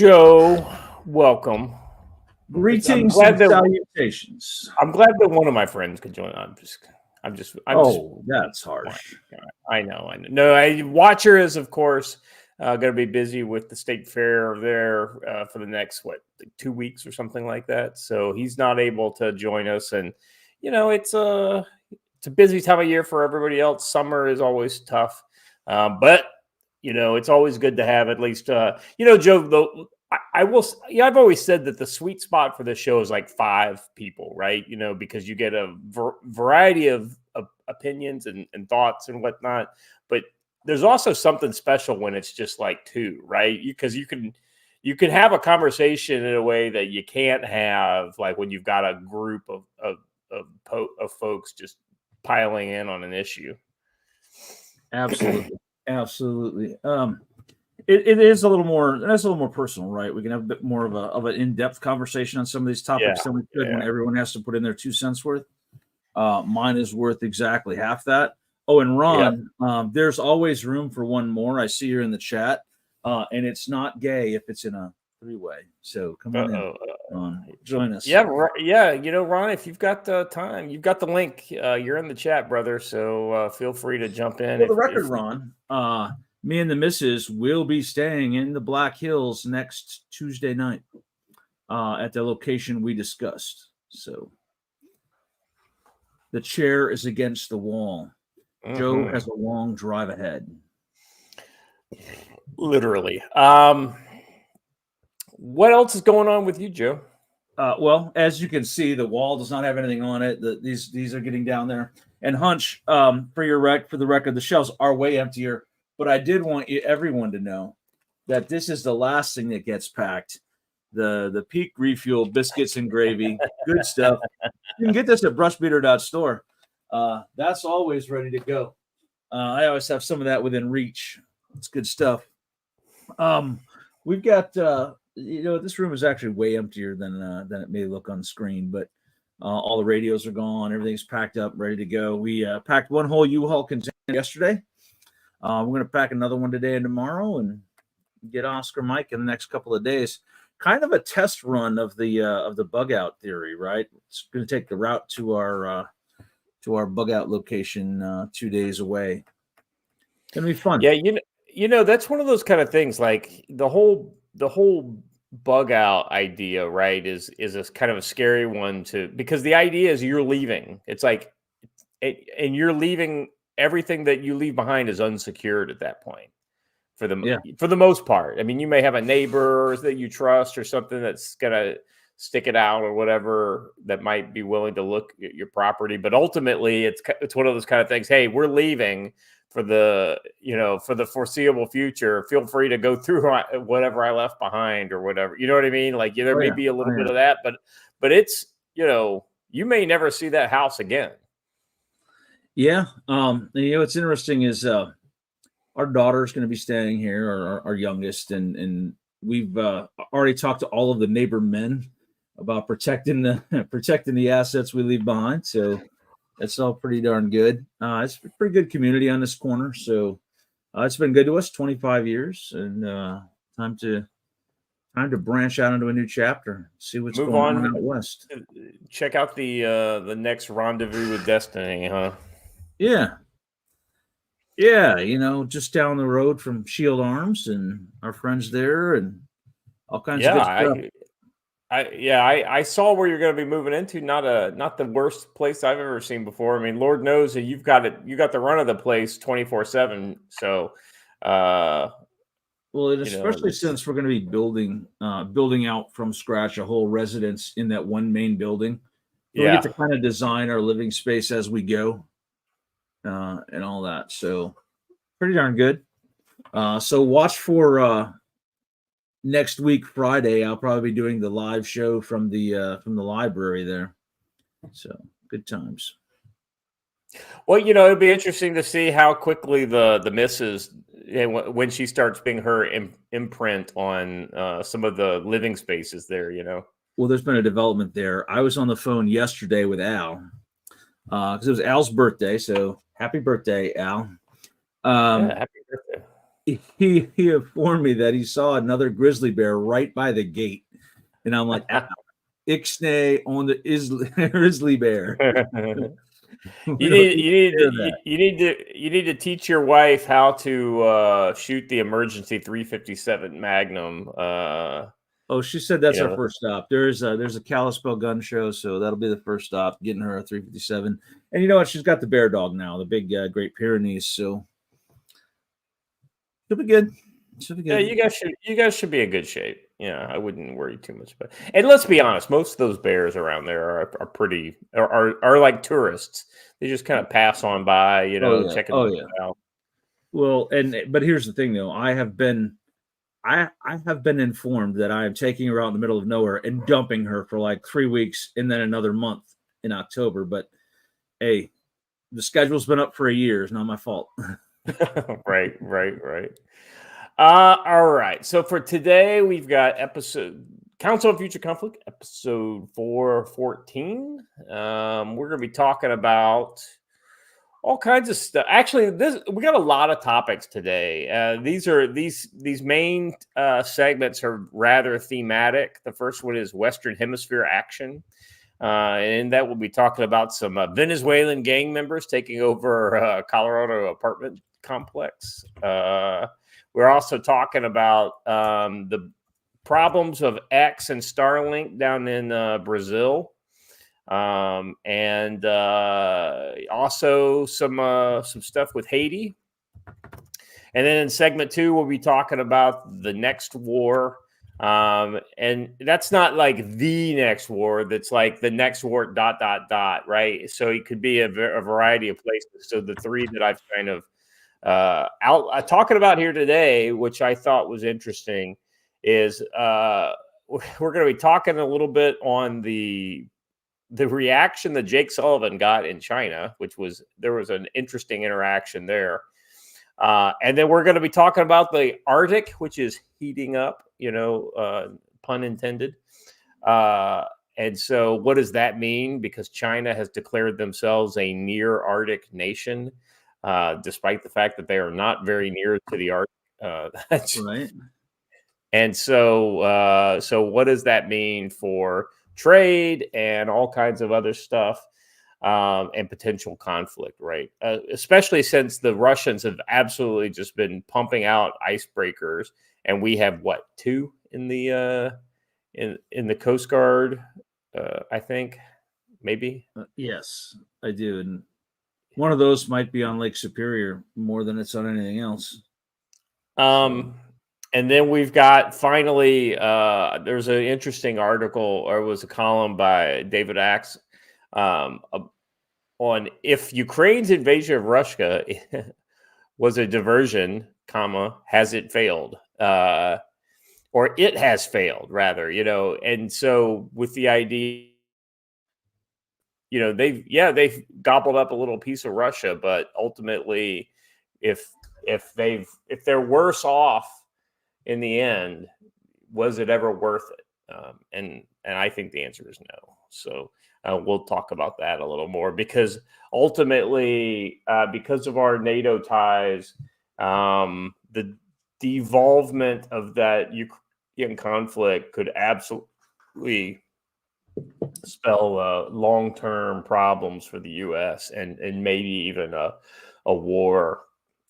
Joe, welcome. Greetings and salutations. I'm glad that one of my friends could join. That's harsh. I know. No, Watcher is, of course, going to be busy with the state fair there for the next 2 weeks or something like that. So he's not able to join us, and it's a busy time of year for everybody else. Summer is always tough, but it's always good to have at least Joe. Though I will, I've always said that the sweet spot for this show is like 5 people, right? Because you get a variety of opinions and thoughts and whatnot, but there's also something special when it's just like 2, right? Because you can have a conversation in a way that you can't have like when you've got a group of folks just piling in on an issue. Absolutely. It is a little more. That's a little more personal, right? We can have a bit more of an in-depth conversation on some of these topics than we could when everyone has to put in their 2 cents worth. Mine is worth exactly half that. Oh, and Ron, there's always room for one more. I see you're in the chat, and it's not gay if it's in a 3-way. So come on in, Ron, join us. Yeah. Ron, if you've got the time, you've got the link. You're in the chat, brother. So feel free to jump in. For the record, Ron, me and the missus will be staying in the Black Hills next Tuesday night at the location we discussed. So the chair is against the wall. Mm-hmm. Joe has a long drive ahead. Literally. What else is going on with you, Joe? Well, as you can see, the wall does not have anything on it. These are getting down there. And Hunch, for the record, the shelves are way emptier. But I did want everyone to know that this is the last thing that gets packed. The Peak Refuel biscuits and gravy, good stuff. You can get this at brushbeater.store. That's always ready to go. I always have some of that within reach. It's good stuff. We've got this room is actually way emptier than it may look on screen, but all the radios are gone. Everything's packed up, ready to go. We packed one whole U-Haul container yesterday. We're going to pack another one today and tomorrow and get Oscar Mike in the next couple of days. Kind of a test run of the bug out theory, right? It's going to take the route to our bug out location 2 days away. It's going to be fun. Yeah, that's one of those kind of things. Like the whole bug out idea, right, is a kind of a scary one because the idea is you're leaving. It's like, and you're leaving. Everything that you leave behind is unsecured at that point for the most part. I mean, you may have a neighbor that you trust or something that's going to stick it out or whatever that might be willing to look at your property. But ultimately it's one of those kind of things. Hey, we're leaving for the foreseeable future. Feel free to go through whatever I left behind or whatever. You know what I mean? Like there may be a little bit of that, but it's, you may never see that house again. Yeah. What's interesting is our daughter's going to be staying here, or our youngest, and we've already talked to all of the neighbor men about protecting the assets we leave behind. So that's all pretty darn good. It's a pretty good community on this corner. So it's been good to us, 25 years, and time to branch out into a new chapter, see what's going on out west. Check out the next rendezvous with destiny, huh? Yeah, just down the road from Shield Arms and our friends there, and all kinds of good stuff. I saw where you're going to be moving into. Not the worst place I've ever seen before. I mean, Lord knows that you've got it. You got the run of the place 24/7. So, especially since we're going to be building out from scratch a whole residence in that one main building. So we get to kind of design our living space as we go. And all that, so pretty darn good. So watch for next week Friday. I'll probably be doing the live show from the library there. So good times. Well, it'll be interesting to see how quickly the missus, when she starts being her imprint on some of the living spaces there. Well, there's been a development there. I was on the phone yesterday with Al because it was Al's birthday. So happy birthday, Al. Happy birthday. he informed me that he saw another grizzly bear right by the gate, and I'm like, Ixnay on the grizzly bear. We don't need to hear that. You need to teach your wife how to shoot the emergency 357 Magnum. Oh, she said that's our first stop. There's a Kalispell gun show, so that'll be the first stop, getting her a 357. And you know what? She's got the bear dog now, the big Great Pyrenees. So she'll be good. She'll be good. Yeah, you guys should be in good shape. Yeah, I wouldn't worry too much about it. And let's be honest, most of those bears around there are pretty are like tourists. They just kind of pass on by, checking out. Well, but here's the thing though. I have been informed that I am taking her out in the middle of nowhere and dumping her for like 3 weeks and then another month in October. But hey, the schedule's been up for a year. It's not my fault. Right. All right. So for today, we've got Council on Future Conflict, episode 414. We're going to be talking about all kinds of stuff. Actually, we got a lot of topics today. These main segments are rather thematic. The first one is Western Hemisphere action. And that we'll be talking about some Venezuelan gang members taking over Colorado apartment complex. We're also talking about the problems of X and Starlink down in Brazil, and also some stuff with Haiti. And then in segment 2, we'll be talking about the next war. And that's not like the next war. That's like the next war, ... right? So it could be a variety of places. So the 3 that I've kind of talking about here today, which I thought was interesting, is we're going to be talking a little bit on the reaction that Jake Sullivan got in China, there was an interesting interaction there. And then we're going to be talking about the Arctic, which is heating up, pun intended. And so what does that mean? Because China has declared themselves a near Arctic nation, despite the fact that they are not very near to the Arctic. That's right. And so what does that mean for trade and all kinds of other stuff, and potential conflict, right? Especially since the Russians have absolutely just been pumping out icebreakers, and we have 2 in the in the Coast Guard, I think, maybe. Yes, I do, and one of those might be on Lake Superior more than it's on anything else. And then we've got finally, there's an interesting article, or it was a column by David Axe, on if Ukraine's invasion of Russia was a diversion, has it failed? Or it has failed, rather, and so with the idea, they've gobbled up a little piece of Russia, but ultimately, if they're worse off in the end, was it ever worth it? And I think the answer is no. So we'll talk about that a little more, because ultimately, because of our NATO ties, the devolvement of that Ukrainian conflict could absolutely spell long-term problems for the U.S. and maybe even a war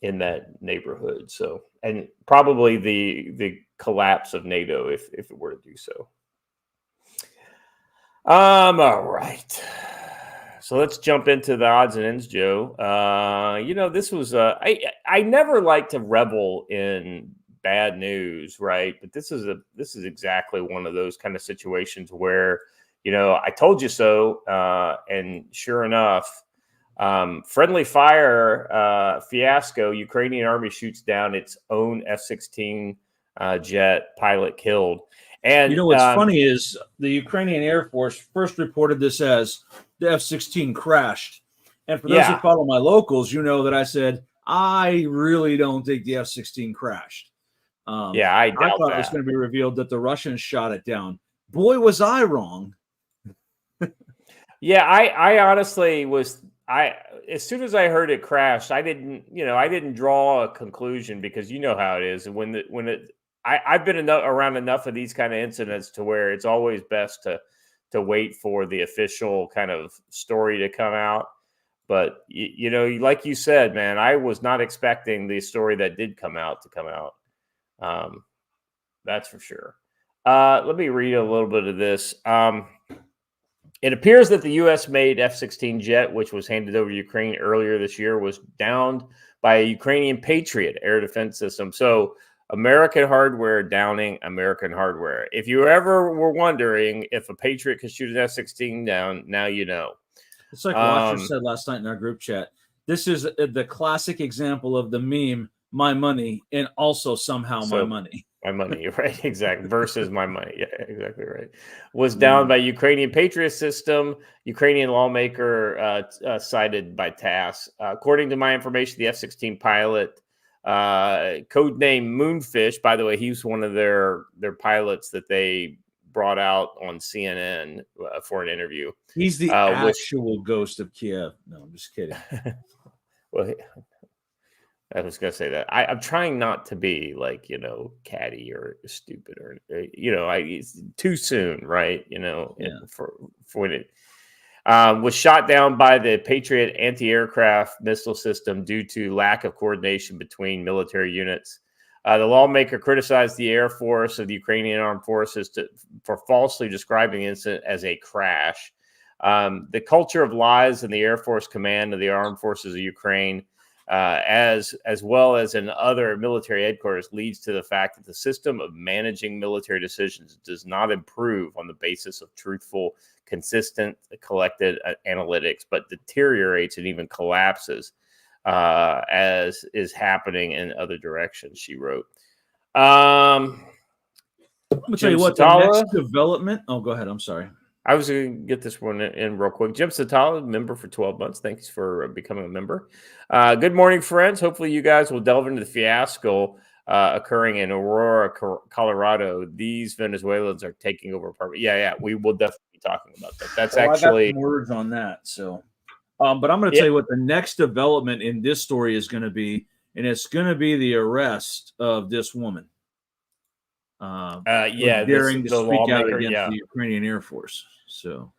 in that neighborhood. So, and probably the collapse of NATO if it were to do so. All right. So let's jump into the odds and ends, Joe. This was I never like to revel in bad news, right? But this is exactly one of those kind of situations where, I told you so, and sure enough, friendly fire fiasco. Ukrainian army shoots down its own F-16 jet, pilot killed. And what's funny is the Ukrainian Air Force first reported this as the F-16 crashed. And for those who follow my locals, you know that I said, I really don't think the F-16 crashed. I thought it was going to be revealed that the Russians shot it down. Boy, was I wrong. I honestly was as soon as I heard it crashed, I didn't draw a conclusion because you know how it is. I've been around enough of these kind of incidents to where it's always best to wait for the official kind of story to come out. But like you said, man, I was not expecting the story that did come out to come out. That's for sure. Let me read a little bit of this. It appears that the U.S.-made F-16 jet, which was handed over to Ukraine earlier this year, was downed by a Ukrainian Patriot air defense system. So American hardware downing American hardware. If you ever were wondering if a Patriot could shoot an F-16 down, now you know. It's like Watcher said last night in our group chat. This is the classic example of the meme, my money, and also somehow my money. My money, right? Exactly. Versus my money. Yeah, exactly right. Was down by Ukrainian Patriot system. Ukrainian lawmaker cited by TASS. According to my information, the F-16 pilot, codename Moonfish. By the way, he was one of their pilots that they brought out on CNN for an interview. He's the actual ghost of Kiev. No, I'm just kidding. Well, I was going to say that I'm trying not to be like, catty or stupid or, it's too soon, right? For when it was shot down by the Patriot anti-aircraft missile system due to lack of coordination between military units. The lawmaker criticized the Air Force of the Ukrainian Armed Forces for falsely describing the incident as a crash. The culture of lies in the Air Force command of the Armed Forces of Ukraine, as well as in other military headquarters, leads to the fact that the system of managing military decisions does not improve on the basis of truthful, consistent, collected analytics, but deteriorates and even collapses, as is happening in other directions, she wrote. I'm going to tell you what, the next development... Oh, go ahead. I'm sorry. I was going to get this one in real quick. Jim Satala, member for 12 months. Thanks for becoming a member. Good morning, friends. Hopefully you guys will delve into the fiasco occurring in Aurora, Colorado. These Venezuelans are taking over apartment. Yeah, we will definitely be talking about that. That's actually... I got some words on that, so... but I'm going to tell you what the next development in this story is going to be, and it's going to be the arrest of this woman. Daring to speak out against the Ukrainian Air Force. So,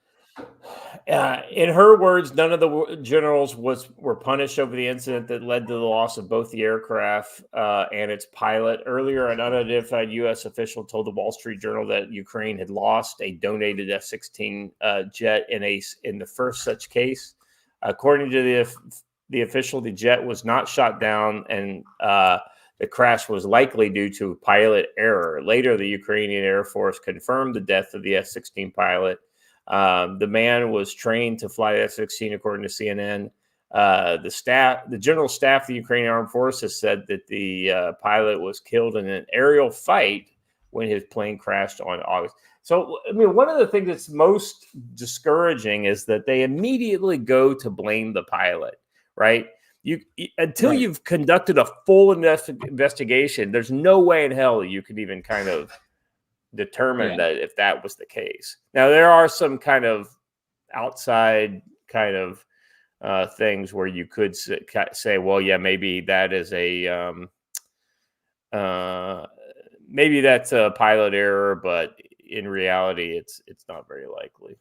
in her words, none of the generals were punished over the incident that led to the loss of both the aircraft and its pilot. Earlier, an unidentified U.S. official told the Wall Street Journal that Ukraine had lost a donated F-16 jet in the first such case. According to the official, the jet was not shot down, and the crash was likely due to pilot error. Later, the Ukrainian Air Force confirmed the death of the F-16 pilot. The man was trained to fly F-16, according to CNN. The general staff of the Ukrainian Armed Forces said that the pilot was killed in an aerial fight when his plane crashed on August. So, one of the things that's most discouraging is that they immediately go to blame the pilot, right? Until you've conducted a full investigation, there's no way in hell you could even kind of determine that if that was the case. Now, there are some kind of outside kind of things where you could say, well, yeah, maybe that is maybe that's a pilot error, but in reality, it's not very likely.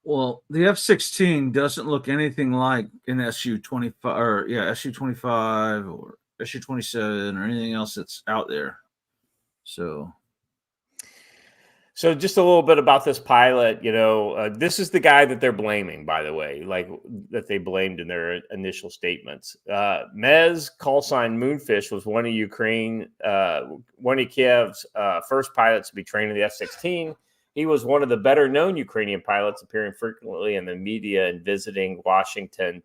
Well, the F-16 doesn't look anything like an Su-25 or Su-25 or Su-27 or anything else that's out there. So just a little bit about this pilot. This is the guy that they're blaming, by the way, like that they blamed in their initial statements. Mez, call sign Moonfish, was one of Kiev's first pilots to be trained in the F-16. He was one of the better-known Ukrainian pilots, appearing frequently in the media and visiting Washington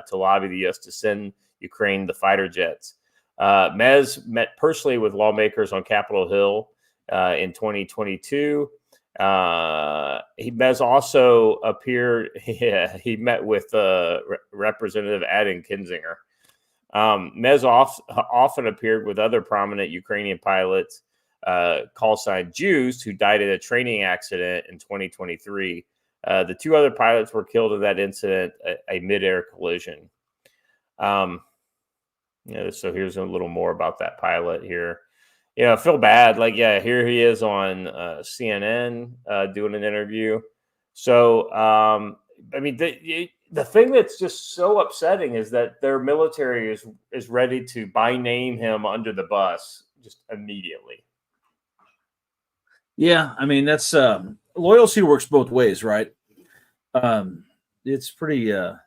to lobby the U.S. to send Ukraine the fighter jets. Mez met personally with lawmakers on Capitol Hill in 2022. Mez also appeared. He met with Representative Adam Kinzinger. Mez often appeared with other prominent Ukrainian pilots, call sign Jews, who died in a training accident in 2023. The 2 other pilots were killed in that incident, a mid-air collision. So here's a little more about that pilot here. I feel bad. Here he is on CNN doing an interview. So, the thing that's just so upsetting is that their military is ready to by name him under the bus just immediately. Yeah, that's loyalty works both ways, right? It's pretty rough,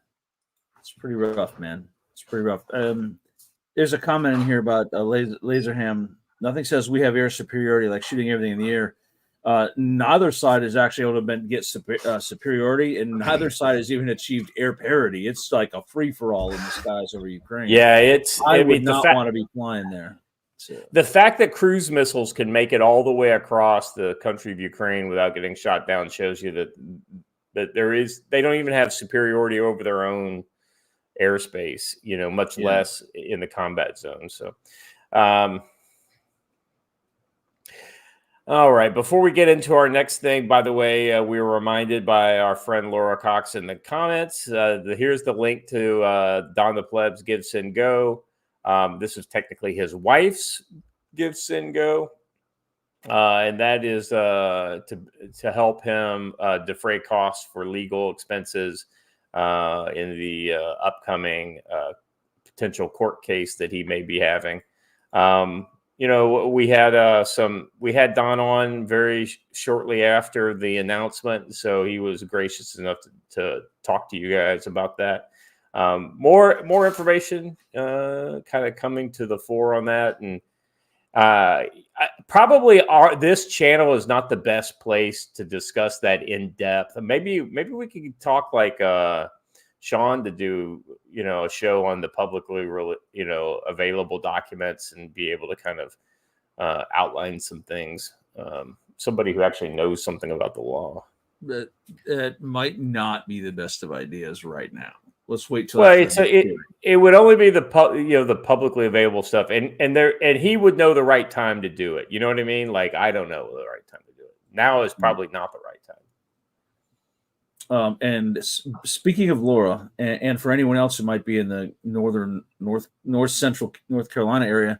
man. It's pretty rough. There's a comment in here about Laserham. Nothing says we have air superiority like shooting everything in the air. Neither side is actually able to get superiority, and neither side has even achieved air parity. It's like a free for all in the skies over Ukraine. Yeah, I would not want to be flying there. So. The fact that cruise missiles can make it all the way across the country of Ukraine without getting shot down shows you that they don't even have superiority over their own airspace, much less in the combat zone. So, all right. Before we get into our next thing, by the way, we were reminded by our friend Laura Cox in the comments. Here's the link to Don the Pleb's Give, Send, Go. This is technically his wife's Give, Send, Go. And that is to help him defray costs for legal expenses in the upcoming potential court case that he may be having. We had Don on very shortly after the announcement, so he was gracious enough to talk to you guys about that. More information kind of coming to the fore on that, and this channel is not the best place to discuss that in depth. Maybe we could talk like Sean to do a show on the publicly available documents and be able to kind of outline some things. Somebody who actually knows something about the law. That might not be the best of ideas right now. Let's wait till. Well, it would only be the publicly available stuff, and he would know the right time to do it. You know what I mean? Like, I don't know the right time to do it. Now is probably not the right time. And speaking of Laura, and for anyone else who might be in the north central North Carolina area,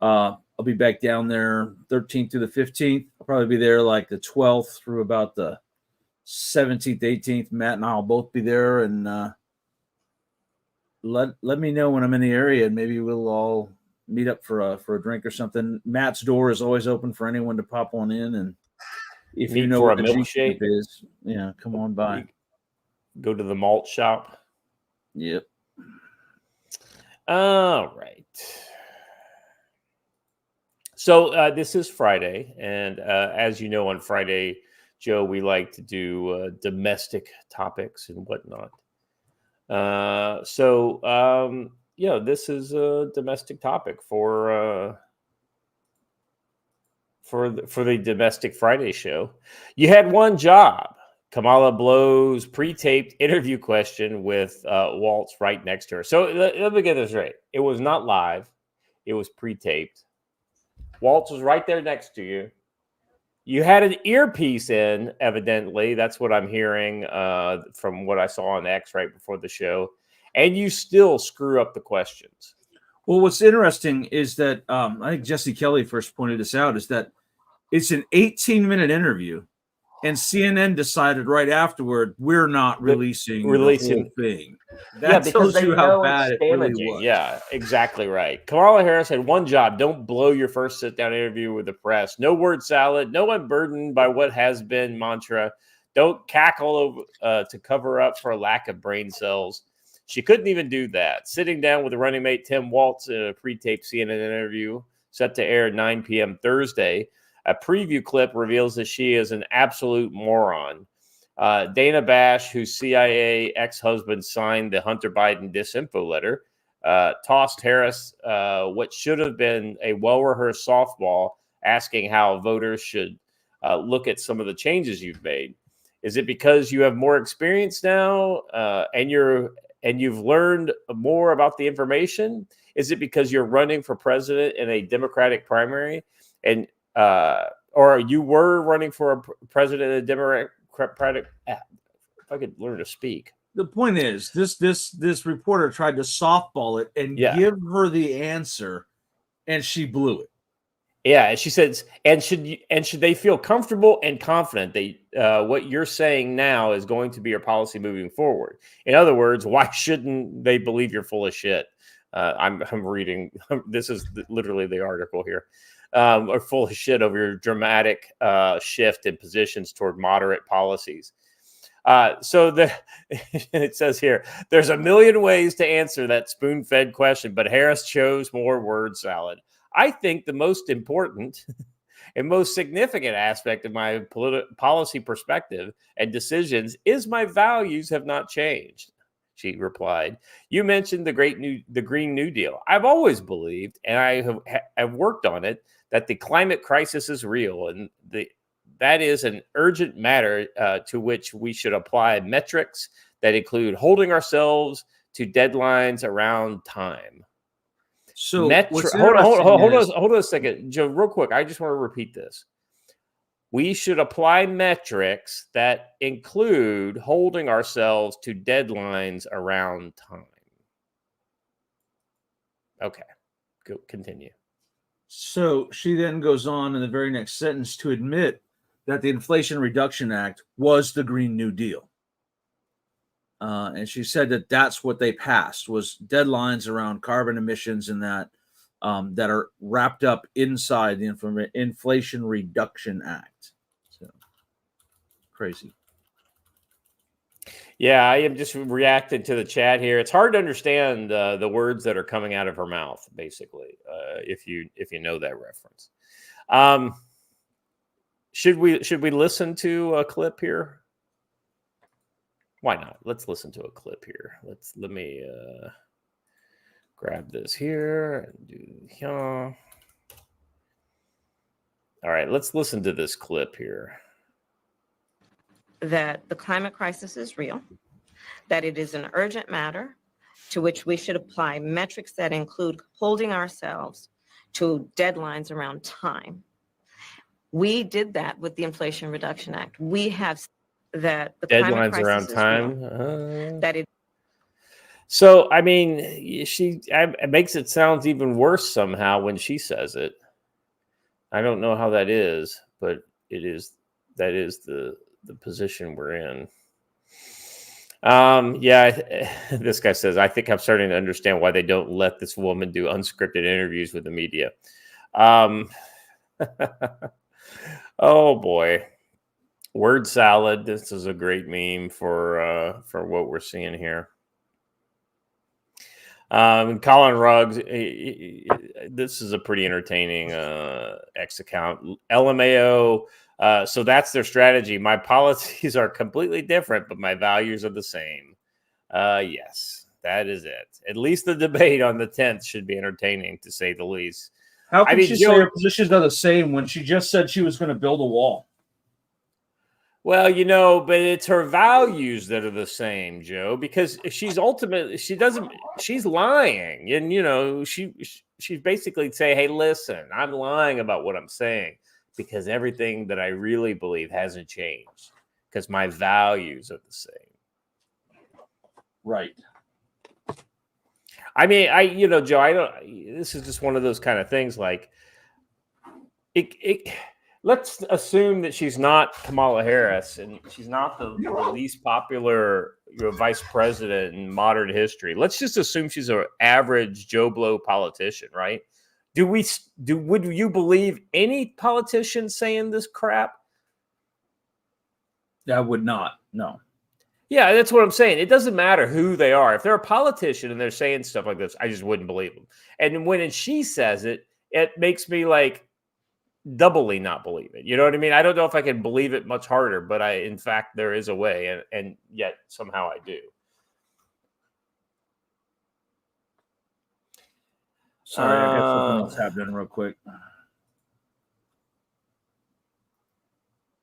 I'll be back down there 13th through the 15th. I'll probably be there like the 12th through about the 17th, 18th. Matt and I'll both be there, and let me know when I'm in the area, and maybe we'll all meet up for a drink or something. Matt's door is always open for anyone to pop on in, and if you know what a milkshake is, come on by. Go to the malt shop. Yep. All right. So this is Friday, and as you know, on Friday, Joe, we like to do domestic topics and whatnot. This is a domestic topic for the Domestic Friday show. You had one job. Kamala blows pre-taped interview question with Waltz right next to her. So let me get this right. It was not live. It was pre-taped. Waltz was right there next to you. You had an earpiece in, evidently. That's what I'm hearing from what I saw on X right before the show. And you still screw up the questions. Well, what's interesting is that I think Jesse Kelly first pointed this out, is that it's an 18-minute interview, and CNN decided right afterward, we're not releasing the whole thing. That tells you how bad it really was. Yeah, exactly right. Kamala Harris had one job. Don't blow your first sit-down interview with the press. No word salad. No one burdened by what has been mantra. Don't cackle to cover up for a lack of brain cells. She couldn't even do that. Sitting down with the running mate Tim Waltz in a pre-taped CNN interview set to air at 9 p.m. Thursday. A preview clip reveals that she is an absolute moron. Dana Bash, whose CIA ex-husband signed the Hunter Biden disinfo letter, tossed Harris what should have been a well-rehearsed softball, asking how voters should look at some of the changes you've made. Is it because you have more experience now and you've learned more about the information? Is it because you're running for president in a Democratic primary, or you were running for a president in a Democratic If I could learn to speak. The point is, this reporter tried to softball it and give her the answer, and she blew it. Yeah, she says, and should they feel comfortable and confident that what you're saying now is going to be your policy moving forward? In other words, why shouldn't they believe you're full of shit? I'm reading. This is literally the article here. Are full of shit over your dramatic shift in positions toward moderate policies. So it says here, there's a million ways to answer that spoon-fed question, but Harris chose more word salad. I think the most important and most significant aspect of my policy perspective and decisions is my values have not changed. She replied, you mentioned the Green New Deal. I've always believed, and I have worked on it, that the climate crisis is real and that is an urgent matter to which we should apply metrics that include holding ourselves to deadlines around time. So hold on a second, Joe, real quick. I just want to repeat this. We should apply metrics that include holding ourselves to deadlines around time. Okay, go continue. So she then goes on in the very next sentence to admit that the Inflation Reduction Act was the Green New Deal. And she said that that's what they passed, was deadlines around carbon emissions and that are wrapped up inside the Inflation Reduction Act. So crazy. Yeah, I am just reacting to the chat here. It's hard to understand the words that are coming out of her mouth, basically, if you know that reference. Should we listen to a clip here? Why not? Let's listen to a clip here. Let me grab this here and do here. All right, let's listen to this clip here. That the climate crisis is real, that it is an urgent matter to which we should apply metrics that include holding ourselves to deadlines around time. We did that with the Inflation Reduction Act. We have that the deadlines climate crisis around is time. Real, that it. So I mean, it makes it sound even worse somehow when she says it. I don't know how that is, but that is the position we're in. This guy says, I think I'm starting to understand why they don't let this woman do unscripted interviews with the media. Oh boy, word salad. This is a great meme for what we're seeing here. Colin Ruggs, this is a pretty entertaining X account. LMAO. So that's their strategy. My policies are completely different, but my values are the same. Yes, that is it. At least the debate on the 10th should be entertaining, to say the least. How can she say her positions are the same when she just said she was going to build a wall? Well, but it's her values that are the same, Joe, because she's lying. And, she's basically saying, hey, listen, I'm lying about what I'm saying because everything that I really believe hasn't changed because my values are the same. Right. I mean, Joe, this is just one of those kind of things like let's assume that she's not Kamala Harris and she's not the least popular vice president in modern history. Let's just assume she's an average Joe Blow politician, right? Would you believe any politician saying this crap? I would not. No. Yeah, that's what I'm saying. It doesn't matter who they are. If they're a politician and they're saying stuff like this, I just wouldn't believe them. And when she says it, it makes me like doubly not believe it. You know what I mean? I don't know if I can believe it much harder, but in fact, there is a way, and yet somehow I do. Sorry, I got something else happening real quick.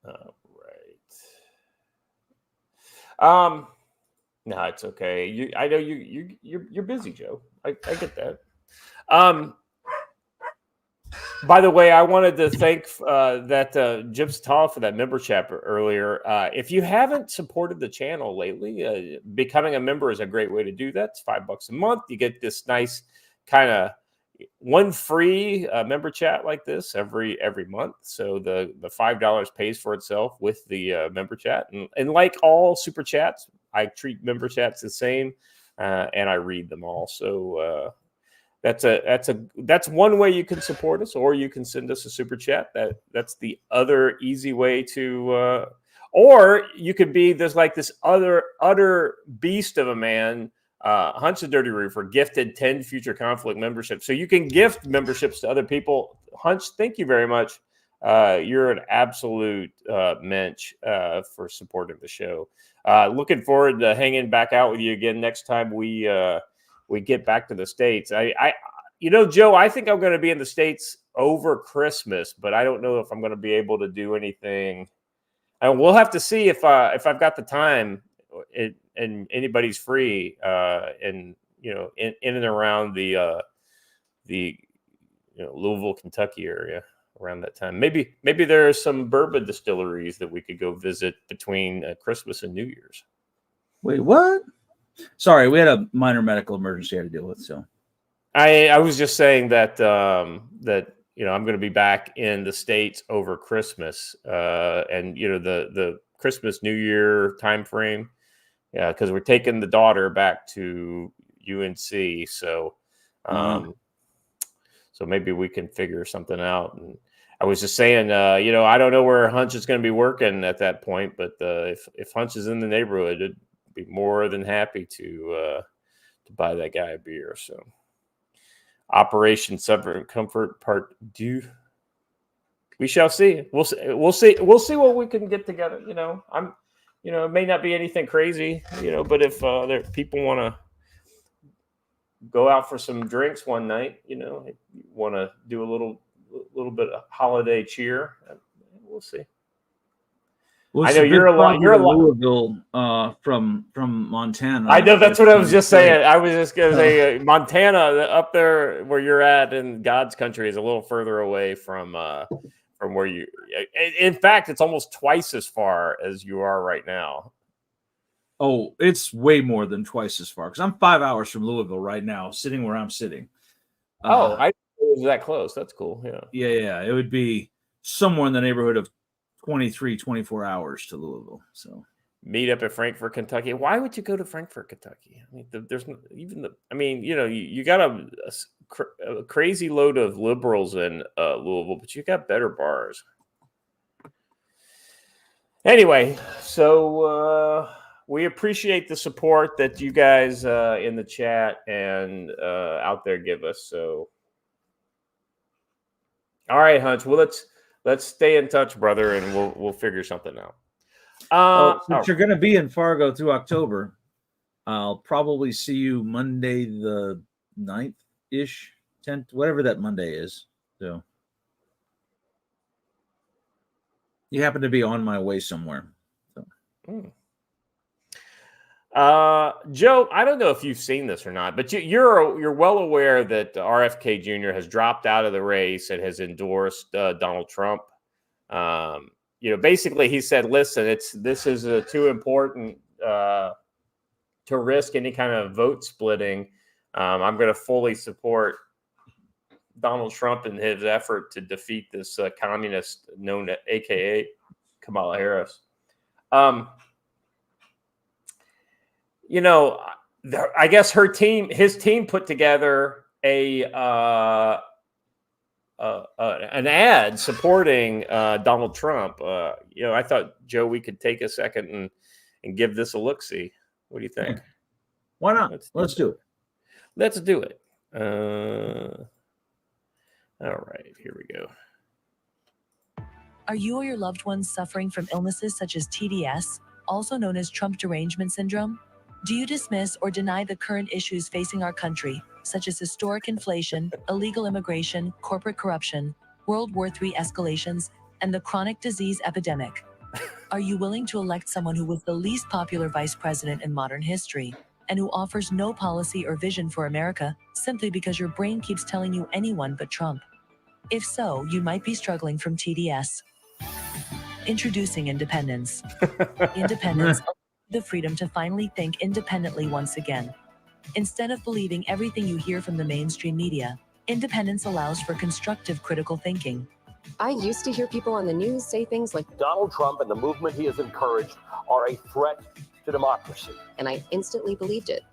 Right. No, it's okay. I know you're busy, Joe. I get that. By the way, I wanted to thank Jim Satala for that member chat earlier. If you haven't supported the channel lately, becoming a member is a great way to do that. It's $5 a month. You get this nice kind of one free member chat like this every month. So the $5 pays for itself with the member chat. And like all super chats, I treat member chats the same, and I read them all. So that's one way you can support us, or you can send us a super chat. That's the other easy way to, or you could be there's like this utter beast of a man. Hunch the Dirty Roofer gifted 10 future conflict memberships. So you can gift memberships to other people. Hunch, thank you very much. You're an absolute mensch for supporting the show. Looking forward to hanging back out with you again next time we get back to the States. Joe, I think I'm going to be in the States over Christmas, but I don't know if I'm going to be able to do anything. And we'll have to see if I've got the time and anybody's free, in and around the Louisville, Kentucky area around that time. Maybe there are some bourbon distilleries that we could go visit between Christmas and New Year's. Wait, what? Sorry, we had a minor medical emergency I had to deal with. So I was just saying that I'm going to be back in the States over Christmas, and the Christmas New Year time frame. Yeah, because we're taking the daughter back to UNC, so so maybe we can figure something out. And I was just saying, I don't know where Hunch is going to be working at that point, but if Hunch is in the neighborhood, it'd be more than happy to buy that guy a beer. So, Operation Southern Comfort Part 2. We shall see. We'll see what we can get together. It may not be anything crazy, but if people want to go out for some drinks one night, want to do a little bit of holiday cheer, we'll see. Well, I know you're a lot. You're a lot. Louisville from Montana. I know that's what I was just saying. I was just going to say Montana up there where you're at in God's country is a little further away from where you. In fact, it's almost twice as far as you are right now. Oh, it's way more than twice as far because I'm 5 hours from Louisville right now, sitting where I'm sitting. I didn't know it was that close. That's cool. Yeah. It would be somewhere in the neighborhood of 24 hours to Louisville. So meet up at Frankfort, Kentucky. Why would you go to Frankfort, Kentucky? I mean, there's even the. I mean, you got a crazy load of liberals in Louisville, but you got better bars. Anyway, so we appreciate the support that you guys in the chat and out there give us. So, all right, Hunch. Well, let's stay in touch, brother, and we'll figure something out. Since you're going to be in Fargo through October, I'll probably see you Monday the 9th-ish, 10th, whatever that Monday is. So you happen to be on my way somewhere. So. Joe, I don't know if you've seen this or not, but you're well aware that RFK Jr. has dropped out of the race and has endorsed Donald Trump. Basically he said, listen, this is too important to risk any kind of vote splitting. I'm going to fully support Donald Trump in his effort to defeat this communist known as AKA Kamala Harris. I guess his team put together an ad supporting Donald Trump. I thought, Joe, we could take a second and give this a look-see. What do you think? Why not? Let's do it. Let's do it. All right, here we go. Are you or your loved ones suffering from illnesses such as TDS, also known as Trump derangement syndrome? Do you dismiss or deny the current issues facing our country, such as historic inflation, illegal immigration, corporate corruption, World War III escalations, and the chronic disease epidemic? Are you willing to elect someone who was the least popular vice president in modern history, and who offers no policy or vision for America, simply because your brain keeps telling you anyone but Trump? If so, you might be struggling from TDS. Introducing independence. Independence allows you the freedom to finally think independently once again. Instead of believing everything you hear from the mainstream media, independence allows for constructive critical thinking. I used to hear people on the news say things like, Donald Trump and the movement he has encouraged are a threat to democracy. and I instantly believed it.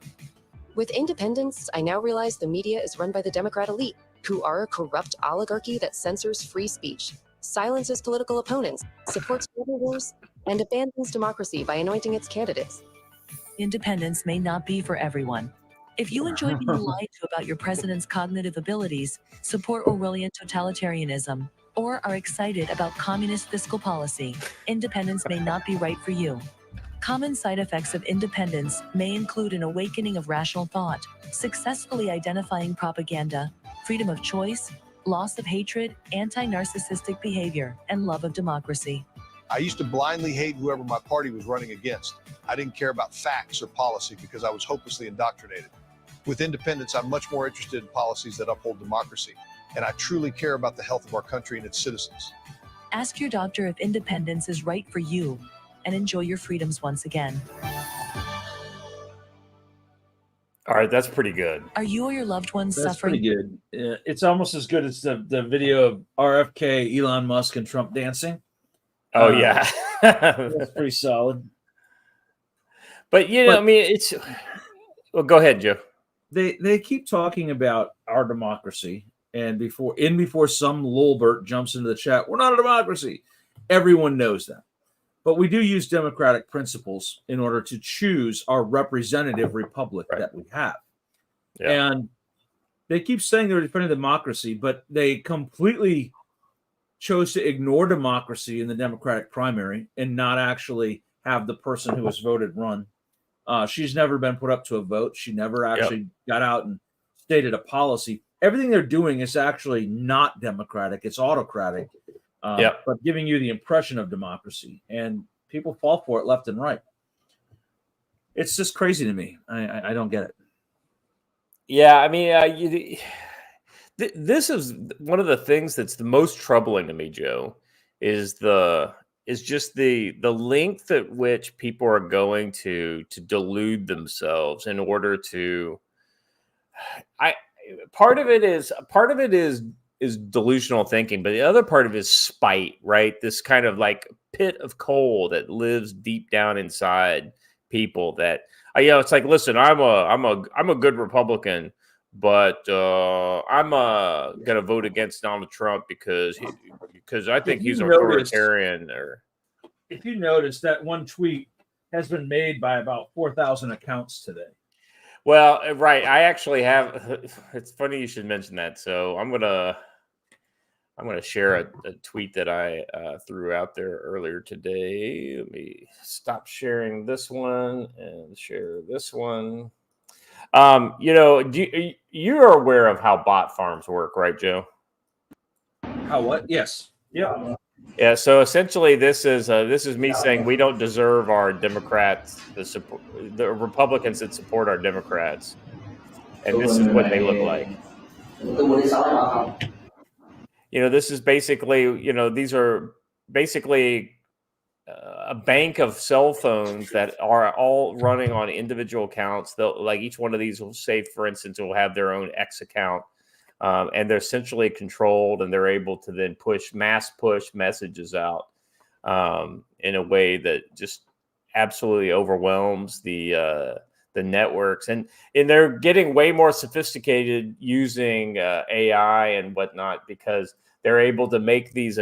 With independence, I now realize the media is run by the Democrat elite, who are a corrupt oligarchy that censors free speech, silences political opponents, supports border wars, and abandons democracy by anointing its candidates. Independence may not be for everyone. If you enjoy being lied to about your president's cognitive abilities, support Orwellian totalitarianism, or are excited about communist fiscal policy, independence may not be right for you. Common side effects of independence may include an awakening of rational thought, successfully identifying propaganda, freedom of choice, loss of hatred, anti-narcissistic behavior, and love of democracy. I used to blindly hate whoever my party was running against. I didn't care about facts or policy because I was hopelessly indoctrinated. With independence, I'm much more interested in policies that uphold democracy, and I truly care about the health of our country and its citizens. Ask your doctor if independence is right for you, and enjoy your freedoms once again. All right, that's pretty good. Are you or your loved ones That's suffering? pretty good. It's almost as good as the video of RFK, Elon Musk, and Trump dancing. Oh yeah. That's pretty solid. But you know, But- I mean, it's. Well, go ahead, Joe. They keep talking about our democracy, and before some lulbert jumps into the chat, we're not a democracy. Everyone knows that. But we do use democratic principles in order to choose our representative republic that we have. Yeah. And they keep saying they're defending democracy, but they completely chose to ignore democracy in the Democratic primary and not actually have the person who was voted run. She's never been put up to a vote. She never actually got out and stated a policy. Everything they're doing is actually not democratic. It's autocratic. But giving you the impression of democracy, and people fall for it left and right. It's just crazy to me. I don't get it. Yeah, I mean, this is one of the things that's the most troubling to me, Joe, is just the length at which people are going to delude themselves in order to. Part of it is delusional thinking, but the other part of it is spite, right? This kind of like pit of coal that lives deep down inside people. That it's like, listen, I'm a good Republican, but I'm gonna vote against Donald Trump because I think he's authoritarian. Or if you notice, that one tweet has been made by about 4,000 accounts today. Well, right. I actually have. It's funny you should mention that. So I'm gonna share a tweet that I threw out there earlier today. Let me stop sharing this one and share this one. You're aware of how bot farms work, right, Joe? How what? Yes. Yeah. Yeah. So essentially, this is me saying we don't deserve our Democrats, the Republicans that support our Democrats, and this is what they look like. This is basically, these are basically a bank of cell phones that are all running on individual accounts. They'll, like, each one of these will say, for instance, will have their own X account, and they're centrally controlled, and they're able to then mass push messages out in a way that just absolutely overwhelms the networks, and they're getting way more sophisticated using AI and whatnot, because they're able to make these,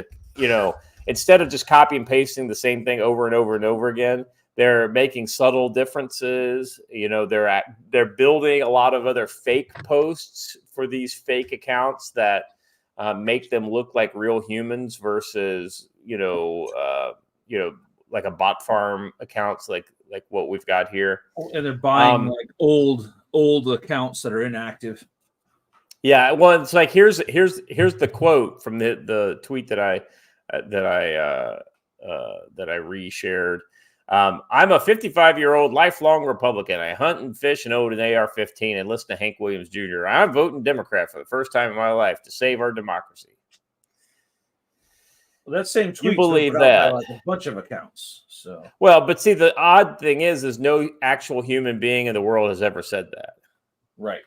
instead of just copy and pasting the same thing over and over and over again, they're making subtle differences. They're building a lot of other fake posts for these fake accounts that make them look like real humans versus, like a bot farm accounts like what we've got here. And they're buying like old accounts that are inactive. Yeah, well, it's like here's the quote from the tweet that I reshared. I'm a 55-year-old lifelong Republican. I hunt and fish and own an AR-15 and listen to Hank Williams Jr. I'm voting Democrat for the first time in my life to save our democracy. Well, that same tweet believe put out by that? like a bunch of accounts. So Well, but see, the odd thing is no actual human being in the world has ever said that. right.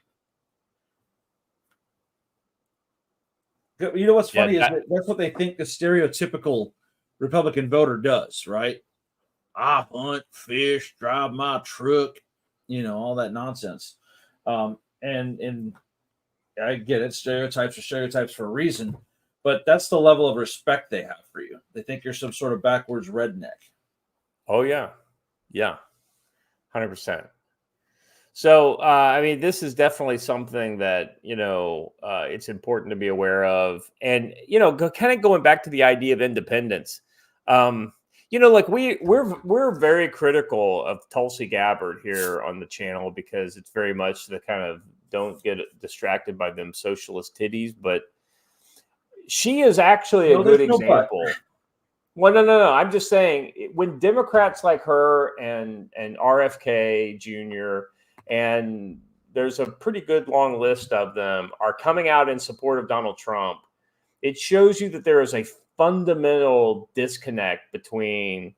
You know what's funny is that that's what they think the stereotypical Republican voter does, right? I hunt, fish, drive my truck, all that nonsense. And I get it, stereotypes are stereotypes for a reason, but that's the level of respect they have for you. They think you're some sort of backwards redneck. Oh yeah, 100%. So, I mean, this is definitely something that, it's important to be aware of. And, kind of going back to the idea of independence, like we're very critical of Tulsi Gabbard here on the channel because it's very much the kind of don't get distracted by them socialist titties. But she is actually a good example. Well, no. I'm just saying when Democrats like her and RFK Jr., and there's a pretty good long list of them, are coming out in support of Donald Trump, it shows you that there is a fundamental disconnect between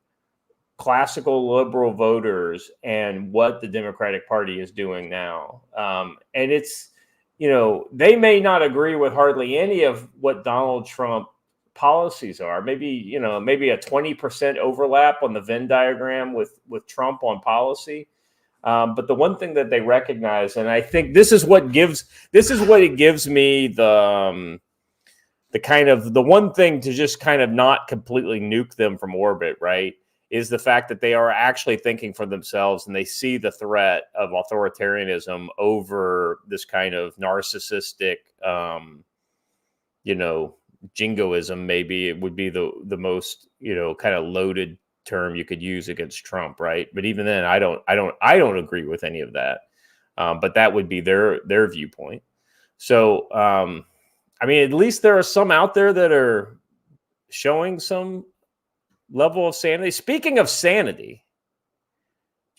classical liberal voters and what the Democratic Party is doing now. And it's, they may not agree with hardly any of what Donald Trump policies are. Maybe a 20% overlap on the Venn diagram with Trump on policy. But the one thing that they recognize, and I think this is what it gives me the one thing to just kind of not completely nuke them from orbit, right, is the fact that they are actually thinking for themselves and they see the threat of authoritarianism over this kind of narcissistic, jingoism. Maybe it would be the most, kind of loaded term you could use against Trump, right? But even then, I don't agree with any of that. But that would be their viewpoint. So, I mean, at least there are some out there that are showing some level of sanity. Speaking of sanity,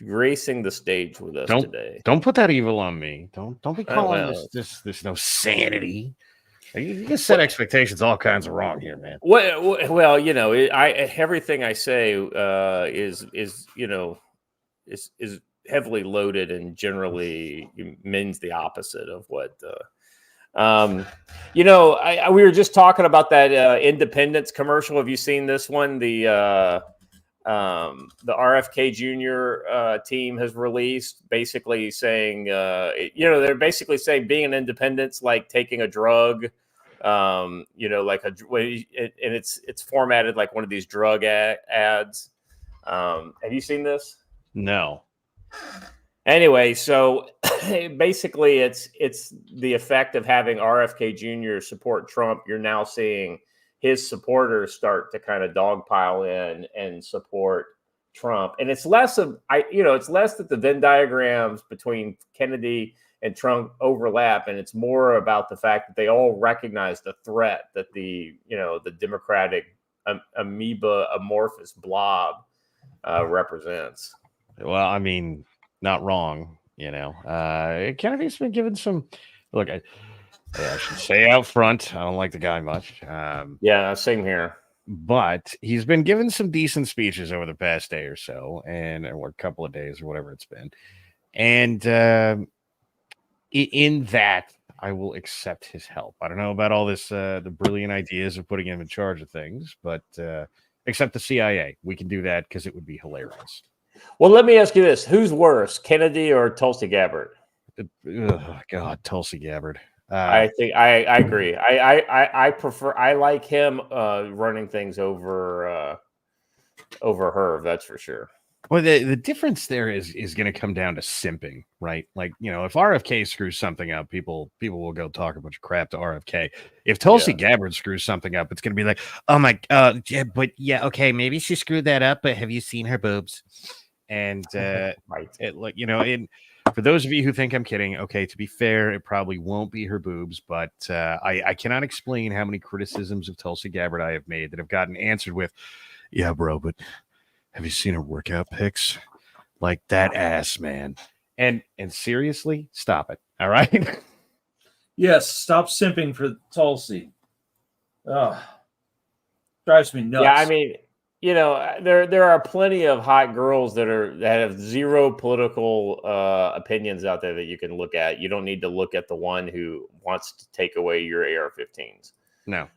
gracing the stage with us today. Don't put that evil on me. Don't be calling this no sanity. You can set expectations all kinds of wrong here, man. Well, everything I say is heavily loaded and generally means the opposite of what. We were just talking about that Independence commercial. Have you seen this one? The RFK Jr. Team has released, basically saying, they're basically saying being an independent's like taking a drug, and it's formatted like one of these drug ads. Have you seen this? No. Anyway, so basically it's the effect of having RFK Jr. support Trump. You're now seeing his supporters start to kind of dogpile in and support Trump. And it's less that the Venn diagrams between Kennedy and Trump overlap. And it's more about the fact that they all recognize the threat that the Democratic amoeba amorphous blob represents. Well, I mean, not wrong, Kennedy's been given some look. I should say out front, I don't like the guy much. Yeah, same here. But he's been given some decent speeches over the past day or so, or a couple of days, or whatever it's been. And in that, I will accept his help. I don't know about all this, the brilliant ideas of putting him in charge of things, but except the CIA, we can do that because it would be hilarious. Well, let me ask you this: who's worse, Kennedy or Tulsi Gabbard? Oh, God, Tulsi Gabbard. I think I agree. I prefer. I like him running things over her. That's for sure. Well, the difference there is going to come down to simping, right? Like, if RFK screws something up, people will go talk a bunch of crap to RFK. If Tulsi Gabbard screws something up, it's going to be like, oh my, okay, maybe she screwed that up, but have you seen her boobs? And right, for those of you who think I'm kidding, okay, to be fair, it probably won't be her boobs, but I cannot explain how many criticisms of Tulsi Gabbard I have made that have gotten answered with, yeah, bro, but have you seen her workout pics? Like that ass, man. And seriously, stop it. All right. Yes, stop simping for Tulsi. Drives me nuts. Yeah, I mean, there are plenty of hot girls that have zero political opinions out there that you can look at. You don't need to look at the one who wants to take away your AR-15s. No.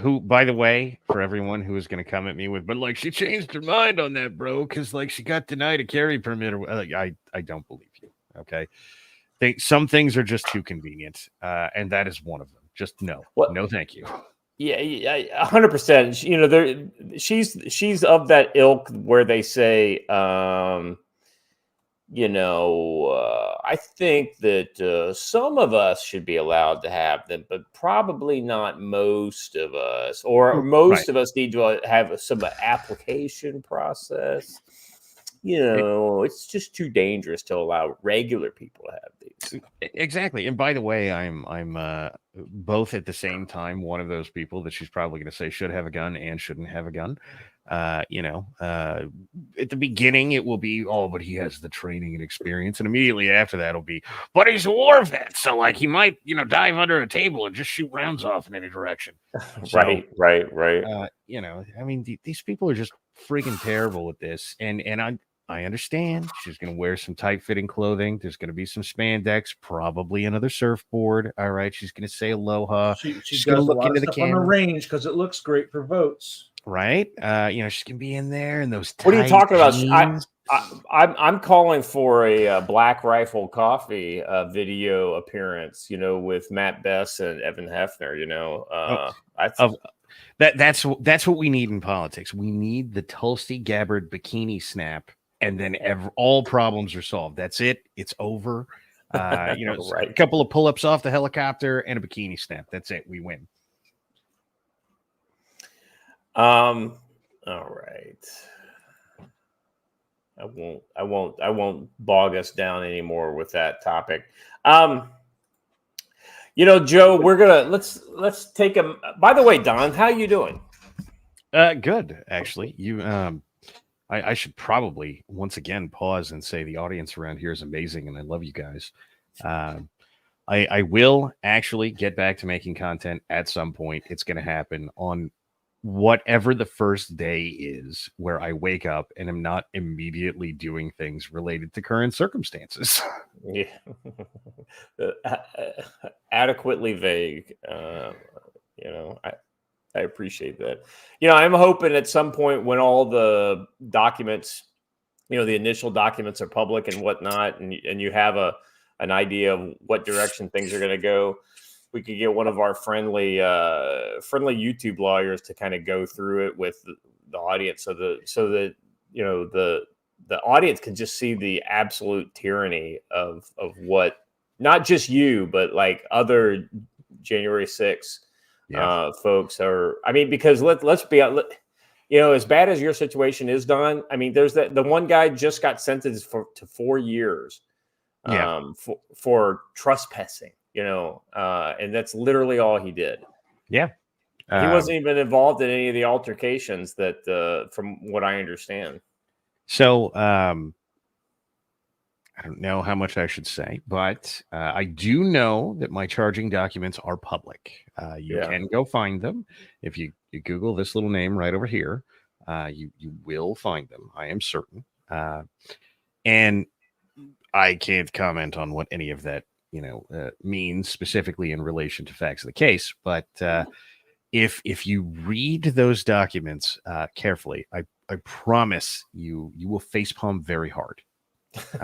Who, by the way, for everyone who is going to come at me with, but like she changed her mind on that, bro, because like she got denied a carry permit. I don't believe you. Okay, some things are just too convenient, and that is one of them. Just no, no, thank you. Yeah, 100%. She's of that ilk where they say, I think that some of us should be allowed to have them, but probably not most of us, or most of us need to have some application process. It's just too dangerous to allow regular people to have these. Exactly. And by the way, I'm both at the same time one of those people that she's probably going to say should have a gun and shouldn't have a gun. At the beginning it will be, oh, but he has the training and experience, and immediately after that it'll be, but he's a war vet, so like he might dive under a table and just shoot rounds off in any direction. Right. I mean, these people are just freaking terrible at this, and I understand she's going to wear some tight-fitting clothing. There's going to be some spandex, probably another surfboard. All right, she's going to say aloha. She's going to look into the camera on the range because it looks great for votes. Right? She's going to be in there in those. What are you talking about? Jeans. I'm calling for a Black Rifle Coffee video appearance. With Matt Bess and Evan Hefner. That's what we need in politics. We need the Tulsi Gabbard bikini snap. And then all problems are solved. That's it. It's over. Right. A couple of pull-ups off the helicopter and a bikini snap. That's it. We win. All right. I won't bog us down anymore with that topic. Joe, let's take a. By the way, Don, how you doing? Good, actually. I should probably once again pause and say the audience around here is amazing, and I love you guys. I will actually get back to making content at some point. It's going to happen on whatever the first day is where I wake up and am not immediately doing things related to current circumstances. Yeah. Adequately vague. I appreciate that. I'm hoping at some point when all the documents, the initial documents are public and whatnot, and you have an idea of what direction things are going to go, we could get one of our friendly YouTube lawyers to kind of go through it with the audience, so that the audience can just see the absolute tyranny of what not just you, but like other January 6th. Folks are. I mean, because let's be, as bad as your situation is, Don. I mean, there's the one guy just got sentenced to 4 years, for trespassing. And that's literally all he did. Yeah, he wasn't even involved in any of the altercations that, from what I understand. So, I don't know how much I should say, but I do know that my charging documents are public. You can go find them. If you Google this little name right over here, you will find them. I am certain. And I can't comment on what any of that means specifically in relation to facts of the case. But if you read those documents carefully, I promise you will facepalm very hard. So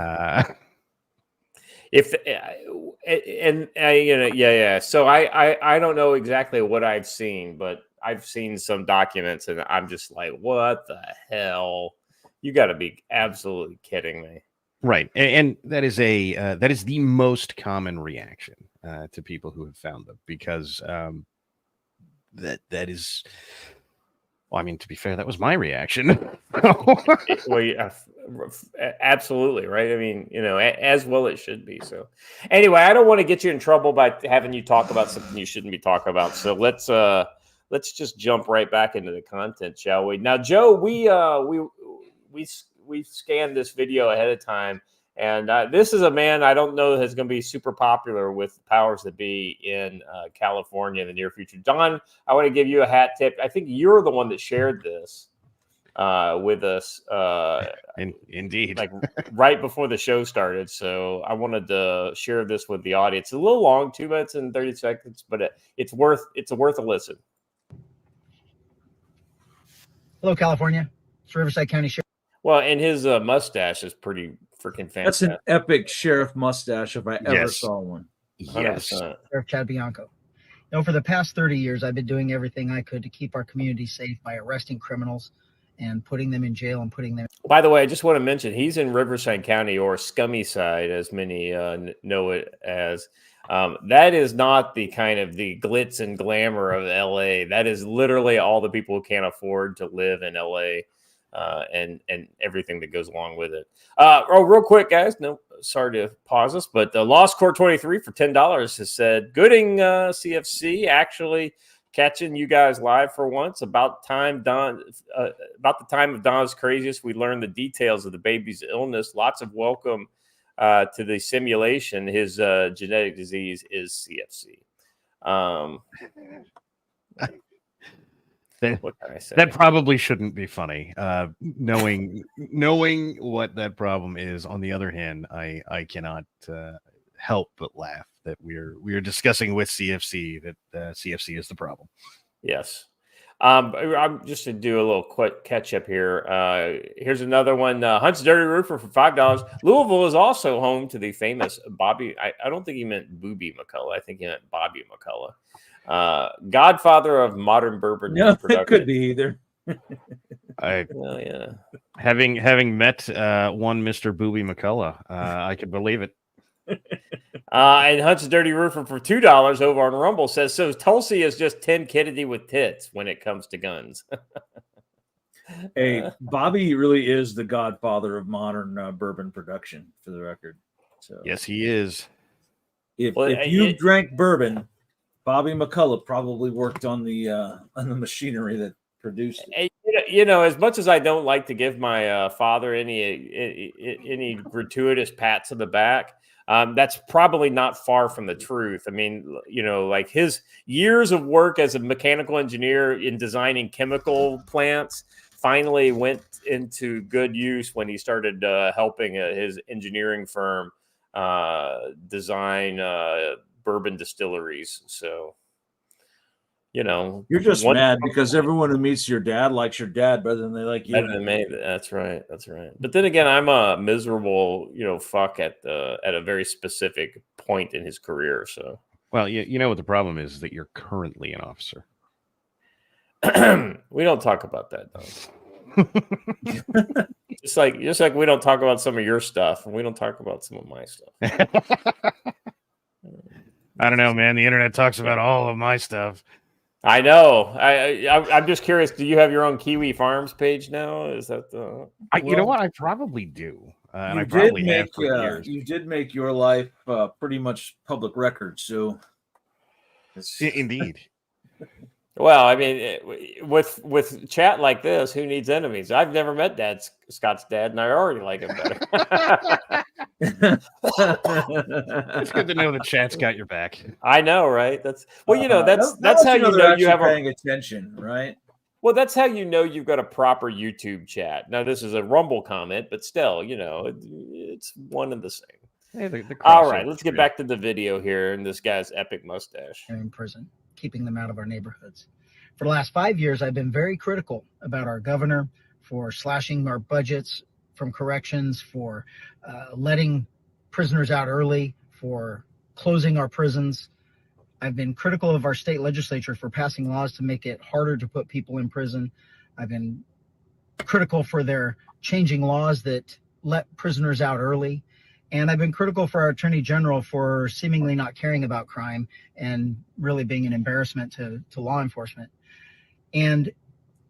I don't know exactly what I've seen, but I've seen some documents and I'm just like, what the hell? You got to be absolutely kidding me. Right. And that is the most common reaction to people who have found them, because that is, well, I mean, to be fair, that was my reaction. Well, yeah, absolutely, right? I mean, as well it should be. So anyway, I don't want to get you in trouble by having you talk about something you shouldn't be talking about. So let's just jump right back into the content, shall we? Now, Joe, we scanned this video ahead of time, And this is a man I don't know is going to be super popular with the powers that be in California in the near future. Don, I want to give you a hat tip. I think you're the one that shared this with us. Indeed. Like right before the show started. So I wanted to share this with the audience. It's a little long, 2 minutes and 30 seconds, but it's worth a listen. Hello, California. It's Riverside County Sheriff. Well, and his mustache is pretty freaking fantastic. That's an epic sheriff mustache if I ever saw one. Yes. Sheriff Chad Bianco. You know, for the past 30 years, I've been doing everything I could to keep our community safe by arresting criminals and putting them in jail and putting them. By the way, I just want to mention he's in Riverside County, or Scummy Side, as many know it as. That is not the kind of the glitz and glamour of LA. That is literally all the people who can't afford to live in LA. And everything that goes along with it. Real quick, guys. No, sorry to pause us, but Lost Court 23 for $10 has said, "Gooding CFC, actually catching you guys live for once. About the time of Don's craziest, we learned the details of the baby's illness. Lots of welcome to the simulation. His genetic disease is CFC." What can I say? That probably shouldn't be funny. Knowing what that problem is. On the other hand, I cannot help but laugh that we are discussing with CFC that CFC is the problem. Yes. I'm just to do a little quick catch up here. Here's another one. Hunt's Dirty Roofer for $5. Louisville is also home to the famous Bobby. I don't think he meant Booby McCullough. I think he meant Bobby McCullough. Godfather of modern bourbon production. It could be either. Yeah. Having met one Mr. Booby McCullough, I could believe it. And Hunt's Dirty Roofer for $2 over on Rumble says, so Tulsi is just Tim Kennedy with tits when it comes to guns. Hey, Bobby really is the godfather of modern bourbon production, for the record. So yes, he is. If you drank bourbon, Bobby McCullough probably worked on the machinery that produced it. You know, as much as I don't like to give my father any gratuitous pats on the back, that's probably not far from the truth. I mean, you know, like his years of work as a mechanical engineer in designing chemical plants finally went into good use when he started helping his engineering firm design bourbon distilleries. So, you know, you're just mad because everyone who meets your dad likes your dad better than they like you. That's right. But then again, I'm a miserable, fuck at a very specific point in his career. So, well, you know what the problem is that you're currently an officer. We don't talk about that though. just like we don't talk about some of your stuff, and we don't talk about some of my stuff. I don't know, man. The internet talks about all of my stuff. I know. I'm just curious. Do you have your own Kiwi Farms page now? Is that the? You know what? I probably do. And I probably have for years. You did make your life pretty much public record. So, indeed. Well, I mean, with chat like this, who needs enemies? I've never met Scott's dad, and I already like him better. It's good to know the chat's got your back. I know, right? That's how you know you have paying attention, right? Well, that's how you know you've got a proper YouTube chat. Now, this is a Rumble comment, but still, it's one and the same. Hey, all right, let's get back to the video here and this guy's epic mustache. In prison, keeping them out of our neighborhoods. For the last 5 years, I've been very critical about our governor for slashing our budgets from corrections, for letting prisoners out early, for closing our prisons. I've been critical of our state legislature for passing laws to make it harder to put people in prison. I've been critical for their changing laws that let prisoners out early. And I've been critical for our attorney general for seemingly not caring about crime and really being an embarrassment to law enforcement. And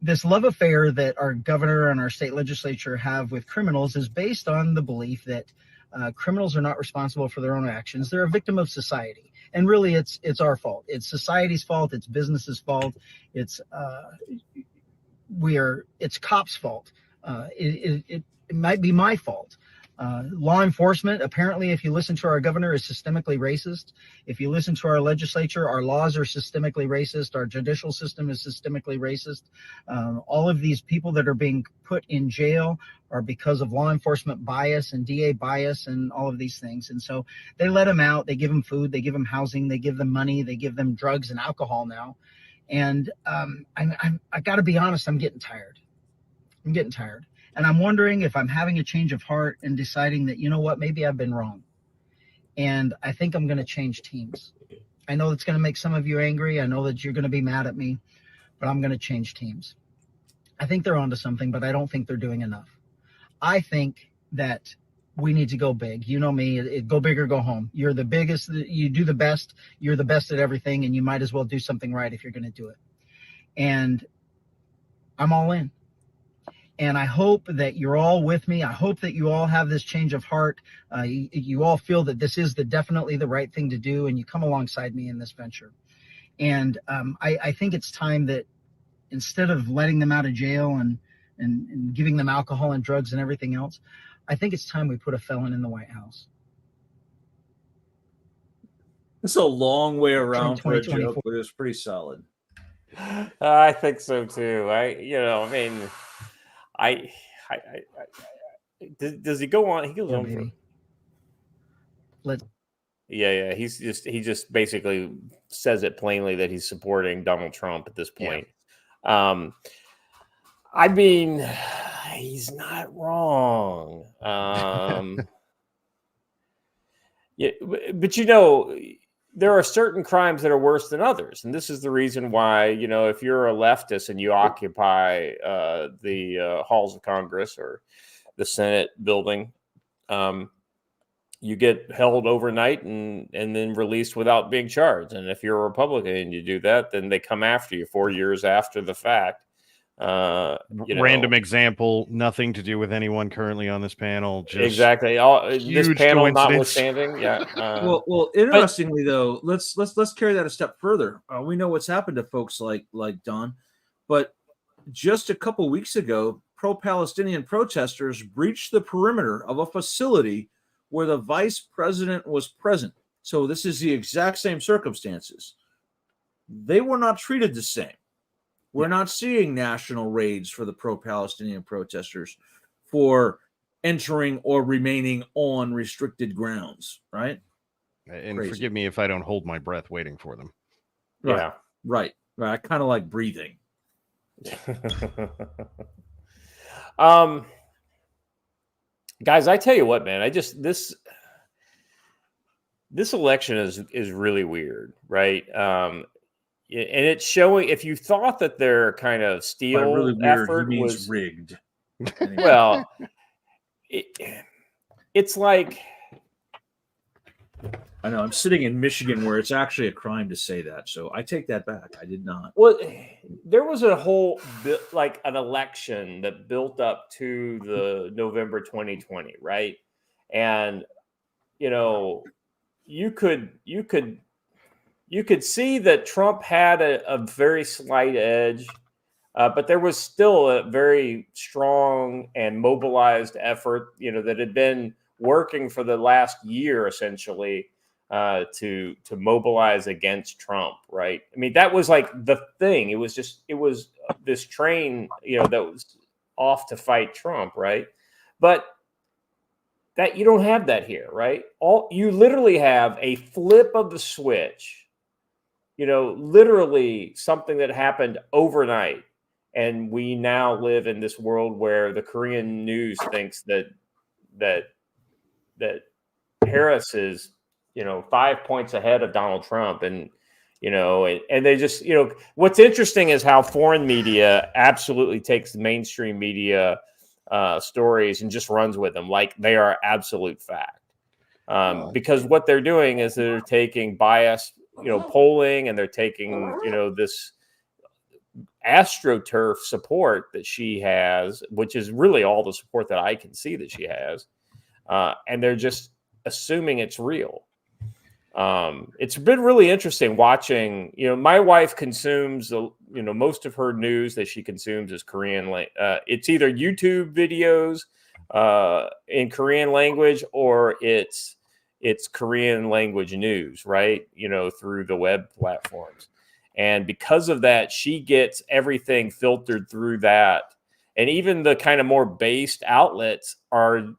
this love affair that our governor and our state legislature have with criminals is based on the belief that criminals are not responsible for their own actions. They're a victim of society. And really, it's our fault. It's society's fault. It's business's fault. It's cops' fault. It might be my fault. Law enforcement, apparently, if you listen to our governor, is systemically racist. If you listen to our legislature, our laws are systemically racist. Our judicial system is systemically racist. All of these people that are being put in jail are because of law enforcement bias and DA bias and all of these things. And so they let them out. They give them food. They give them housing. They give them money. They give them drugs and alcohol now. And I got to be honest, I'm getting tired. I'm getting tired. And I'm wondering if I'm having a change of heart and deciding that, you know what, maybe I've been wrong. And I think I'm going to change teams. I know it's going to make some of you angry. I know that you're going to be mad at me, but I'm going to change teams. I think they're onto something, but I don't think they're doing enough. I think that we need to go big. You know me, go big or go home. You're the biggest, you do the best, you're the best at everything, and you might as well do something right if you're going to do it. And I'm all in. And I hope that you're all with me. I hope that you all have this change of heart. You all feel that this is definitely the right thing to do, and you come alongside me in this venture. And I think it's time that instead of letting them out of jail and giving them alcohol and drugs and everything else, I think it's time we put a felon in the White House. It's a long way around for a joke, but it was pretty solid. I think so too. Does he go on? He goes on for. Yeah. He just basically says it plainly that he's supporting Donald Trump at this point. Yeah. I mean, he's not wrong. Yeah, but there are certain crimes that are worse than others. And this is the reason why, if you're a leftist and you occupy the halls of Congress or the Senate building, you get held overnight and then released without being charged. And if you're a Republican and you do that, then they come after you 4 years after the fact. Random example, nothing to do with anyone currently on this panel. Just exactly. This panel notwithstanding. Yeah. Well, interestingly though, let's carry that a step further. We know what's happened to folks like Don, but just a couple weeks ago, pro-Palestinian protesters breached the perimeter of a facility where the vice president was present. So this is the exact same circumstances. They were not treated the same. We're not seeing national raids for the pro-Palestinian protesters for entering or remaining on restricted grounds, right? And forgive me if I don't hold my breath waiting for them. Right. Yeah. Right. I kind of like breathing. Guys, I tell you what, man, this election is really weird, right? And it's showing, if you thought that their kind of steal really weird, effort was rigged. Well, it's like, I know I'm sitting in Michigan where it's actually a crime to say that. So I take that back. I did not. Well, there was a whole like an election that built up to the November 2020, right? And you could see that Trump had a very slight edge, but there was still a very strong and mobilized effort, that had been working for the last year essentially to mobilize against Trump, right? I mean, that was like the thing. It was this train, that was off to fight Trump, right? But that you don't have that here, right? You literally have a flip of the switch. Literally something that happened overnight. And we now live in this world where the Korean news thinks that Harris is, 5 points ahead of Donald Trump. And they just, what's interesting is how foreign media absolutely takes the mainstream media stories and just runs with them like they are absolute fact. Because what they're doing is they're taking biased polling, and they're taking, this AstroTurf support that she has, which is really all the support that I can see that she has. And they're just assuming it's real. It's been really interesting watching, my wife consumes, most of her news that she consumes is Korean. It's either YouTube videos in Korean language, or it's Korean language news, right? Through the web platforms. And because of that, she gets everything filtered through that. And even the kind of more based outlets are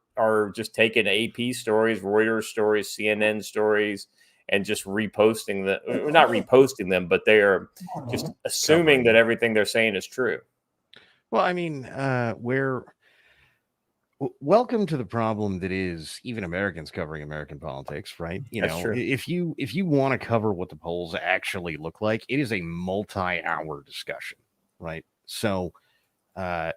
just taking AP stories, Reuters stories, CNN stories, and just reposting them. Not reposting them, but they are just assuming that everything they're saying is true. Well, I mean, welcome to the problem that is even Americans covering American politics, right? That's true. If you want to cover what the polls actually look like, it is a multi-hour discussion, right? So, okay,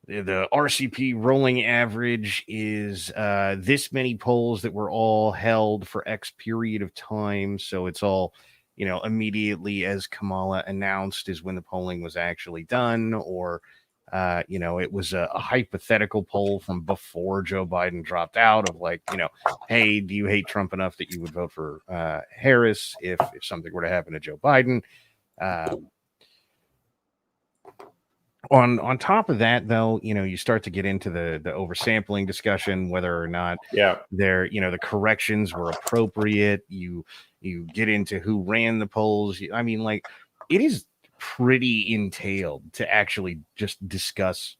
the RCP rolling average is this many polls that were all held for X period of time. So it's all, immediately as Kamala announced is when the polling was actually done, or it was a hypothetical poll from before Joe Biden dropped out of like, hey, do you hate Trump enough that you would vote for Harris if something were to happen to Joe Biden? On top of that, though, you start to get into the oversampling discussion, whether or not the corrections were appropriate. You get into who ran the polls. I mean, like, it is pretty entailed to actually just discuss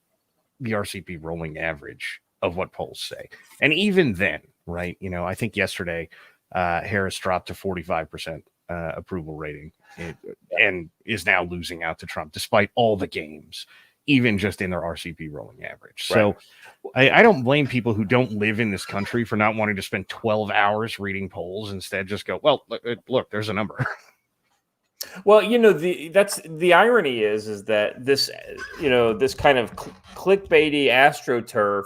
the RCP rolling average of what polls say. And even then, right, I think yesterday Harris dropped to 45% approval rating and is now losing out to Trump despite all the games, even just in their RCP rolling average. So I don't blame people who don't live in this country for not wanting to spend 12 hours reading polls. Instead, just go, well, look, there's a number. Well, that's the irony is that this, this kind of clickbaity AstroTurf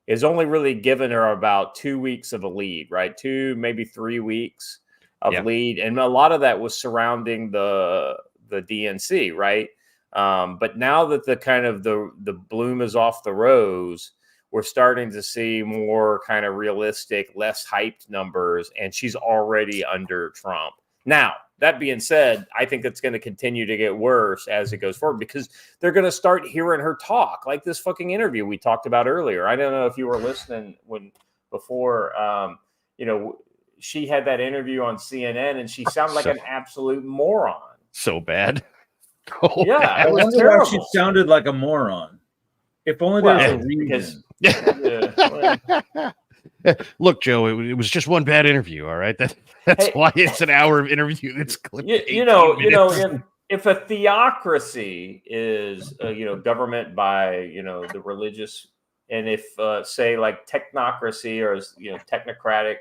is only really given her about 2 weeks of a lead, right? 2, maybe 3 weeks of lead. And a lot of that was surrounding the DNC, right? But now that the kind of the bloom is off the rose, we're starting to see more kind of realistic, less hyped numbers, and she's already under Trump. Now, that being said, I think it's going to continue to get worse as it goes forward because they're going to start hearing her talk, like this fucking interview we talked about earlier. I don't know if you were listening before, she had that interview on CNN and she sounded like an absolute moron. So bad. Oh, yeah, it was terrible. She sounded like a moron. If only there was a reason. Look, Joe, it was just one bad interview. All right, that's why it's an hour of interview. That's clipped. If a theocracy is government by the religious, and if say like technocracy or technocratic,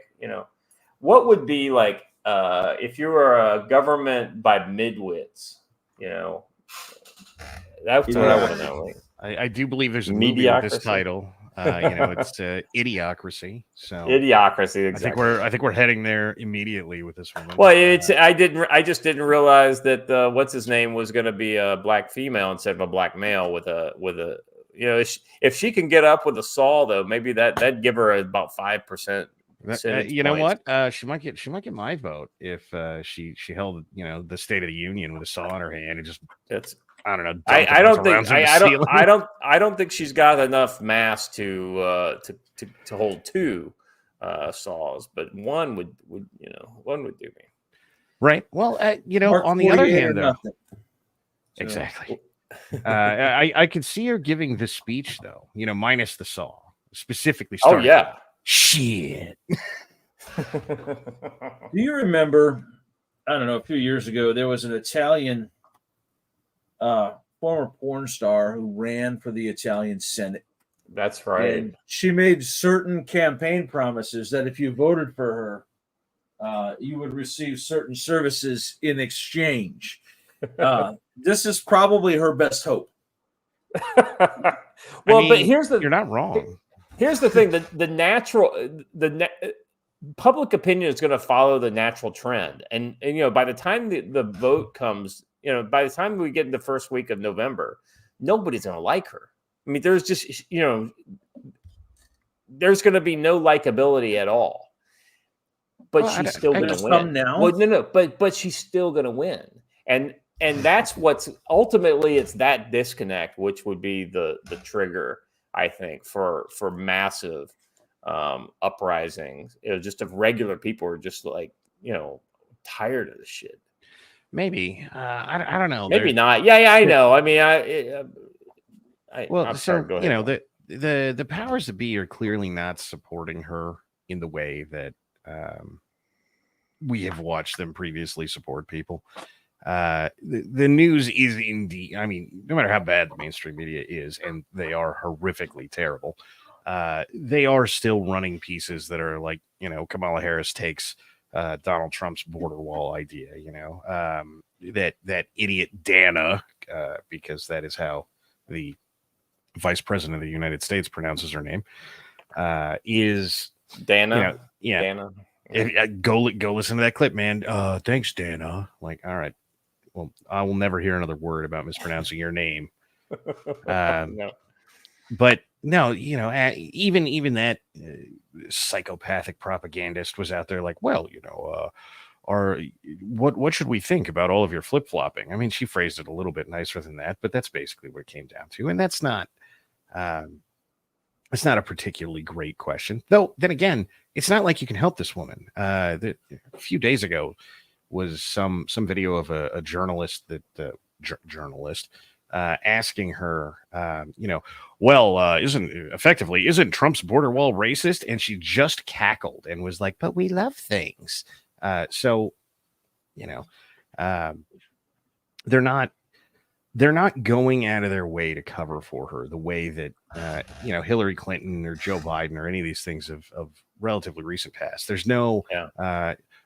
what would be like if you were a government by midwits? That's what I want to know. Like, I do believe there's a movie with this title. It's Idiocracy. So Idiocracy. Exactly. I think we're heading there immediately with this one. Well, I just didn't realize that what's his name was going to be a black female instead of a black male with a if she can get up with a Saul though, maybe that'd give her about 5%. You know what? She might get my vote if she held the State of the Union with a saw in her hand and just I don't know. I don't think she's got enough mass to hold 2 saws, but one would do me. Right. Well, on the other hand, though, exactly. I could see her giving the speech though, minus the saw, specifically. Oh yeah. Shit. Do you remember? I don't know. A few years ago, there was an Italian former porn star who ran for the Italian Senate. That's right. And she made certain campaign promises that if you voted for her, you would receive certain services in exchange. This is probably her best hope. Well, but you're not wrong. Here's the thing: the public opinion is going to follow the natural trend, and by the time the vote comes, by the time we get in the first week of November, nobody's going to like her. I mean, there's just there's going to be no likability at all. But she's still going to win. Now. Well, no, but she's still going to win, and that's what's ultimately it's that disconnect which would be the trigger. I think, for massive uprisings. It was just of regular people who are just like, tired of the shit. Maybe. I don't know. Maybe not. Yeah, I know. I mean, I'm sorry. Go ahead. The powers that be are clearly not supporting her in the way that we have watched them previously support people. The news is indeed, I mean, no matter how bad the mainstream media is, and they are horrifically terrible, they are still running pieces that are like, Kamala Harris takes Donald Trump's border wall idea, that idiot Dana, because that is how the vice president of the United States pronounces her name, is Dana. Dana. Yeah. Go listen to that clip, man. Thanks, Dana. Like, all right. Well, I will never hear another word about mispronouncing your name. No. But no, even that psychopathic propagandist was out there like, well, what should we think about all of your flip-flopping? I mean, she phrased it a little bit nicer than that, but that's basically what it came down to. And that's not it's not a particularly great question. Though, then again, it's not like you can help this woman. A few days ago was some video of a journalist asking her, isn't Trump's border wall racist? And she just cackled and was like, but we love things. They're not going out of their way to cover for her the way that, Hillary Clinton or Joe Biden or any of these things of relatively recent past. There's no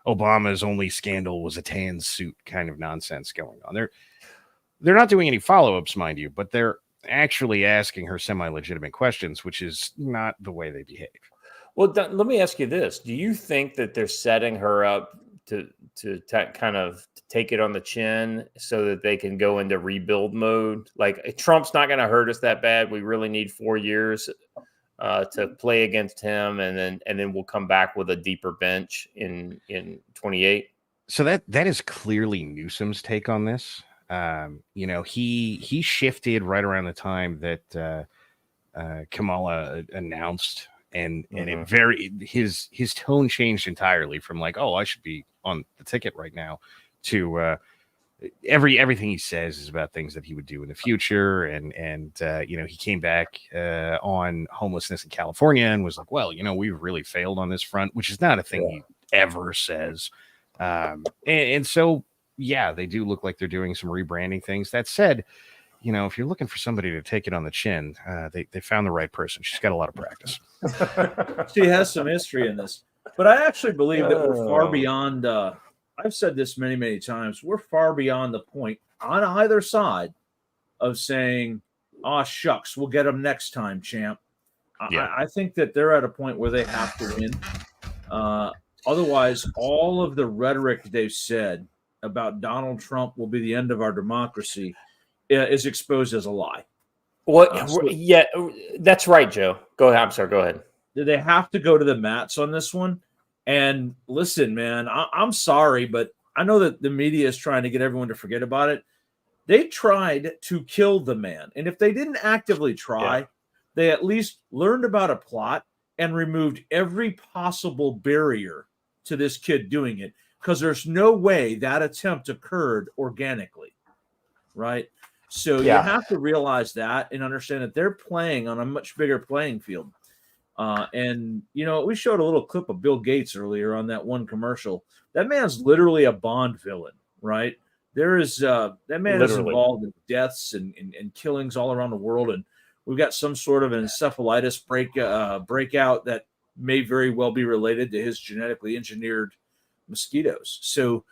Obama's only scandal was a tan suit kind of nonsense going on. They're not doing any follow-ups, mind you, but they're actually asking her semi-legitimate questions, which is not the way they behave. Well, let me ask you this. Do you think that they're setting her up to kind of take it on the chin so that they can go into rebuild mode? Like, Trump's not going to hurt us that bad. We really need 4 years to play against him, and then we'll come back with a deeper bench in 28. So that is clearly Newsom's take on this. He shifted right around the time that Kamala announced, and his tone changed entirely from like, oh, I should be on the ticket right now, to everything he says is about things that he would do in the future. And he came back on homelessness in California and was like, well, we've really failed on this front, which is not a thing he ever says. And so, yeah, they do look like they're doing some rebranding things. That said, if you're looking for somebody to take it on the chin, they found the right person. She's got a lot of practice. She has some history in this. But I actually believe that we're far beyond, I've said this many, many times, we're far beyond the point on either side of saying, oh, shucks, we'll get them next time, champ. Yeah. I think that they're at a point where they have to win. Otherwise, all of the rhetoric they've said about Donald Trump will be the end of our democracy is exposed as a lie. Well, yeah, that's right, Joe. Go ahead. I'm sorry. Go ahead. They have to go to the mats on this one. And listen, man, I'm sorry, but I know that the media is trying to get everyone to forget about it. They tried to kill the man. And if they didn't actively try, they at least learned about a plot and removed every possible barrier to this kid doing it, because there's no way that attempt occurred organically, right? So you have to realize that and understand that they're playing on a much bigger playing field. And, we showed a little clip of Bill Gates earlier on that one commercial. That man's literally a Bond villain, right? There is that man is involved in deaths and killings all around the world. And we've got some sort of an encephalitis breakout that may very well be related to his genetically engineered mosquitoes. So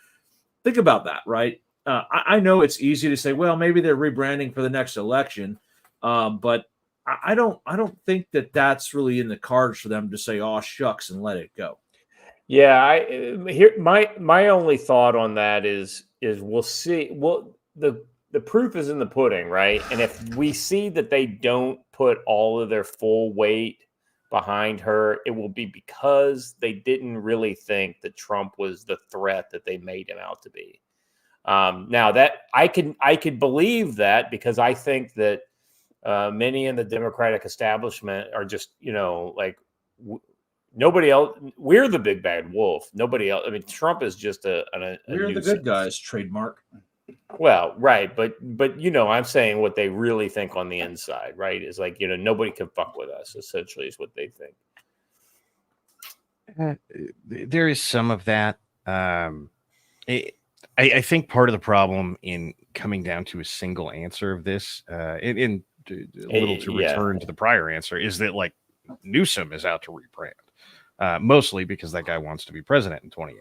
think about that, right? I know it's easy to say, well, maybe they're rebranding for the next election, but I don't think that that's really in the cards for them to say, "Oh shucks," and let it go. Yeah, my only thought on that is we'll see. Well, the proof is in the pudding, right? And if we see that they don't put all of their full weight behind her, it will be because they didn't really think that Trump was the threat that they made him out to be. Now that I could believe that, because I think that many in the Democratic establishment are just, like nobody else. We're the big bad wolf. Nobody else. I mean, Trump is just a We're the nuisance. good guys, trademark. Well, right, but I'm saying what they really think on the inside, right? Is like, nobody can fuck with us. Essentially, is what they think. There is some of that. I think part of the problem in coming down to a single answer of this, in a little to return to the prior answer, is that like Newsom is out to rebrand, mostly because that guy wants to be president in 28.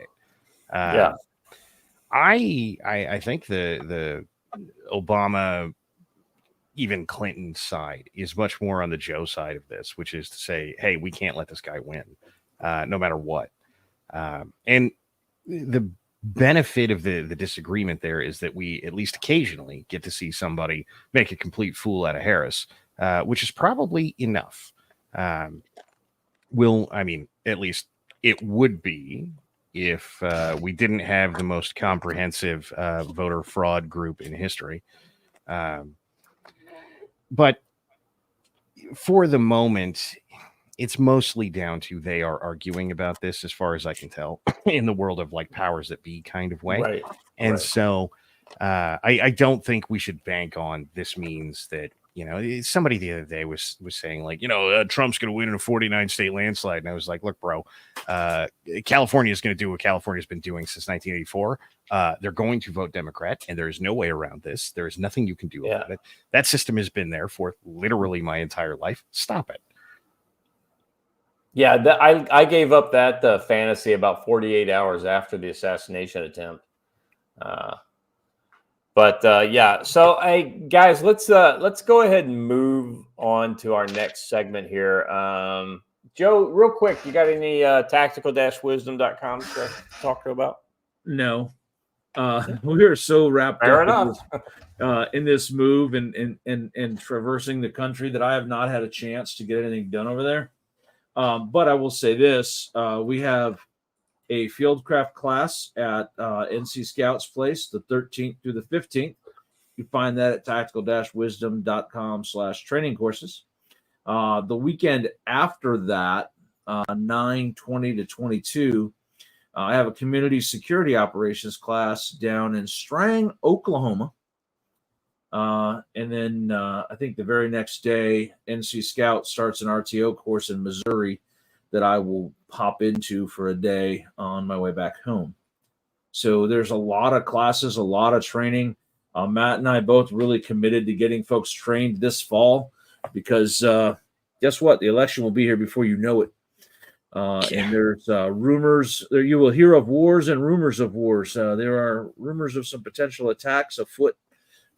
I think the Obama, even Clinton side is much more on the Joe side of this, which is to say, hey, we can't let this guy win, no matter what. And the benefit of the disagreement there is that we at least occasionally get to see somebody make a complete fool out of Harris, which is probably enough. At least it would be if we didn't have the most comprehensive voter fraud group in history. But for the moment, it's mostly down to they are arguing about this, as far as I can tell, in the world of like powers that be kind of way. Right. And so I don't think we should bank on this means that, somebody the other day was saying like, Trump's going to win in a 49 state landslide. And I was like, look, bro, California is going to do what California's been doing since 1984. They're going to vote Democrat, and there is no way around this. There is nothing you can do about it. That system has been there for literally my entire life. Stop it. Yeah, I gave up that fantasy about 48 hours after the assassination attempt. So hey guys, let's go ahead and move on to our next segment here. Joe, real quick, you got any tactical-wisdom.com to talk about? No. We are so wrapped Fair up enough. in this move and traversing the country that I have not had a chance to get anything done over there. But I will say this, we have a fieldcraft class at NC Scouts Place, the 13th through the 15th. You find that at tactical-wisdom.com/training courses. The weekend after that, 9/20 to 22, I have a community security operations class down in Strang, Oklahoma. And then I think the very next day, NC Scout starts an RTO course in Missouri that I will pop into for a day on my way back home. So there's a lot of classes, a lot of training. Matt and I both really committed to getting folks trained this fall because guess what? The election will be here before you know it. And there's rumors. You will hear of wars and rumors of wars. There are rumors of some potential attacks afoot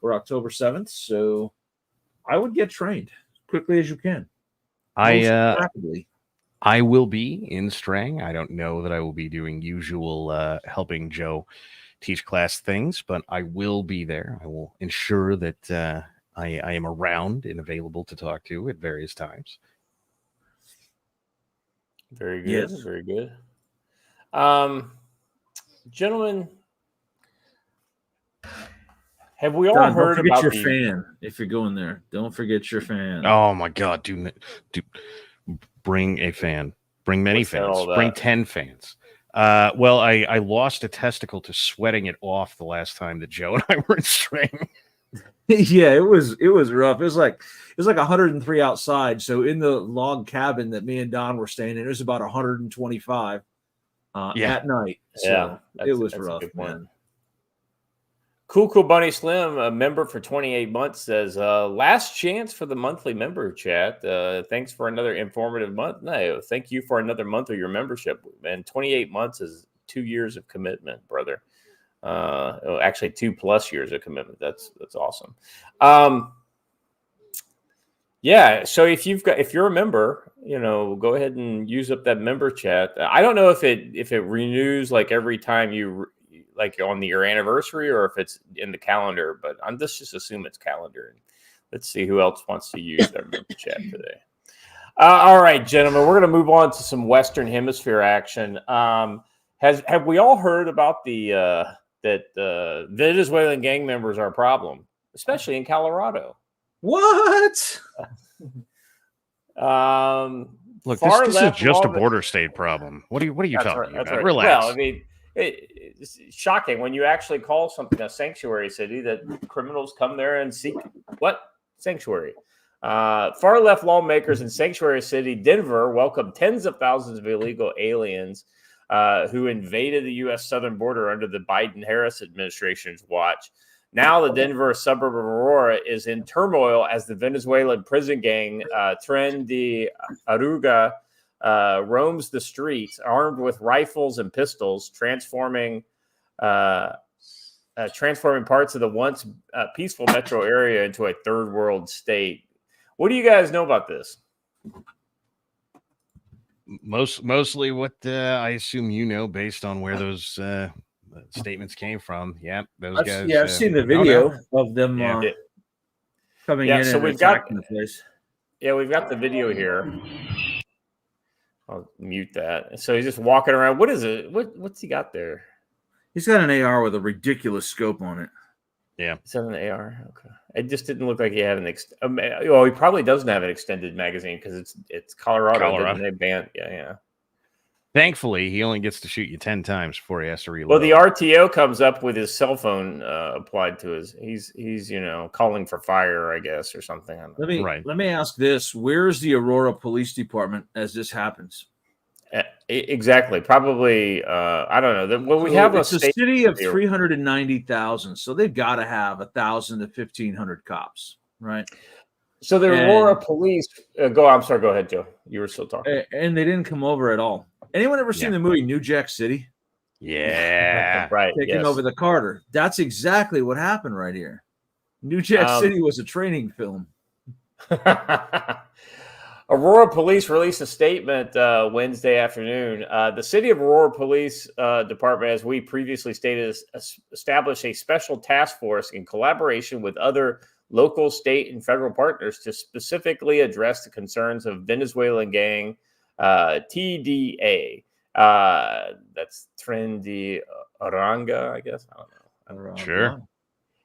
for October 7th. So I would get trained as quickly as you can. I will be in Strang. I don't know that I will be doing usual helping Joe teach class things, but I will be there. I will ensure that I am around and available to talk to at various times. Very good. Yes. Very good. Gentlemen, have we all Don, heard don't forget about your fan if you're going there. Don't forget your fan. Oh my God! Do bring a fan. Bring many fans. Bring 10 fans. Well, I lost a testicle to sweating it off the last time that Joe and I were in Strang. Yeah, it was rough. It was like 103 outside. So in the log cabin that me and Don were staying in, it was about 125 at night. So it was rough, man. Cool Bunny Slim, a member for 28 months, says, last chance for the monthly member chat. Thanks for another informative month. No, thank you for another month of your membership. And 28 months is 2 years of commitment, brother. Actually 2+ years of commitment. That's awesome. Yeah. So if you're a member, go ahead and use up that member chat. I don't know if it renews like every time you like on your anniversary or if it's in the calendar, but I'm just assume it's calendar. Let's see who else wants to use their member chat today. All right, gentlemen, we're going to move on to some Western Hemisphere action. Have we all heard about that Venezuelan gang members are a problem, especially in Colorado? What? Look, far this is left just a law- border state problem. What are you That's talking right. That's about? right. Relax. Well, I mean, it's shocking when you actually call something a sanctuary city that criminals come there and seek what sanctuary. Far left lawmakers in sanctuary city Denver welcomed tens of thousands of illegal aliens who invaded the U.S. southern border under the Biden-Harris administration's watch. Now, the Denver suburb of Aurora is in turmoil as the Venezuelan prison gang Tren de Aragua roams the streets armed with rifles and pistols, transforming parts of the once peaceful metro area into a third world state. What do you guys know about this? Mostly what I assume you know based on where those statements came from. Yeah, those guys. Yeah, I've seen the video of them coming in so and we've got attacking the place. Yeah, we've got the video here. I'll mute that. So he's just walking around. What is it? What's he got there? He's got an AR with a ridiculous scope on it. Yeah. Is that an AR? Okay. It just didn't look like he had well, he probably doesn't have an extended magazine because it's Colorado. Didn't they ban? Yeah. Thankfully, he only gets to shoot you 10 times before he has to reload. Well, the RTO comes up with his cell phone applied to his. He's calling for fire, I guess, or something. Let me ask this: where's the Aurora Police Department as this happens? Exactly. Probably. I don't know. Well, we have a city of 390,000, so they've got to have 1,000 to 1,500 cops, right? So the Aurora Police. I'm sorry. Go ahead, Joe. You were still talking. And they didn't come over at all. Anyone ever seen the movie New Jack City? Yeah. Right. Taking over the Carter. That's exactly what happened right here. New Jack City was a training film. Aurora Police released a statement Wednesday afternoon. The City of Aurora Police Department, as we previously stated, established a special task force in collaboration with other local, state, and federal partners to specifically address the concerns of Venezuelan gang TDA. That's Tren de Aragua, I guess. I don't know. Sure.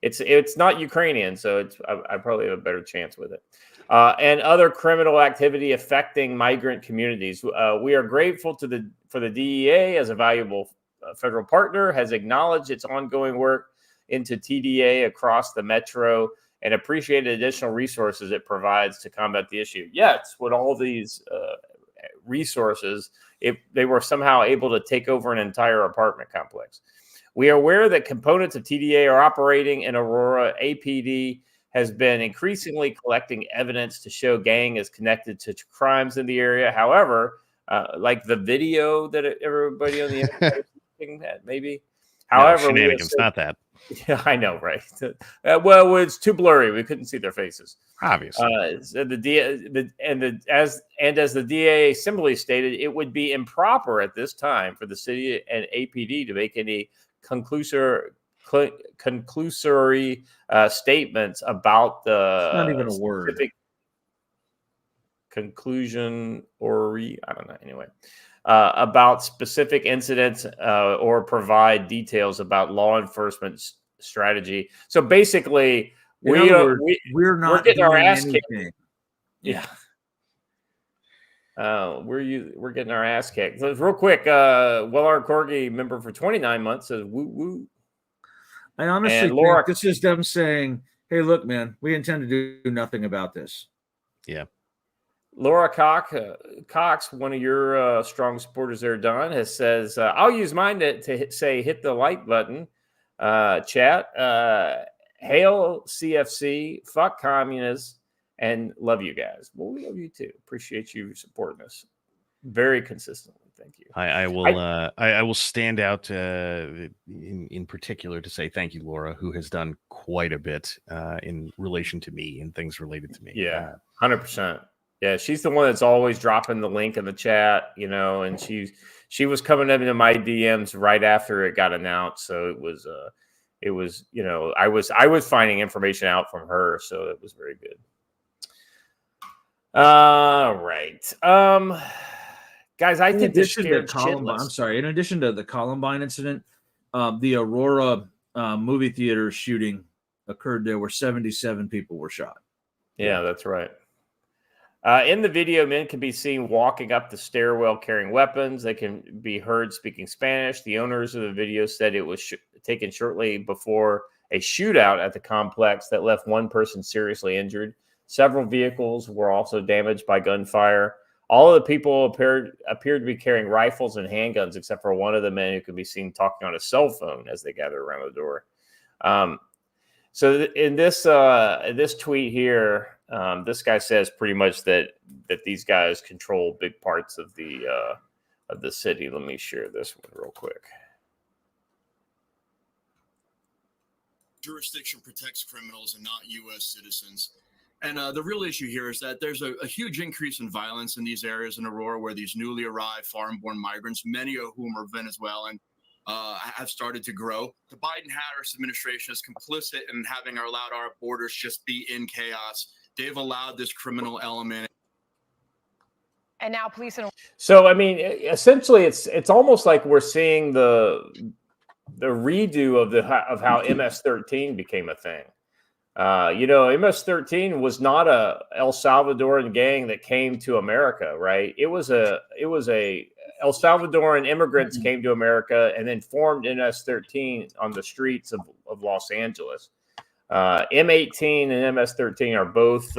It's not Ukrainian, so I probably have a better chance with it. And other criminal activity affecting migrant communities. We are grateful for the DEA as a valuable federal partner, has acknowledged its ongoing work into TDA across the metro and appreciated additional resources it provides to combat the issue. Yet, with all these resources, if they were somehow able to take over an entire apartment complex. We are aware that components of TDA are operating in Aurora. APD has been increasingly collecting evidence to show gang is connected to crimes in the area. However, like the video that everybody on the internet is looking at, maybe. However, shenanigans, not that. Yeah, I know, right? Well, it's too blurry. We couldn't see their faces. Obviously. So as the DA assembly stated, it would be improper at this time for the city and APD to make any conclusory statements about the not even a word conclusion or I don't know. Anyway, about specific incidents or provide details about law enforcement strategy. So basically, we're getting our ass kicked. Yeah. We're getting our ass kicked. So real quick, Willard Corgi, member for 29 months, says woo woo. I honestly think this is them saying, "Hey, look, man, we intend to do nothing about this." Yeah. Laura Cox, one of your strong supporters there, Don, says, I'll use mine to say hit the like button. Chat. Hail CFC, fuck communists, and love you guys. Well, we love you too. Appreciate you supporting us very consistently. Thank you. I will stand out in particular to say thank you, Laura, who has done quite a bit in relation to me and things related to me. Yeah, 100%. Yeah, she's the one that's always dropping the link in the chat, and she was coming into my DMs right after it got announced. So it was I was finding information out from her, so it was very good. All right. Guys, I think this scared shitless. I'm sorry. In addition to the Columbine incident, the Aurora movie theater shooting occurred there where 77 people were shot. Yeah, that's right. In the video, men can be seen walking up the stairwell carrying weapons. They can be heard speaking Spanish. The owners of the video said it was taken shortly before a shootout at the complex that left one person seriously injured. Several vehicles were also damaged by gunfire. All of the people appeared to be carrying rifles and handguns, except for one of the men who could be seen talking on a cell phone as they gathered around the door. So in this tweet here, this guy says pretty much that these guys control big parts of the city. Let me share this one real quick. Jurisdiction protects criminals and not U.S. citizens. And the real issue here is that there's a huge increase in violence in these areas in Aurora where these newly arrived foreign-born migrants, many of whom are Venezuelan, have started to grow. The Biden-Harris administration is complicit in having allowed our borders just be in chaos. They've allowed this criminal element. And now police and so I mean, essentially, it's almost like we're seeing the redo of how MS-13 became a thing. MS-13 was not a El Salvadoran gang that came to America, right? It was a El Salvadoran immigrants came to America and then formed MS-13 on the streets of Los Angeles. M18 and MS-13 are both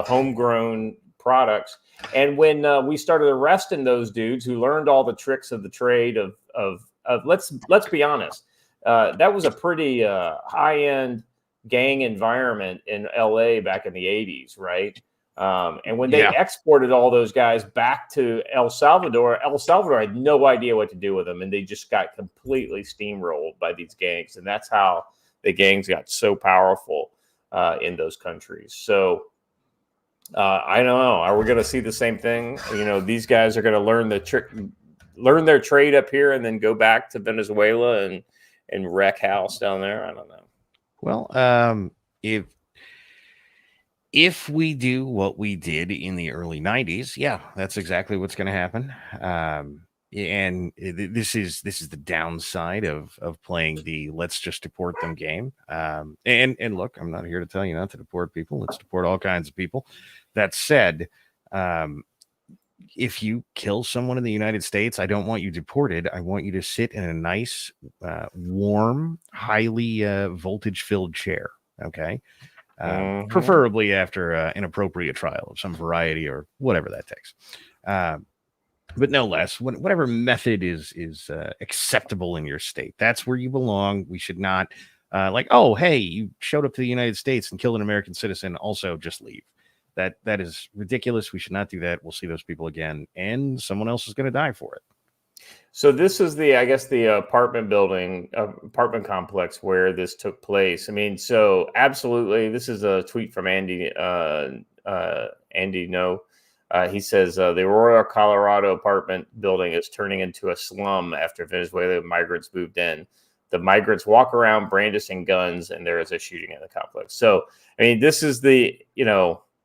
homegrown products. And when we started arresting those dudes who learned all the tricks of the trade of let's be honest, that was a pretty high-end gang environment in LA back in the 80s, right? And when they exported all those guys back to El Salvador had no idea what to do with them, and they just got completely steamrolled by these gangs. And that's how the gangs got so powerful in those countries. So I don't know. Are we going to see the same thing? These guys are going to learn their trade up here and then go back to Venezuela and wreck house down there. I don't know. Well, if we do what we did in the early 90s, yeah, that's exactly what's going to happen. And this is the downside of playing the let's just deport them game. And look, I'm not here to tell you not to deport people. Let's deport all kinds of people. That said, if you kill someone in the United States, I don't want you deported. I want you to sit in a nice, warm, highly voltage-filled chair. Okay. Preferably after an appropriate trial of some variety or whatever that takes. But no less, whatever method is acceptable in your state, that's where you belong. We should not oh, hey, you showed up to the United States and killed an American citizen. Also, just leave. That is ridiculous. We should not do that. We'll see those people again, and someone else is going to die for it. So this is the apartment complex where this took place. I mean, so absolutely, this is a tweet from Andy. Andy, no. He says the Aurora, Colorado apartment building is turning into a slum after Venezuelan migrants moved in. The migrants walk around brandishing guns, and there is a shooting in the complex. So, I mean, this is the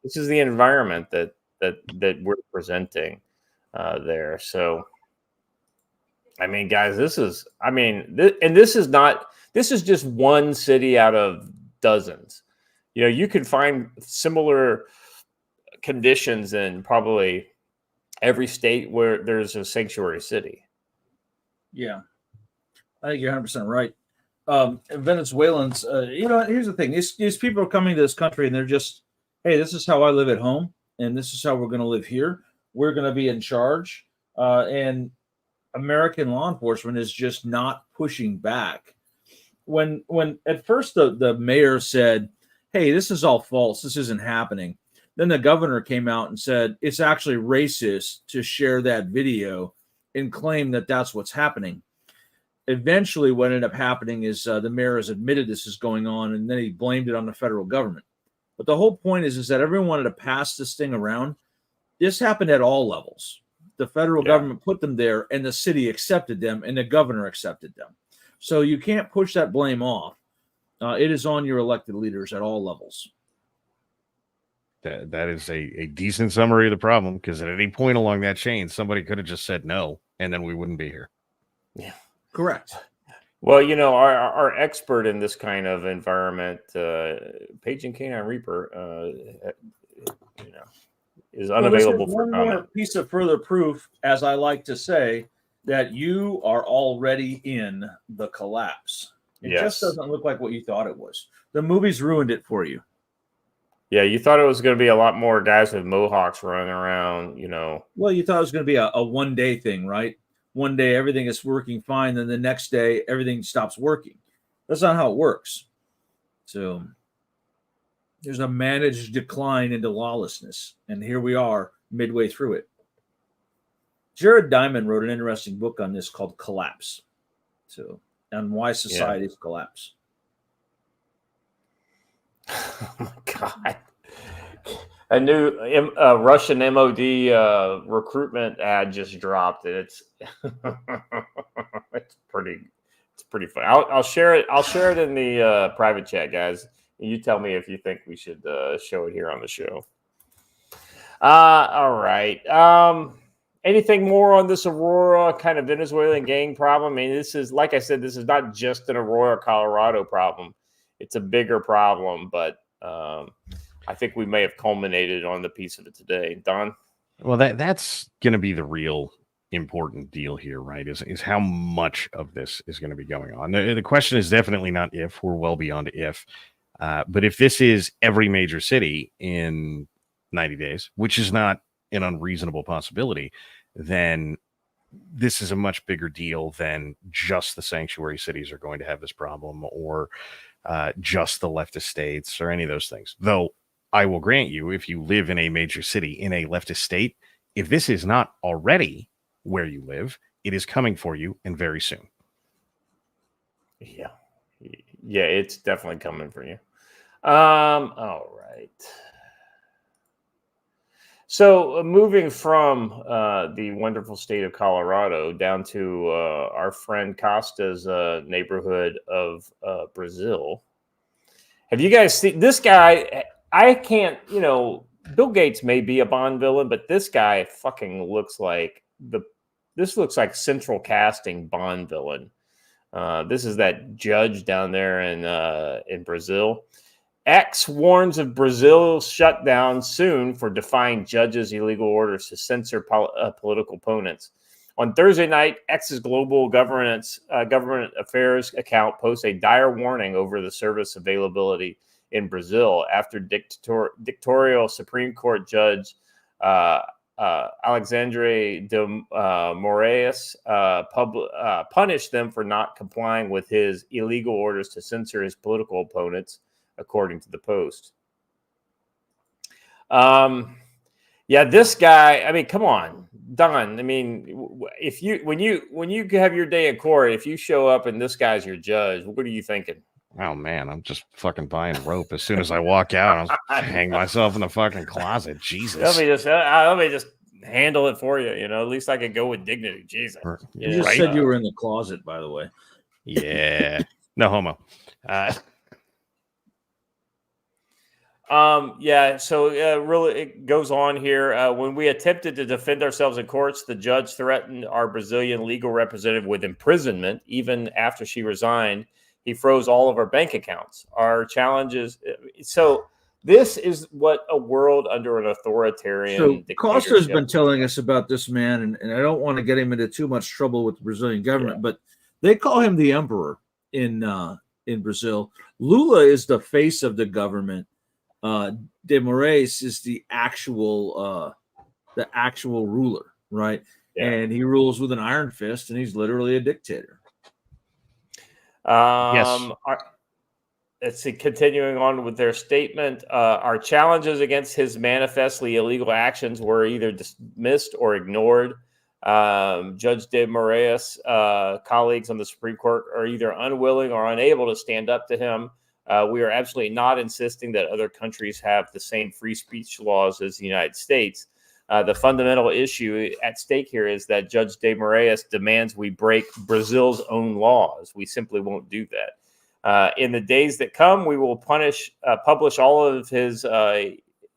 environment that we're presenting there. So, I mean, guys, this is just one city out of dozens. You can find similar conditions in probably every state where there's a sanctuary city. Yeah, I think you're 100% right. Venezuelans, here's the thing: these people are coming to this country and they're just, hey, this is how I live at home, and this is how we're going to live here. We're going to be in charge, and American law enforcement is just not pushing back. When at first the mayor said, hey, this is all false, this isn't happening. Then the governor came out and said it's actually racist to share that video and claim that that's what's happening. Eventually, what ended up happening is the mayor has admitted this is going on, and then he blamed it on the federal government. But the whole point is that everyone wanted to pass this thing around. This happened at all levels. The federal government put them there, and the city accepted them, and the governor accepted them. So you can't push that blame off. It is on your elected leaders at all levels. That is a decent summary of the problem, because at any point along that chain, somebody could have just said no, and then we wouldn't be here. Yeah, correct. Well, our expert in this kind of environment, Paige and Canine Reaper, is Well, this is unavailable for one comment. more piece of further proof, as I like to say, that you are already in the collapse. It just doesn't look like what you thought it was. The movies ruined it for you. Yeah, you thought it was going to be a lot more guys with mohawks running around, Well, you thought it was going to be a one-day thing, right? One day everything is working fine, then the next day everything stops working. That's not how it works. So there's a managed decline into lawlessness, and here we are midway through it. Jared Diamond wrote an interesting book on this called Collapse, on why societies collapse. Oh my God. A new Russian MOD recruitment ad just dropped, and it's pretty fun. I'll share it. I'll share it in the private chat, guys. You tell me if you think we should show it here on the show. All right. Anything more on this Aurora kind of Venezuelan gang problem? I mean, this is, like I said, this is not just an Aurora, Colorado problem. It's a bigger problem, but I think we may have culminated on the piece of it today. Don? Well, that's going to be the real important deal here, right? Is how much of this is going to be going on. The question is definitely not if. We're well beyond if. But if this is every major city in 90 days, which is not an unreasonable possibility, then this is a much bigger deal than just the sanctuary cities are going to have this problem, or just the leftist states, or any of those things. Though I will grant you, if you live in a major city in a leftist state, if this is not already where you live, it is coming for you, and very soon. Yeah, it's definitely coming for you. All right. So moving from the wonderful state of Colorado down to our friend Costa's neighborhood of Brazil. Have you guys seen this guy? I can't, Bill Gates may be a Bond villain, but this guy fucking looks like this looks like central casting Bond villain. This is that judge down there in Brazil. X warns of Brazil's shutdown soon for defying judges' illegal orders to censor political opponents. On Thursday night, X's global government affairs account posts a dire warning over the service availability in Brazil after dictatorial Supreme Court Judge Alexandre de Moraes punished them for not complying with his illegal orders to censor his political opponents, according to the Post. This guy, I mean, come on, Don. I mean, if when you have your day at court, if you show up and this guy's your judge, what are you thinking? Oh man, I'm just fucking buying rope as soon as I walk out. I'll hang myself in the fucking closet. Jesus. Let me just handle it for you. At least I could go with dignity. Jesus. You just said you were in the closet, by the way. Yeah. No homo. Really, it goes on here. When we attempted to defend ourselves in courts, the judge threatened our Brazilian legal representative with imprisonment. Even after she resigned, he froze all of our bank accounts. Our challenges. So this is what a world under an authoritarian. So Costa's been telling us about this man, and I don't want to get him into too much trouble with the Brazilian government, but they call him the emperor in Brazil. Lula is the face of the government. De Moraes is the actual ruler, right? Yeah. And he rules with an iron fist, and he's literally a dictator. Yes. Let's see. Continuing on with their statement, our challenges against his manifestly illegal actions were either dismissed or ignored. Judge De Moraes, colleagues on the Supreme Court are either unwilling or unable to stand up to him. We are absolutely not insisting that other countries have the same free speech laws as the United States. The fundamental issue at stake here is that Judge De Moraes demands we break Brazil's own laws. We simply won't do that. In the days that come, we will publish all of his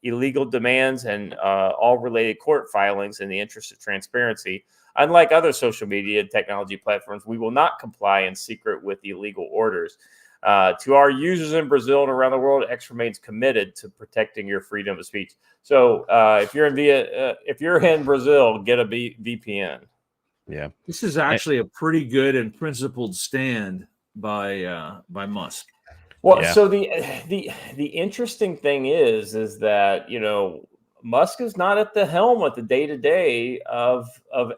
illegal demands and all related court filings in the interest of transparency. Unlike other social media and technology platforms, we will not comply in secret with illegal orders. To our users in Brazil and around the world, X remains committed to protecting your freedom of speech. So if you're in Brazil, get a VPN. Yeah, this is actually a pretty good and principled stand by Musk. Well, Yeah. so the interesting thing is that Musk is not at the helm at the day-to-day of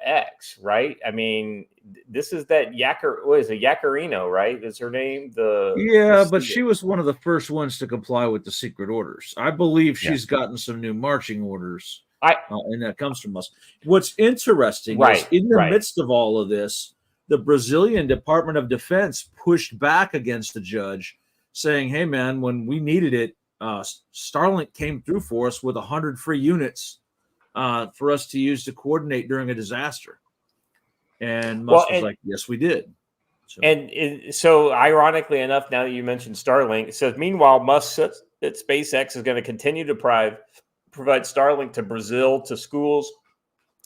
X, right? I mean, this is that Yacarino, right? Is her name? But she was one of the first ones to comply with the secret orders. I believe she's gotten some new marching orders, and that comes from us. What's interesting is in the midst of all of this, the Brazilian Department of Defense pushed back against the judge, saying, "Hey, man, when we needed it, Starlink came through for us with 100 free units for us to use to coordinate during a disaster." And Musk was like, "Yes, we did." So ironically enough, now that you mentioned Starlink, it says, meanwhile, Musk says that SpaceX is going to continue to provide Starlink to Brazil, to schools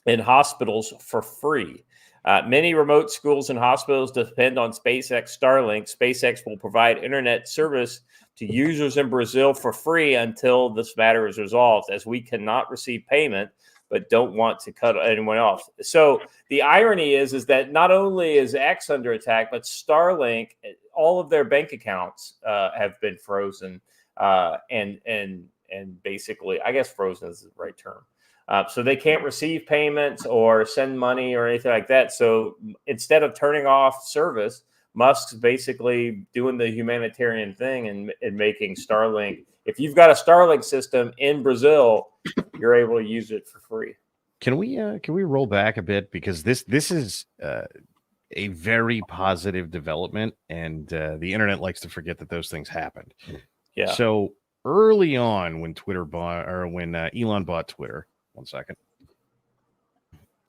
and hospitals for free. Many remote schools and hospitals depend on SpaceX Starlink. SpaceX will provide internet service to users in Brazil for free until this matter is resolved, as we cannot receive payment but don't want to cut anyone off. So the irony is that not only is X under attack, but Starlink, all of their bank accounts have been frozen, and basically, I guess frozen is the right term. So they can't receive payments or send money or anything like that. So instead of turning off service, Musk's basically doing the humanitarian thing and making Starlink. If you've got a Starlink system in Brazil, you're able to use it for free. Can we roll back a bit, because this is a very positive development, and the internet likes to forget that those things happened. Yeah. So early on, when Elon bought Twitter, one second,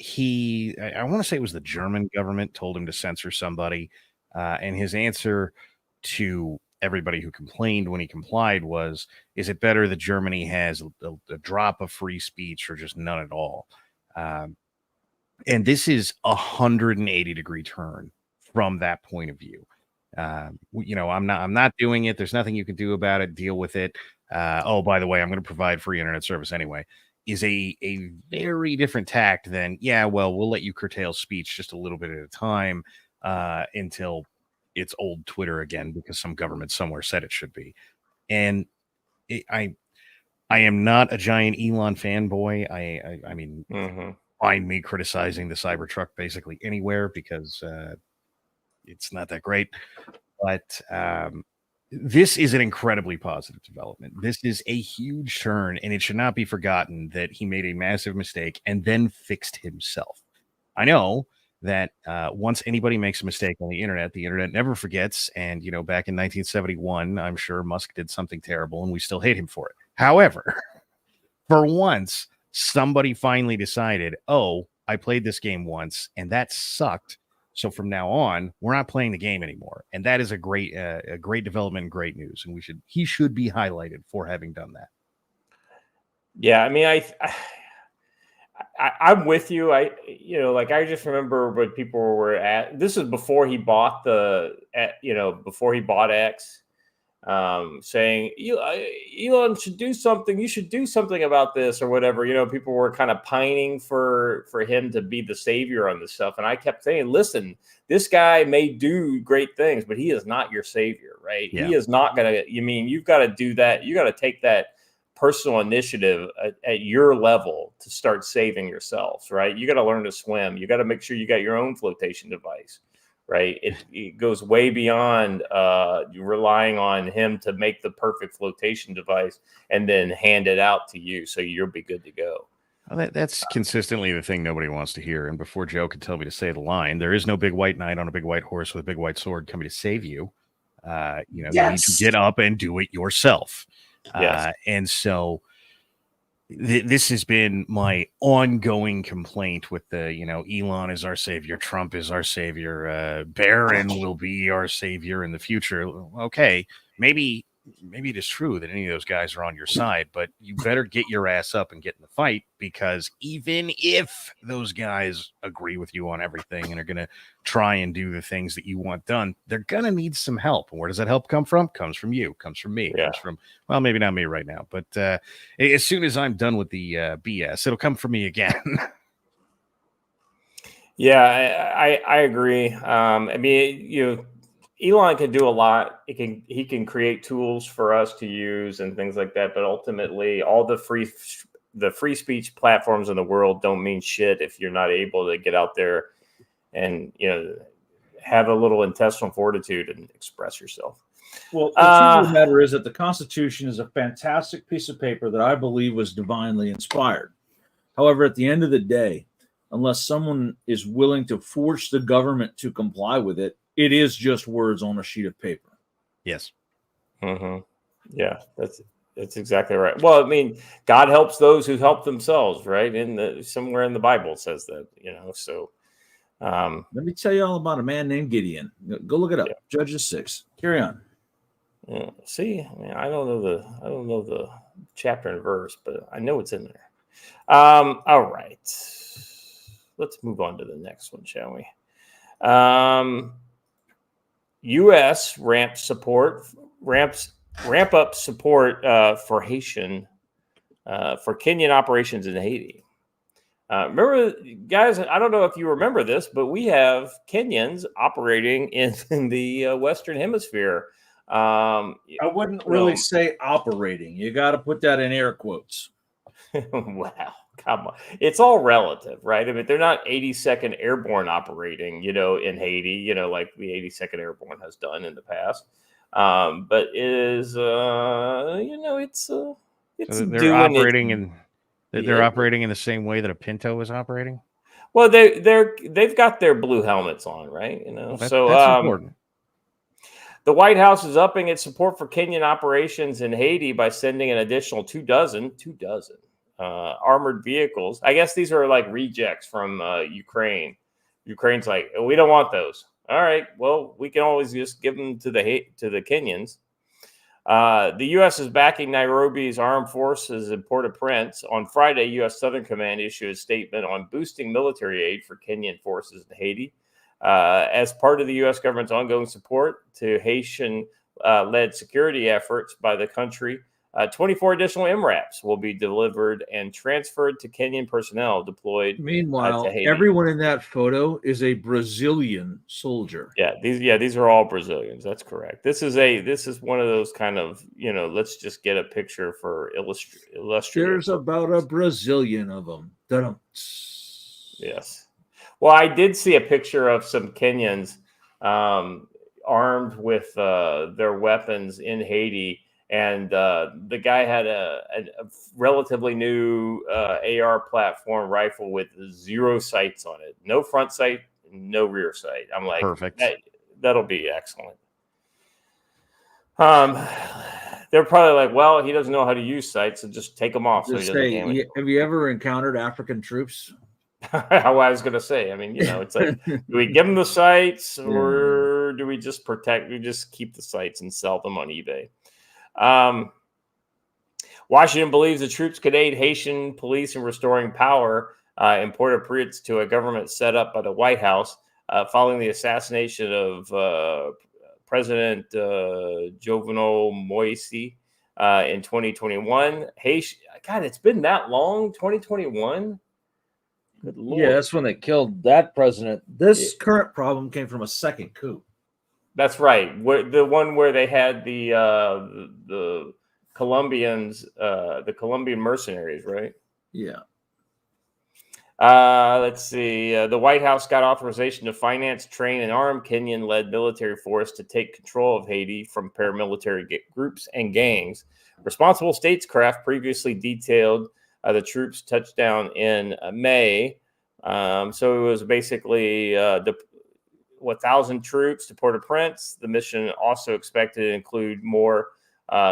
I want to say it was the German government told him to censor somebody, and his answer to everybody who complained when he complied was, is it better that Germany has a drop of free speech or just none at all? And this is a 180-degree turn from that point of view. I'm not doing it. There's nothing you can do about it. Deal with it. Oh, by the way, I'm going to provide free internet service anyway, is a very different tact than, we'll let you curtail speech just a little bit at a time until it's old Twitter again, because some government somewhere said it should be. And I am not a giant Elon fanboy. I mean, find me criticizing the Cybertruck basically anywhere, because it's not that great. But this is an incredibly positive development. This is a huge turn, and it should not be forgotten that he made a massive mistake and then fixed himself. I know that once anybody makes a mistake on the internet never forgets. And, back in 1971, I'm sure Musk did something terrible and we still hate him for it. However, for once, somebody finally decided, oh, I played this game once and that sucked. So from now on, we're not playing the game anymore. And that is a great development and great news. And he should be highlighted for having done that. Yeah. I mean, I'm with you. I just remember when people were this is before he bought before he bought X, saying, Elon should do something. You should do something about this or whatever. People were kind of pining for him to be the savior on this stuff. And I kept saying, listen, this guy may do great things, but he is not your savior, right? Yeah. He is not going to, you've got to do that. You got to take that personal initiative at your level to start saving yourselves, right? You got to learn to swim. You got to make sure you got your own flotation device, right? It goes way beyond relying on him to make the perfect flotation device and then hand it out to you so you'll be good to go. Well, that's consistently the thing nobody wants to hear. And before Joe could tell me to say the line, there is no big white knight on a big white horse with a big white sword coming to save you. Yes. You need to get up and do it yourself. Yes. And so this has been my ongoing complaint with Elon is our savior, Trump is our savior, Barron will be our savior in the future. Okay, maybe maybe it is true that any of those guys are on your side, but you better get your ass up and get in the fight, because even if those guys agree with you on everything and are going to try and do the things that you want done, they're going to need some help. And where does that help come from? Comes from you, comes from me, comes from, well, maybe not me right now, but as soon as I'm done with the BS, it'll come from me again. Yeah, I agree. I mean, Elon can do a lot. He can create tools for us to use and things like that. But ultimately, all the free speech platforms in the world don't mean shit if you're not able to get out there and have a little intestinal fortitude and express yourself. Well, the truth of the matter is that the Constitution is a fantastic piece of paper that I believe was divinely inspired. However, at the end of the day, unless someone is willing to force the government to comply with it, it is just words on a sheet of paper. Yes. Mm-hmm. Yeah, that's exactly right. Well, I mean, God helps those who help themselves, right? Somewhere in the Bible it says that, So, let me tell you all about a man named Gideon. Go look it up. Yeah. Judges 6. Carry on. Yeah. See, I mean, I don't know the chapter and verse, but I know it's in there. All right. Let's move on to the next one, shall we? U.S. ramp up support for Haitian for Kenyan operations in Haiti. Remember, guys, I don't know if you remember this, but we have Kenyans operating in the Western Hemisphere. I wouldn't really say operating. You got to put that in air quotes. Wow. Come on. It's all relative, right? I mean, they're not 82nd Airborne operating, in Haiti, like the 82nd Airborne has done in the past. But it is, it's so they're operating they're operating in the same way that a Pinto is operating. Well, they've got their blue helmets on, right? Well, that's important. The White House is upping its support for Kenyan operations in Haiti by sending an additional 24 armored vehicles. I guess these are like rejects from Ukraine. Ukraine's like, we don't want those. All right, well, we can always just give them to the Kenyans. The U.S. is backing Nairobi's armed forces in Port-au-Prince. On Friday, U.S. Southern Command issued a statement on boosting military aid for Kenyan forces in Haiti as part of the U.S. government's ongoing support to Haitian-led security efforts by the country. 24 additional MRAPs will be delivered and transferred to Kenyan personnel deployed. Meanwhile, to Haiti. Everyone in that photo is a Brazilian soldier. These are all Brazilians. That's correct. This is one of those kind of, let's just get a picture for illustrative. There's about a Brazilian of them. Yes. Well, I did see a picture of some Kenyans armed with their weapons in Haiti. And the guy had a relatively new AR platform rifle with 0 sights on it. No front sight, no rear sight. I'm like, perfect. That'll be excellent. They're probably like, well, he doesn't know how to use sights, so just take them off. Have you ever encountered African troops? I was going to say, I mean, it's like, do we give them the sights or do we just keep the sights and sell them on eBay? Washington believes the troops could aid Haitian police in restoring power in Port-au-Prince to a government set up by the White House following the assassination of President Jovenel Moise in 2021. God, it's been that long, 2021? Good Lord. Yeah, that's when they killed that president. This current problem came from a second coup. That's right. The one where they had the Colombians, the Colombian mercenaries, right? Yeah. Let's see. The White House got authorization to finance, train, and arm Kenyan-led military force to take control of Haiti from paramilitary groups and gangs. Responsible statescraft previously detailed the troops touched down in May. So it was basically 1,000 troops to Port-au-Prince. The mission also expected to include more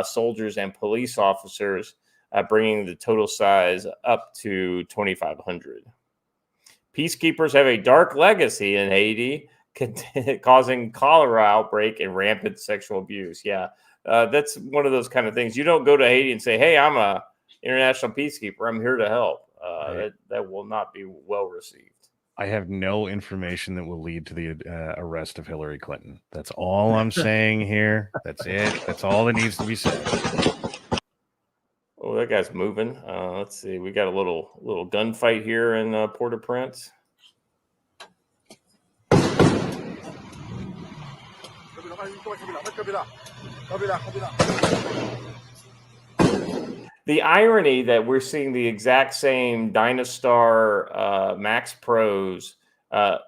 soldiers and police officers, bringing the total size up to 2,500. Peacekeepers have a dark legacy in Haiti, causing cholera outbreak and rampant sexual abuse. Yeah, That's one of those kind of things. You don't go to Haiti and say, "Hey, I'm a international peacekeeper. I'm here to help." That will not be well received. I have no information that will lead to the arrest of Hillary Clinton. That's all I'm saying here. That's it. That's all that needs to be said. Oh, that guy's moving. Let's see. We got a little gunfight here in Port-au-Prince. The irony that we're seeing the exact same Dynastar Max Pros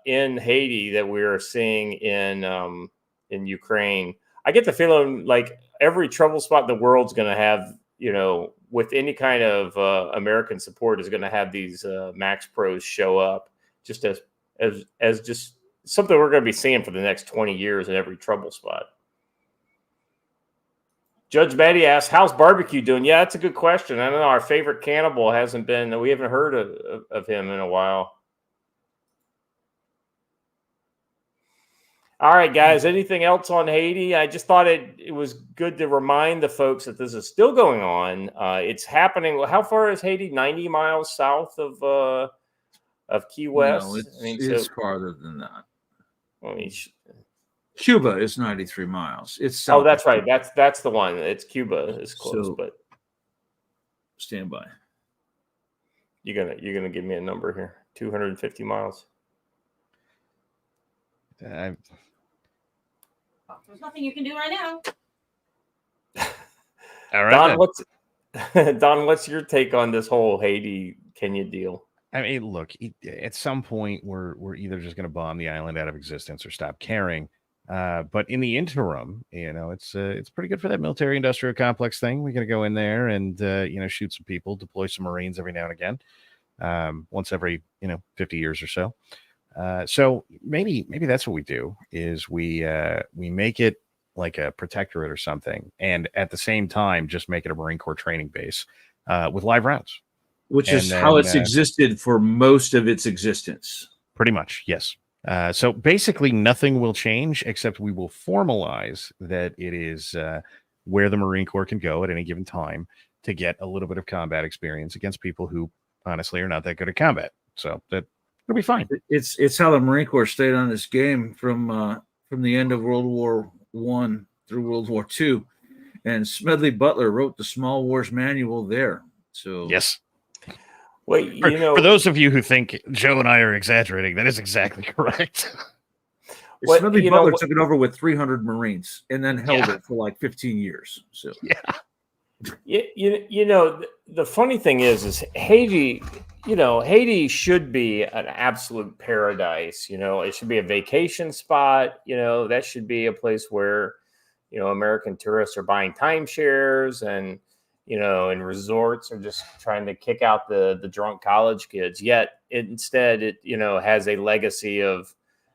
in Haiti that we are seeing in Ukraine. I get the feeling like every trouble spot in the world's going to have, with any kind of American support, is going to have these Max Pros show up just as just something we're going to be seeing for the next 20 years in every trouble spot. Judge Betty asks, how's barbecue doing? Yeah, that's a good question. I don't know. Our favorite cannibal we haven't heard of him in a while. All right, guys, anything else on Haiti? I just thought it was good to remind the folks that this is still going on. It's happening. How far is Haiti? 90 miles south of Key West? No, it's farther than that. I mean, Cuba is 93 miles. It's south. Oh, that's right. That's the one. It's Cuba is close, but stand by. You're gonna give me a number here. 250 miles. There's nothing you can do right now. All right, Don, what's your take on this whole Haiti Kenya deal? I mean, look, at some point we're either just going to bomb the island out of existence or stop caring. But in the interim, it's pretty good for that military-industrial complex thing. We're going to go in there and shoot some people, deploy some Marines every now and again, once every 50 years or so. So maybe that's what we do is we make it like a protectorate or something, and at the same time just make it a Marine Corps training base with live rounds, which is how it's existed for most of its existence. Pretty much, yes. So basically nothing will change except we will formalize that it is where the Marine Corps can go at any given time to get a little bit of combat experience against people who honestly are not that good at combat. So it'll be fine. It's how the Marine Corps stayed on this game from the end of World War I through World War II. And Smedley Butler wrote the Small Wars Manual there. So yes. Well, for those of you who think Joe and I are exaggerating, that is exactly correct. Smedley Butler took it over with 300 Marines and then held it for like 15 years. So the funny thing is Haiti. Haiti should be an absolute paradise. It should be a vacation spot. That should be a place where American tourists are buying timeshares and and resorts are just trying to kick out the drunk college kids. Yet instead it has a legacy of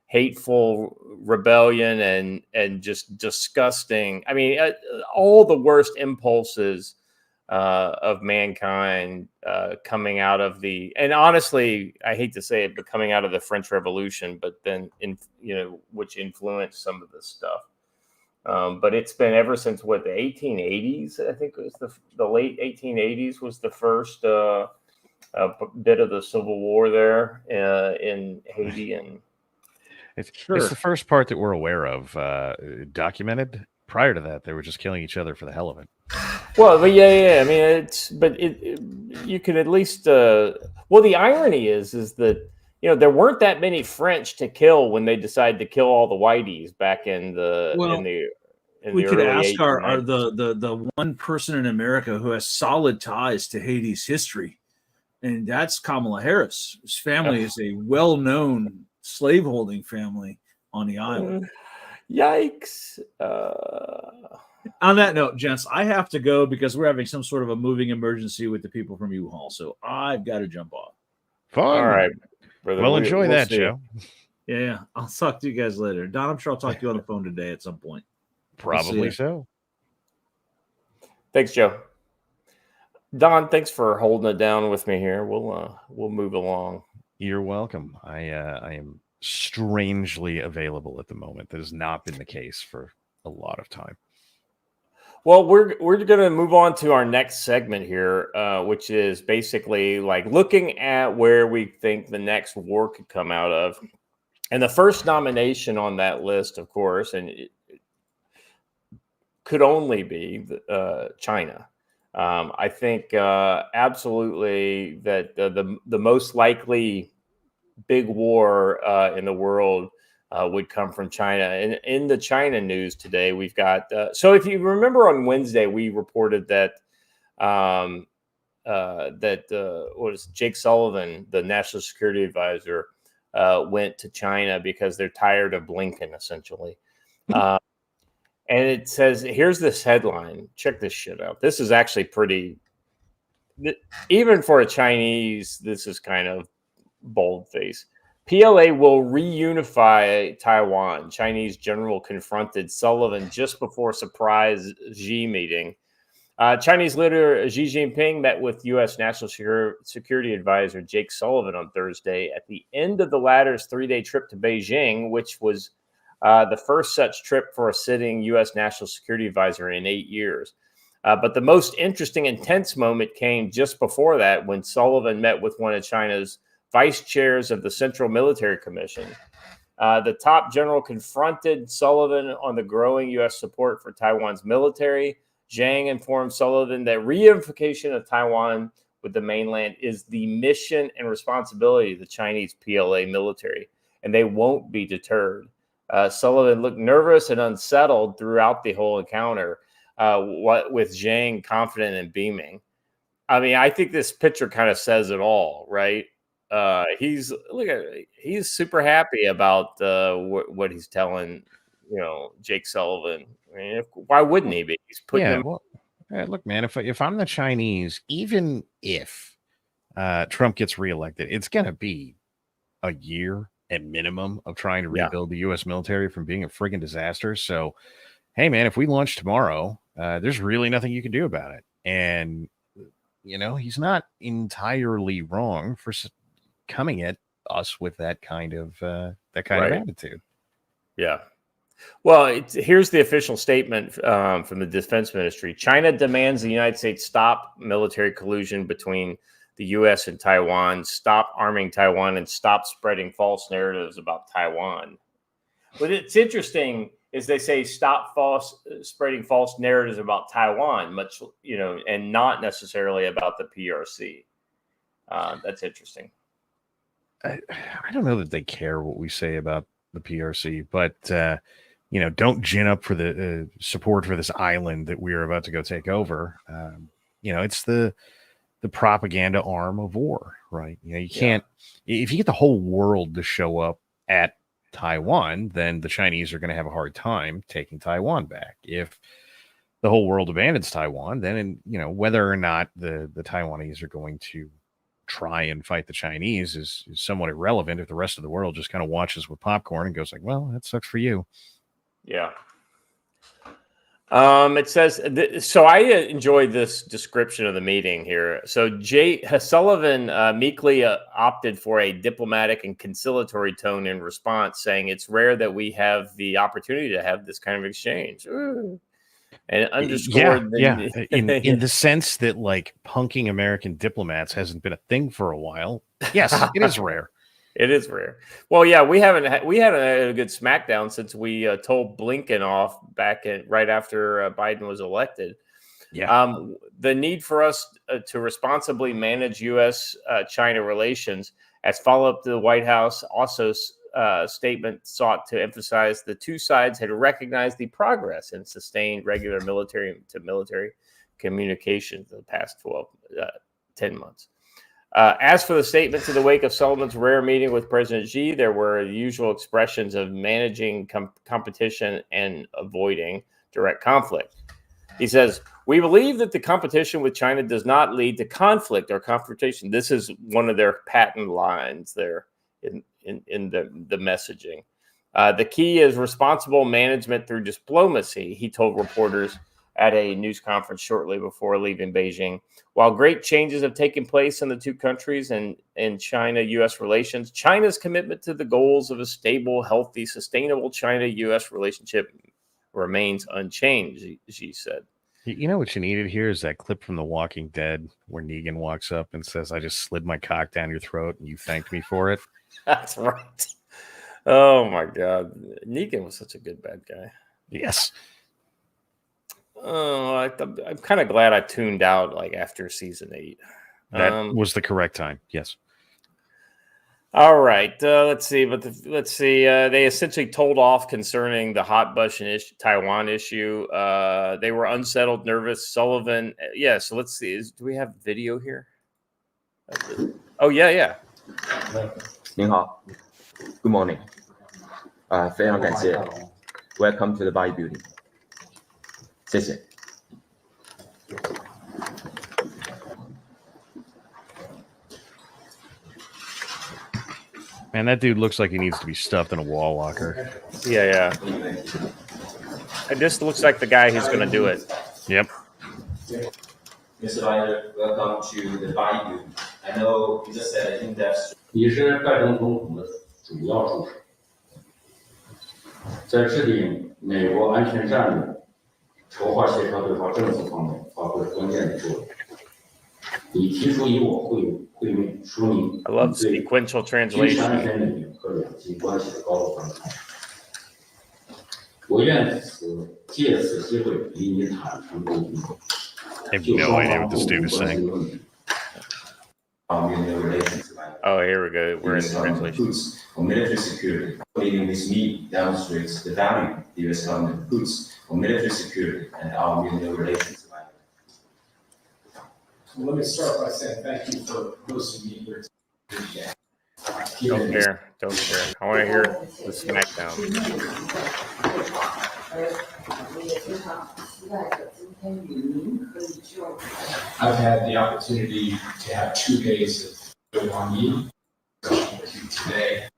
hateful rebellion and just disgusting. I mean, all the worst impulses of mankind coming out of and honestly, I hate to say it, but coming out of the French Revolution, but then which influenced some of this stuff. But it's been ever since the 1880s. I think it was the late 1880s was the first bit of the Civil War there in Haiti, and it's the first part that we're aware of documented. Prior to that, they were just killing each other for the hell of it. Well, but yeah. I mean, you can at least. The irony is that there weren't that many French to kill when they decided to kill all the whiteys back in the we could early ask the one person in America who has solid ties to Haiti's history, and that's Kamala Harris. His family is a well-known slaveholding family on the island. Yikes. On that note, gents, I have to go because we're having some sort of a moving emergency with the people from U-Haul, so I've got to jump off. Fun. All right, brother. Well, enjoy that, see. Joe. Yeah, I'll talk to you guys later. Don, I'm sure I'll talk to you on the phone today at some point. Probably so. Thanks, Joe. Don, thanks for holding it down with me here. We'll move along. You're welcome. I am strangely available at the moment. That has not been the case for a lot of time. Well, we're going to move on to our next segment here, which is basically like looking at where we think the next war could come out of. And the first nomination on that list, of course, and it could only be China. I think absolutely that the most likely big war in the world would come from China. And in the China news today, we've got so if you remember on Wednesday, we reported that what is Jake Sullivan, the national security advisor, went to China because they're tired of Blinken, essentially. And it says, here's this headline. Check this shit out. This is actually pretty, even for a Chinese, this is kind of boldface. PLA will reunify Taiwan. Chinese general confronted Sullivan just before surprise Xi meeting. Chinese leader Xi Jinping met with U.S. National Security Advisor Jake Sullivan on Thursday at the end of the latter's 3-day trip to Beijing, which was the first such trip for a sitting U.S. National Security Advisor in 8 years. But the most interesting and tense moment came just before that when Sullivan met with one of China's vice chairs of the Central Military Commission. The top general confronted Sullivan on the growing U.S. support for Taiwan's military. Zhang informed Sullivan that reunification of Taiwan with the mainland is the mission and responsibility of the Chinese PLA military, and they won't be deterred. Sullivan looked nervous and unsettled throughout the whole encounter, with Zhang confident and beaming. I mean, I think this picture kind of says it all, right? He's super happy about what he's telling, Jake Sullivan. I mean, why wouldn't he be? He's putting him. Well, look, man, if I'm the Chinese, even if Trump gets reelected, it's going to be a year at minimum of trying to rebuild the U.S. military from being a friggin' disaster. So, hey, man, if we launch tomorrow, there's really nothing you can do about it. And, he's not entirely wrong for coming at us with that kind of attitude. Yeah. Well, here's the official statement from the Defense Ministry. China demands the United States stop military collusion between the U.S. and Taiwan, stop arming Taiwan, and stop spreading false narratives about Taiwan. But it's interesting is they say stop spreading false narratives about Taiwan, and not necessarily about the PRC. That's interesting. I don't know that they care what we say about the PRC, but don't gin up for the support for this island that we're about to go take over. It's the propaganda arm of war, right? You can't, if you get the whole world to show up at Taiwan, then the Chinese are going to have a hard time taking Taiwan back. If the whole world abandons Taiwan, then, whether or not the Taiwanese are going to try and fight the Chinese is somewhat irrelevant if the rest of the world just kind of watches with popcorn and goes like, well, that sucks for you. Yeah. It says, so I enjoyed this description of the meeting here. So Sullivan meekly opted for a diplomatic and conciliatory tone in response, saying it's rare that we have the opportunity to have this kind of exchange. Ooh. And underscored in the sense that like punking American diplomats hasn't been a thing for a while. Yes, it is rare. It is rare. Well, yeah, we haven't had a good smackdown since we told Blinken off right after Biden was elected. Yeah. The need for us to responsibly manage U.S.-China relations, as follow-up to the White House also statement sought to emphasize the two sides had recognized the progress in sustained regular military-to-military communications in the past 10 months. As for the statements in the wake of Sullivan's rare meeting with President Xi, there were the usual expressions of managing competition and avoiding direct conflict. He says, we believe that the competition with China does not lead to conflict or confrontation. This is one of their patent lines there in the messaging. The key is responsible management through diplomacy, he told reporters at a news conference shortly before leaving Beijing. While great changes have taken place in the two countries and in China-U.S. relations, China's commitment to the goals of a stable, healthy, sustainable China-U.S. relationship remains unchanged, Xi said. You know what you needed here is that clip from The Walking Dead where Negan walks up and says, "I just slid my cock down your throat and you thanked me for it." That's right. Oh my God, Negan was such a good bad guy. Yes. Oh, I'm kind of glad I tuned out like after season 8. That was the correct time. Yes. All right. Let's see. Let's see. They essentially told off concerning the hot button Taiwan issue. They were unsettled, nervous. Sullivan. Yeah. So let's see. Do we have video here? Oh yeah. 您好 ，Good morning， 非常感谢 ，Welcome to the Body Building， 谢谢。 Man, that dude looks like he needs to be stuffed in a wall locker. Yeah. It just looks like the guy who's going to do it. Yep. Mr. Biden, welcome to the Body Building. I know you just said in depth. 你是拜登总统的主要助手，在制定美国安全战略、筹划协调对华政策方面发挥关键的作用。你提出与我会面，说明 I love sequential translation. 安全领域和两极关系的高度关注。我愿借此机会与你坦诚沟通。 I have no idea what this dude is saying. Oh, here we go. We're in translation. For military security, meeting with me demonstrates the value the U.S. government puts on military security and our military relations. Well, let me start by saying thank you for hosting me here today. Don't care. I want to hear the smackdown. I've had the opportunity to have 2 days of one with you today.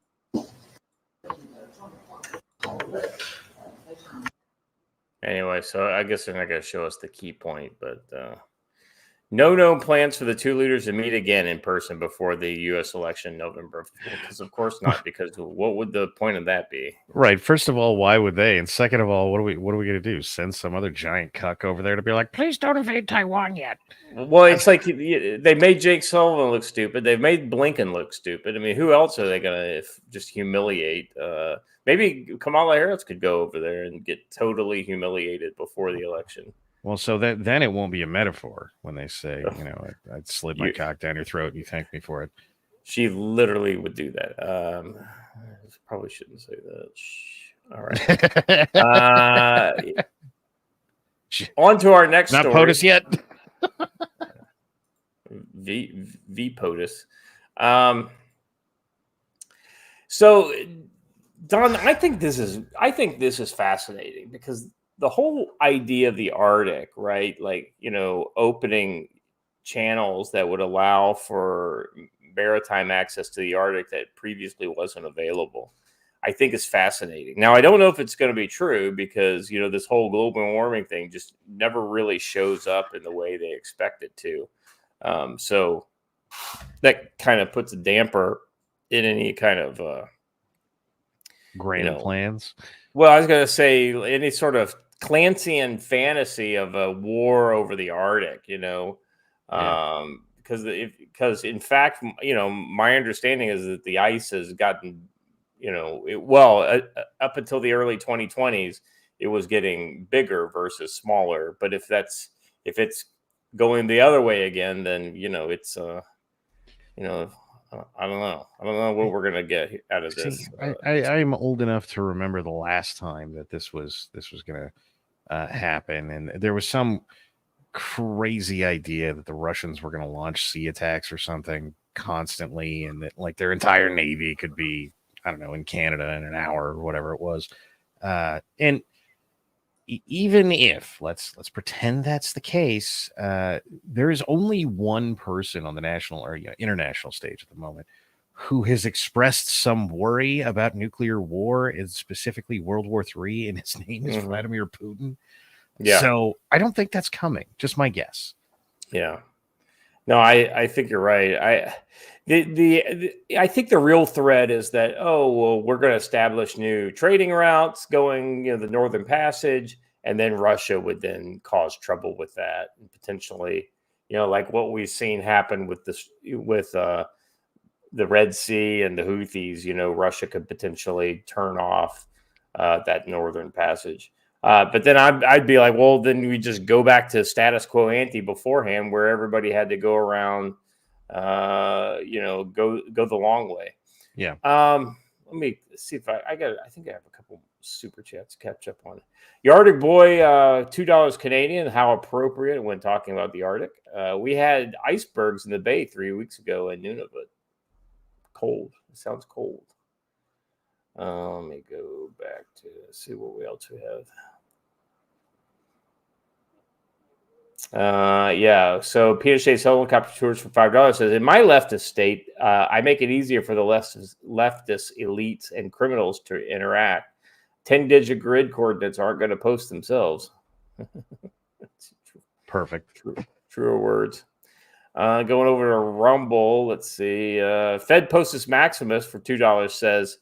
Anyway, so I guess they're not going to show us the key point, but no known plans for the two leaders to meet again in person before the U.S. election in November. Because of course not. Because what would the point of that be? Right. First of all, why would they? And second of all, what are we going to do? Send some other giant cuck over there to be like, please don't invade Taiwan yet. Well, it's like they made Jake Sullivan look stupid. They've made Blinken look stupid. I mean, who else are they going to just humiliate? Maybe Kamala Harris could go over there and get totally humiliated before the election. Well, so then it won't be a metaphor when they say, I slid my cock down your throat and you thanked me for it. She literally would do that. Probably shouldn't say that. All right. On to our next Not story. POTUS yet. V POTUS. So, Don, I think this is fascinating because the whole idea of the Arctic, right? Like, opening channels that would allow for maritime access to the Arctic that previously wasn't available, I think is fascinating. Now, I don't know if it's going to be true because, this whole global warming thing just never really shows up in the way they expect it to. So that kind of puts a damper in any kind of grand plans. Well, I was going to say any sort of Clancyan fantasy of a war over the Arctic, because in fact, my understanding is that the ice has gotten, up until the early 2020s, it was getting bigger versus smaller. But if it's going the other way again, then it's I don't know. I don't know what we're gonna get out of this. I'm old enough to remember the last time that this was gonna happen, and there was some crazy idea that the Russians were gonna launch sea attacks or something constantly, and that like their entire navy could be, I don't know, in Canada in an hour or whatever it was. And even if let's pretend that's the case, there is only one person on the national or international stage at the moment who has expressed some worry about nuclear war, and specifically World War III, and his name is Vladimir Putin. Yeah. So I don't think that's coming. Just my guess. Yeah. No, I think you're right. I think the real threat is that, we're going to establish new trading routes going, the Northern Passage, and then Russia would then cause trouble with that, and potentially, like what we've seen happen with this, with the Red Sea and the Houthis. Russia could potentially turn off that northern passage. But then I'd be like, well, then we just go back to status quo ante beforehand, where everybody had to go around, go the long way. Yeah. Let me see if I think I have a couple super chats to catch up on. The Arctic Boy, $2 Canadian. How appropriate when talking about the Arctic. We had icebergs in the bay 3 weeks ago in Nunavut. Cold. It sounds cold. Let me go back to see what else we have. So Peter Shays helicopter tours for $5 says, in my leftist state, I make it easier for the leftist elites and criminals to interact. 10-digit grid coordinates aren't going to post themselves. Perfect. Truer words. Going over to Rumble, let's see. Fed Postus Maximus for $2 says,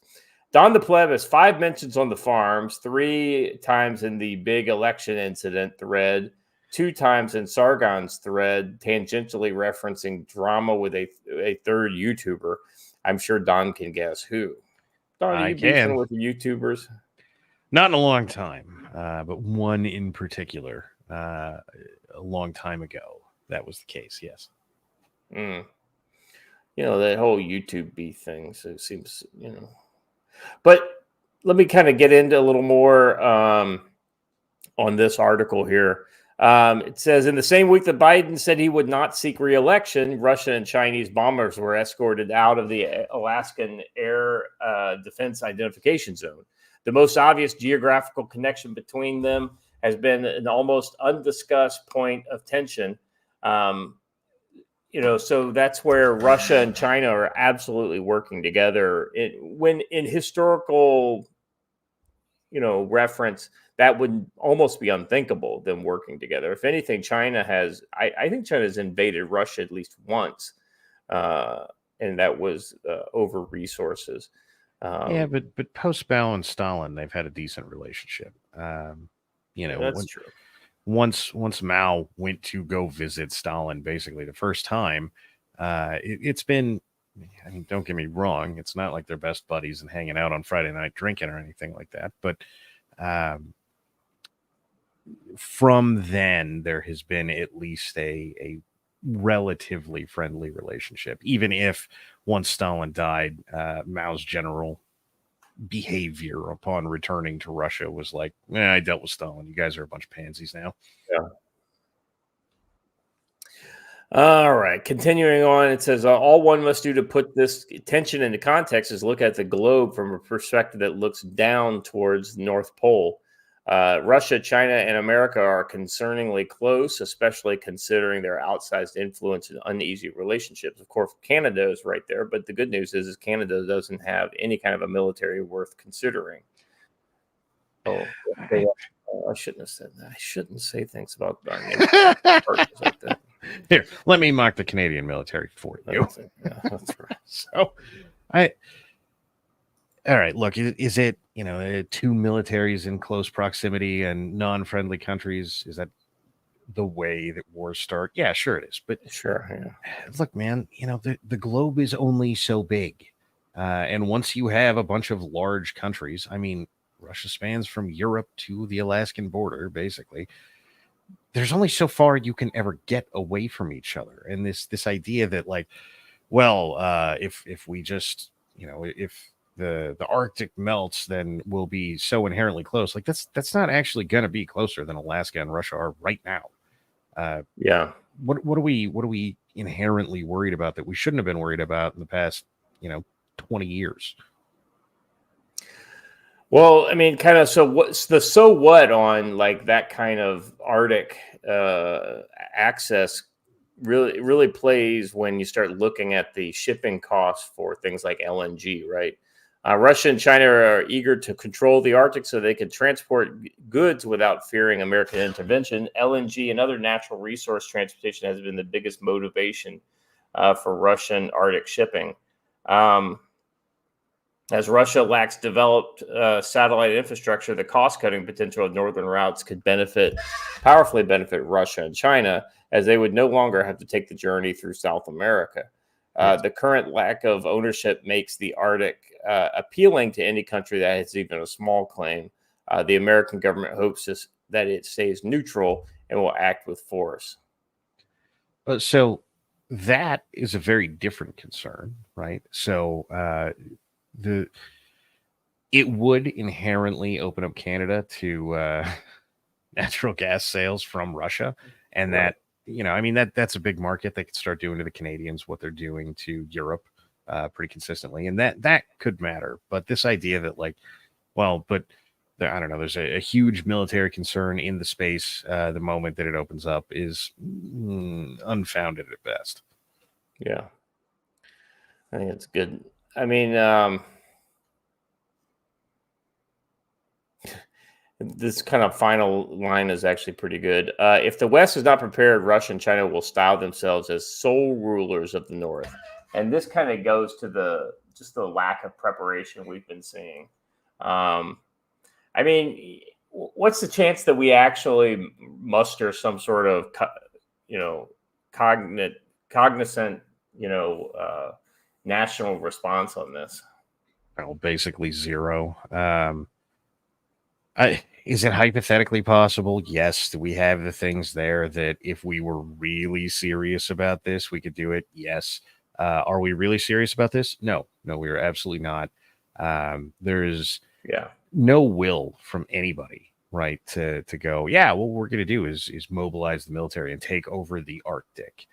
Don the Pleb has 5 mentions on the farms, 3 times in the big election incident thread, 2 times in Sargon's thread, tangentially referencing drama with a third YouTuber. I'm sure Don can guess who. Don, are you beefing with the YouTubers? Not in a long time, but one in particular, a long time ago. That was the case, yes. That whole YouTube beef thing, so it seems, But let me kind of get into a little more on this article here. It says, in the same week that Biden said he would not seek re-election, Russian and Chinese bombers were escorted out of the Alaskan Air Defense Identification Zone. The most obvious geographical connection between them has been an almost undiscussed point of tension. So that's where Russia and China are absolutely working together. When in historical, reference, that would almost be unthinkable, them working together. If anything, I think China has invaded Russia at least once, and that was over resources. But post Mao and Stalin, they've had a decent relationship. That's true. Once Mao went to go visit Stalin, basically the first time, it's been. I mean, don't get me wrong; it's not like they're best buddies and hanging out on Friday night drinking or anything like that. But from then, there has been at least a relatively friendly relationship, even if once Stalin died, Mao's general behavior upon returning to Russia was like, I dealt with Stalin. You guys are a bunch of pansies now. Yeah. All right. Continuing on, it says, all one must do to put this tension into context is look at the globe from a perspective that looks down towards the North Pole. Russia, China, and America are concerningly close, especially considering their outsized influence and uneasy relationships. Of course, Canada is right there, but the good news is Canada doesn't have any kind of a military worth considering. I shouldn't have said that. I shouldn't say things about partners like that. Here, let me mock the Canadian military for you. That's right. So, all right, look, is it, two militaries in close proximity and non-friendly countries? Is that the way that wars start? Yeah, sure it is. But sure, yeah. Look, man, the globe is only so big. And once you have a bunch of large countries, I mean, Russia spans from Europe to the Alaskan border, basically. There's only so far you can ever get away from each other. And this idea that, like, well, if we just, if the Arctic melts, then we'll be so inherently close. Like that's not actually going to be closer than Alaska and Russia are right now. Yeah. What are we inherently worried about that we shouldn't have been worried about in the past, 20 years? Well, I mean, kind of. So what's the so what on like that kind of Arctic access really plays when you start looking at the shipping costs for things like LNG, right? Russia and China are eager to control the Arctic so they can transport goods without fearing American intervention. LNG and other natural resource transportation has been the biggest motivation for Russian Arctic shipping. As Russia lacks developed satellite infrastructure, the cost-cutting potential of northern routes could powerfully benefit Russia and China, as they would no longer have to take the journey through South America. The current lack of ownership makes the Arctic appealing to any country that has even a small claim. The American government hopes that it stays neutral and will act with force. So that is a very different concern, right? So it would inherently open up Canada to natural gas sales from Russia, and that, I mean, that's a big market. They could start doing to the Canadians what they're doing to Europe pretty consistently, and that could matter. But this idea that I don't know, there's a huge military concern in the space the moment that it opens up is unfounded at best. Yeah, I think it's good. I mean, this kind of final line is actually pretty good. If the West is not prepared, Russia and China will style themselves as sole rulers of the North. And this kind of goes to the lack of preparation we've been seeing. I mean, what's the chance that we actually muster some sort of, cognizant, national response on this? Well, basically zero. Is it hypothetically possible? Yes. Do we have the things there that if we were really serious about this, we could do it? Yes. Are we really serious about this? No, we are absolutely not. There's no will from anybody, right, to go, what we're going to do is mobilize the military and take over the Arctic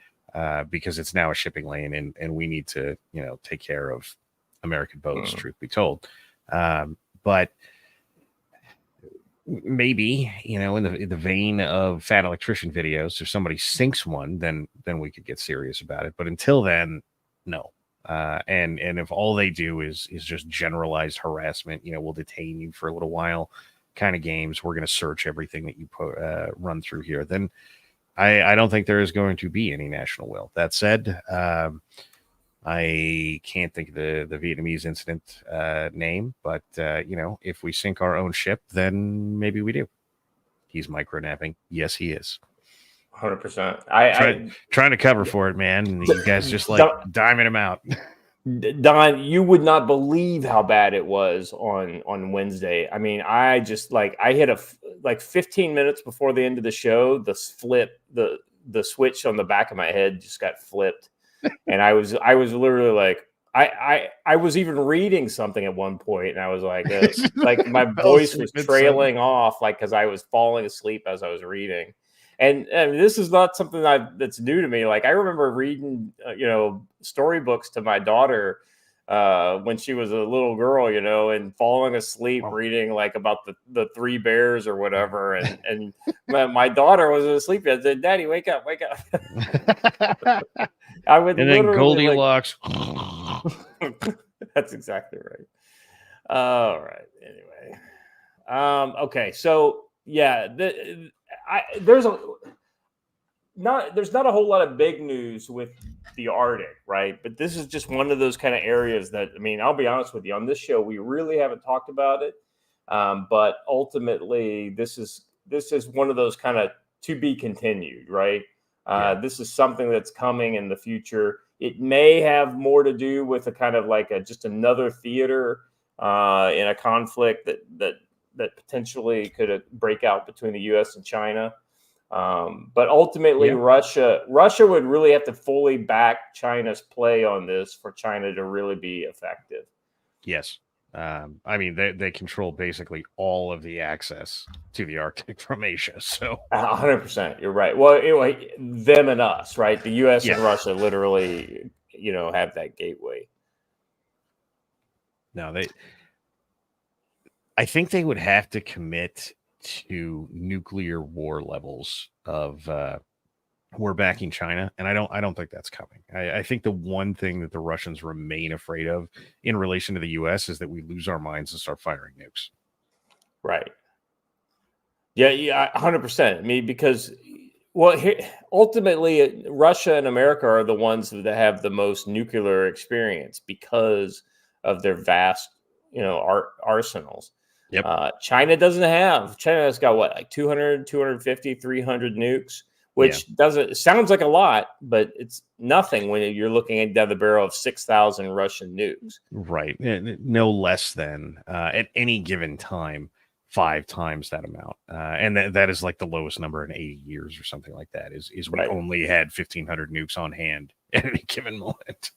because it's now a shipping lane and we need to, take care of American boats, truth be told. But maybe, in the vein of fat electrician videos, if somebody sinks one, then we could get serious about it. But until then, no. And if all they do is just generalized harassment, we'll detain you for a little while kind of games, we're going to search everything that you run through here, then I don't think there is going to be any national will. That said, I can't think of the Vietnamese incident name, but if we sink our own ship, then maybe we do. He's micronapping. Yes, he is. 100%. Trying to cover for it, man. And you guys just diming him out. Don, you would not believe how bad it was on Wednesday. I mean, I just I hit 15 minutes before the end of the show, the switch on the back of my head just got flipped. And I was literally like, I was even reading something at one point, and I was like my voice was trailing off, because I was falling asleep as I was reading. And this is not something that's new to me. I remember reading, storybooks to my daughter when she was a little girl, and falling asleep reading about the three bears or whatever. And my daughter was asleep. I said, "Daddy, wake up, wake up." I would, and then Goldilocks. That's exactly right. All right. Anyway, okay. So yeah, there's not a whole lot of big news with the Arctic, right? But this is just one of those kind of areas that, I mean, I'll be honest with you, on this show we really haven't talked about it, but ultimately this is one of those kind of to be continued, right? This is something that's coming in the future. It may have more to do with a kind of just another theater in a conflict that potentially could break out between the U.S. and China. But ultimately, Russia would really have to fully back China's play on this for China to really be effective. Yes. I mean, they control basically all of the access to the Arctic from Asia. So 100%, you're right. Well, them and us, right? The U.S. and Russia literally, have that gateway. No, I think they would have to commit to nuclear war levels of we're backing China, and I don't think that's coming. I think the one thing that the Russians remain afraid of in relation to the U.S. is that we lose our minds and start firing nukes. Right. Yeah, 100%. I mean, because ultimately, Russia and America are the ones that have the most nuclear experience because of their vast arsenals. Yep. China's got what, like 200, 250, 300 nukes, which sounds like a lot, but it's nothing when you're looking down the barrel of 6,000 Russian nukes. Right. No less than at any given time, 5 times that amount. And that is like the lowest number in 80 years or something like that is we only had 1,500 nukes on hand at any given moment.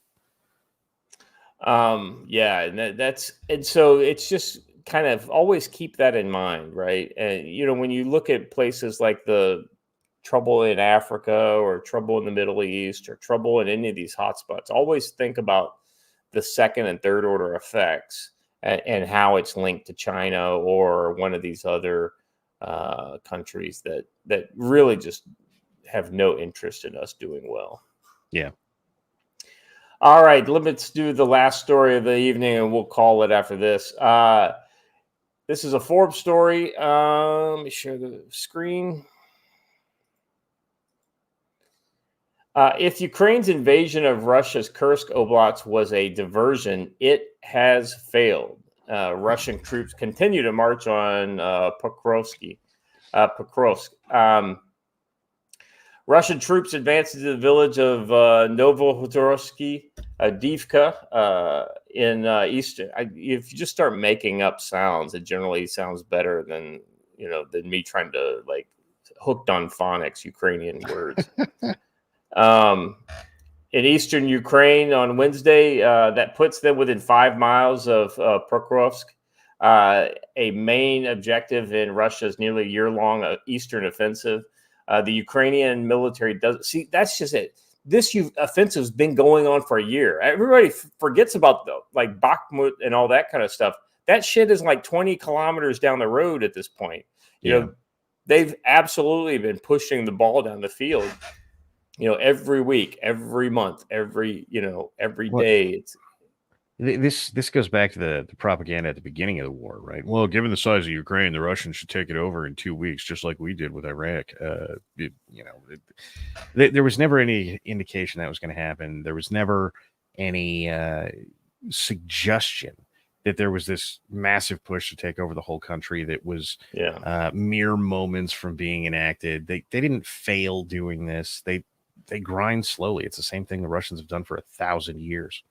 And so it's just kind of always keep that in mind, right? And when you look at places like the trouble in Africa or trouble in the Middle East or trouble in any of these hotspots, always think about the second and third order effects and how it's linked to China or one of these other countries that really just have no interest in us doing well. Yeah. All right, let's do the last story of the evening, and we'll call it after this. This is a Forbes story. Let me share the screen. If Ukraine's invasion of Russia's Kursk Oblast was a diversion, it has failed. Russian troops continue to march on Pokrovsk. Russian troops advanced into the village of Novohodorsky, Divka, in eastern. If you just start making up sounds, it generally sounds better than me trying to like hooked on phonics Ukrainian words. In eastern Ukraine on Wednesday, that puts them within 5 miles of Pokrovsk, a main objective in Russia's nearly year-long eastern offensive. The Ukrainian military that's just it. This offensive has been going on for a year. Everybody forgets about like Bakhmut and all that kind of stuff. That shit is like 20 kilometers down the road at this point. They've absolutely been pushing the ball down the field. Every week, every month, every day. This goes back to the propaganda at the beginning of the war, right? Well, given the size of Ukraine, the Russians should take it over in 2 weeks, just like we did with Iraq. There was never any indication that was going to happen. There was never any suggestion that there was this massive push to take over the whole country that was mere moments from being enacted. They didn't fail doing this. They grind slowly. It's the same thing the Russians have done for 1,000 years.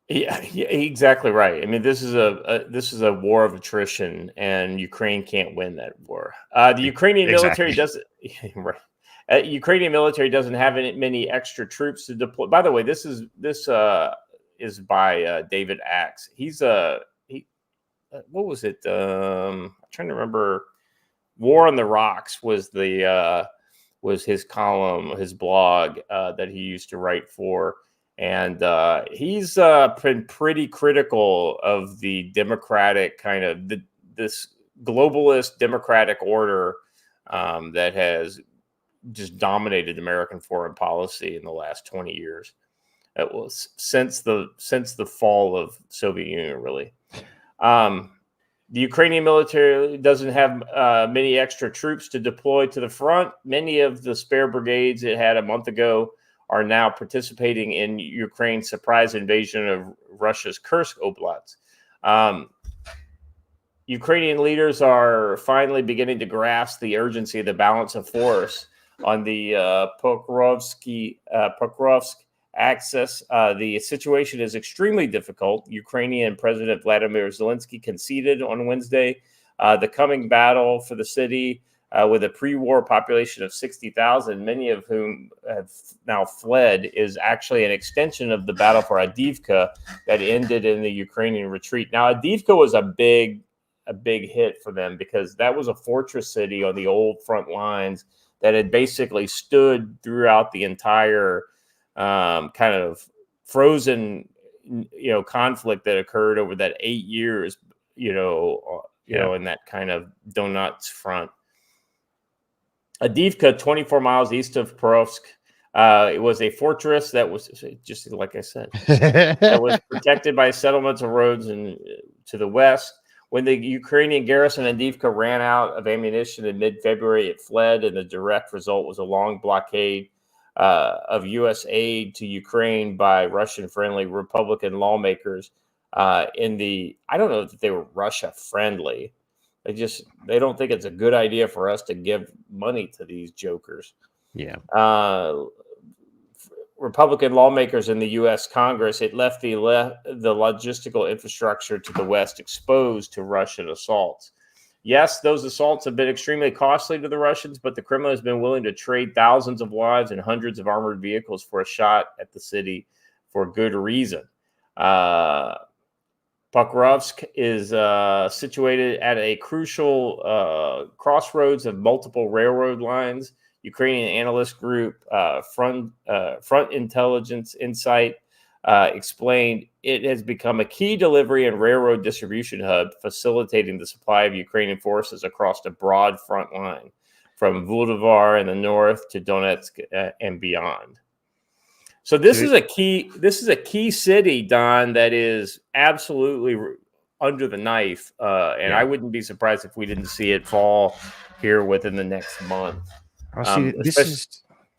Yeah, exactly right. I mean, this is a war of attrition, and Ukraine can't win that war. The Ukrainian military doesn't. Right. Ukrainian military doesn't have many extra troops to deploy. By the way, this is by David Axe. He's what was it? I'm trying to remember. War on the Rocks was his column, his blog that he used to write for. And he's been pretty critical of the democratic kind of this globalist democratic order that has just dominated American foreign policy in the last 20 years. It was since the fall of Soviet Union, really. The Ukrainian military doesn't have many extra troops to deploy to the front. Many of the spare brigades it had a month ago are now participating in Ukraine's surprise invasion of Russia's Kursk Oblast. Ukrainian leaders are finally beginning to grasp the urgency of the balance of force on the Pokrovsk axis. The situation is extremely difficult. Ukrainian President Vladimir Zelensky conceded on Wednesday the coming battle for the city with a pre-war population of 60,000, many of whom have now fled, is actually an extension of the battle for Avdiivka that ended in the Ukrainian retreat. Now, Avdiivka was a big hit for them because that was a fortress city on the old front lines that had basically stood throughout the entire kind of frozen, conflict that occurred over that 8 years, in that kind of Donetsk front. Avdiivka, 24 miles east of Pokrovsk, it was a fortress that was, just like I said, that was protected by settlements and roads to the west. When the Ukrainian garrison in Avdiivka ran out of ammunition in mid-February, it fled, and the direct result was a long blockade of U.S. aid to Ukraine by Russian-friendly Republican lawmakers. I don't know that they were Russia friendly. They don't think it's a good idea for us to give money to these jokers. Yeah. Republican lawmakers in the U.S. Congress, it left the logistical infrastructure to the West exposed to Russian assaults. Yes, those assaults have been extremely costly to the Russians, but the Kremlin has been willing to trade thousands of lives and hundreds of armored vehicles for a shot at the city for good reason. Pokrovsk is situated at a crucial crossroads of multiple railroad lines. Ukrainian analyst group Front Intelligence Insight explained it has become a key delivery and railroad distribution hub, facilitating the supply of Ukrainian forces across a broad front line from Vukovar in the north to Donetsk and beyond. So this is a key city, Don, that is absolutely under the knife, and I wouldn't be surprised if we didn't see it fall here within the next month. See,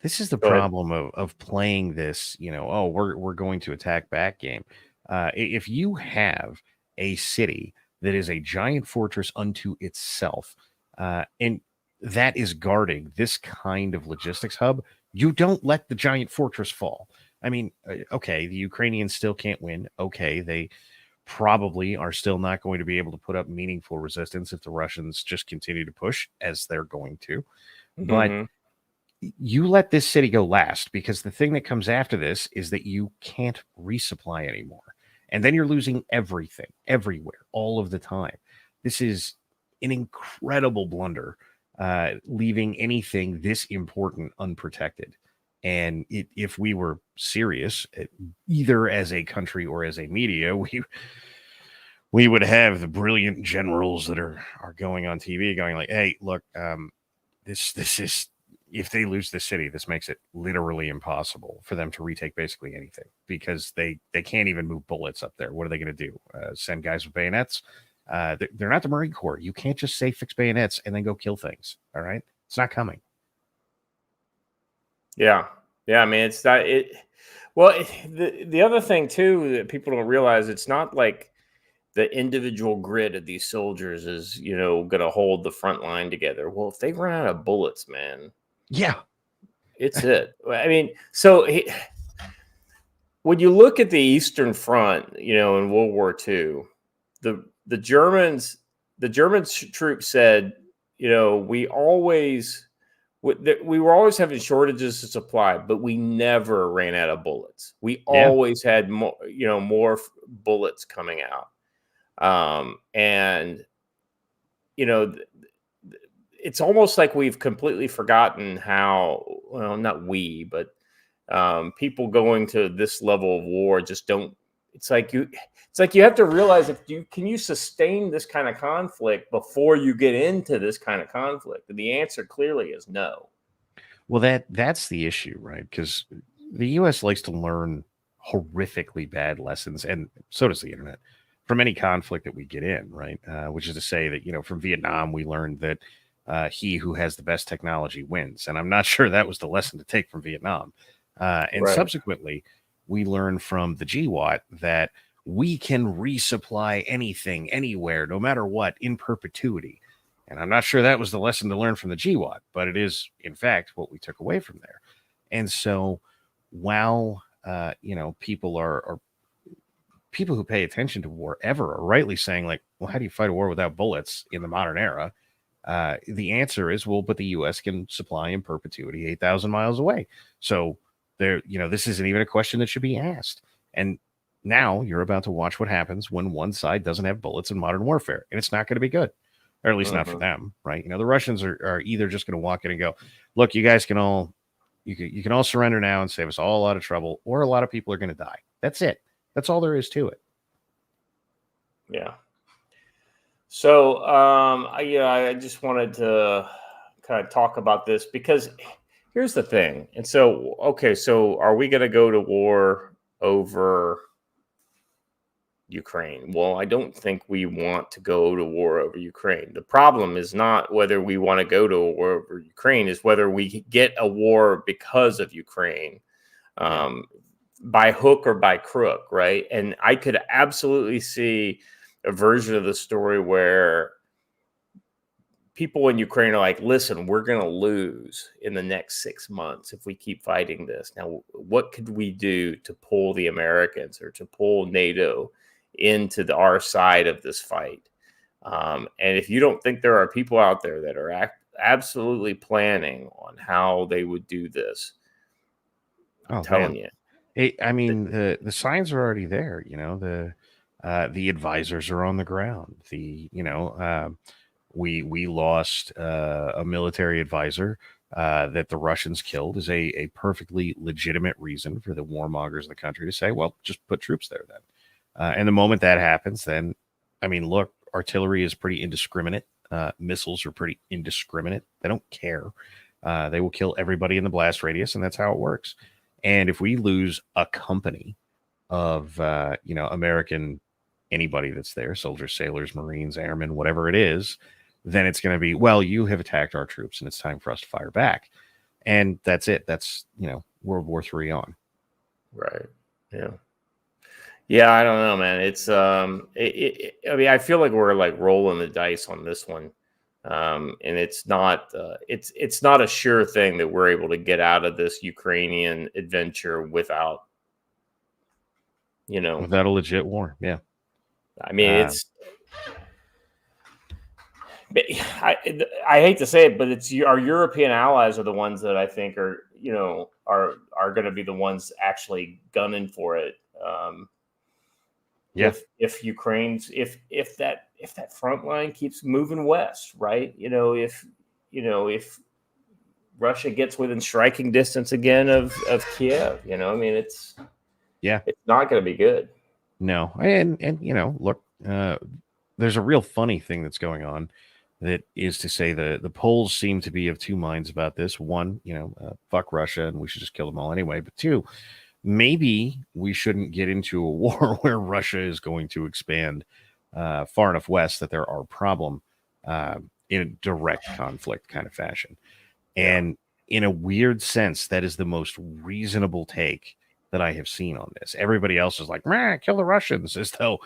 this is the problem of playing this, we're going to attack back game. If you have a city that is a giant fortress unto itself, and that is guarding this kind of logistics hub, you don't let the giant fortress fall. I mean, okay, the Ukrainians still can't win. Okay, they probably are still not going to be able to put up meaningful resistance if the Russians just continue to push as they're going to. But you let this city go last, because the thing that comes after this is that you can't resupply anymore. And then you're losing everything, everywhere, all of the time. This is an incredible blunder, leaving anything this important unprotected. And if we were serious, either as a country or as a media, we would have the brilliant generals that are going on TV going like, hey, look, this is, if they lose the city, this makes it literally impossible for them to retake basically anything, because they can't even move bullets up there. What are they going to do? Send guys with bayonets? They're not the Marine Corps. You can't just say fix bayonets and then go kill things. All right. It's not coming. Yeah. I mean, it's not it. Well, the other thing too that people don't realize, it's not like the individual grit of these soldiers is, going to hold the front line together. Well, if they run out of bullets, man, it's it. I mean, so when you look at the Eastern Front, in World War II, the Germans troops said, we were always having shortages of supply, but we never ran out of bullets. We always had more bullets coming out. And it's almost like we've completely forgotten how, well, not we, but people going to this level of war just don't. It's like you have to realize, can you sustain this kind of conflict before you get into this kind of conflict? And the answer clearly is no. Well, that's the issue, right? Because the U.S. likes to learn horrifically bad lessons, and so does the internet, from any conflict that we get in, right? Which is to say that, from Vietnam, we learned that he who has the best technology wins. And I'm not sure that was the lesson to take from Vietnam. And subsequently, we learned from the GWAT that we can resupply anything, anywhere, no matter what, in perpetuity. And I'm not sure that was the lesson to learn from the GWAT, but it is, in fact, what we took away from there. And so while, people are people who pay attention to war ever are rightly saying, like, well, how do you fight a war without bullets in the modern era? The answer is, well, but the U.S. can supply in perpetuity 8,000 miles away. So there, this isn't even a question that should be asked. And now you're about to watch what happens when one side doesn't have bullets in modern warfare, and it's not going to be good, or at least not for them, right? The Russians are either just going to walk in and go, look, you guys can all, you can all surrender now and save us all a lot of trouble, or a lot of people are going to die. That's it. That's all there is to it. Yeah. So, I just wanted to kind of talk about this, because here's the thing. And so, okay, so are we going to go to war over Ukraine? Well, I don't think we want to go to war over Ukraine. The problem is not whether we want to go to a war over Ukraine, is whether we get a war because of Ukraine. by hook or by crook, right? And I could absolutely see a version of the story where people in Ukraine are like, listen, we're going to lose in the next 6 months if we keep fighting this. Now, what could we do to pull the Americans or to pull NATO into our side of this fight? And if you don't think there are people out there that are absolutely planning on how they would do this, I'm telling you. I mean, the signs are already there. You know, the advisors are on the ground. We lost a military advisor that the Russians killed is a perfectly legitimate reason for the warmongers in the country to say, well, just put troops there then. And the moment that happens, then, I mean, look, artillery is pretty indiscriminate. Missiles are pretty indiscriminate. They don't care. They will kill everybody in the blast radius, and that's how it works. And if we lose a company of, American, anybody that's there, soldiers, sailors, Marines, airmen, whatever it is, then it's going to be, well, you have attacked our troops and it's time for us to fire back. And that's it. That's, World War III on. Right. Yeah. Yeah. I don't know, man. It's, I mean, I feel like we're like rolling the dice on this one. And it's not a sure thing that we're able to get out of this Ukrainian adventure without without a legit war. Yeah. I mean, I hate to say it, but it's our European allies are the ones that I think are going to be the ones actually gunning for it. If Ukraine's if that front line keeps moving west, right? If Russia gets within striking distance again of Kiev, I mean, it's not going to be good. No, and look, there's a real funny thing that's going on. That is to say, the polls seem to be of two minds about this. One, fuck Russia, and we should just kill them all anyway. But two, maybe we shouldn't get into a war where Russia is going to expand far enough west that they're our problem in a direct conflict kind of fashion. And in a weird sense, that is the most reasonable take that I have seen on this. Everybody else is like, kill the Russians, as though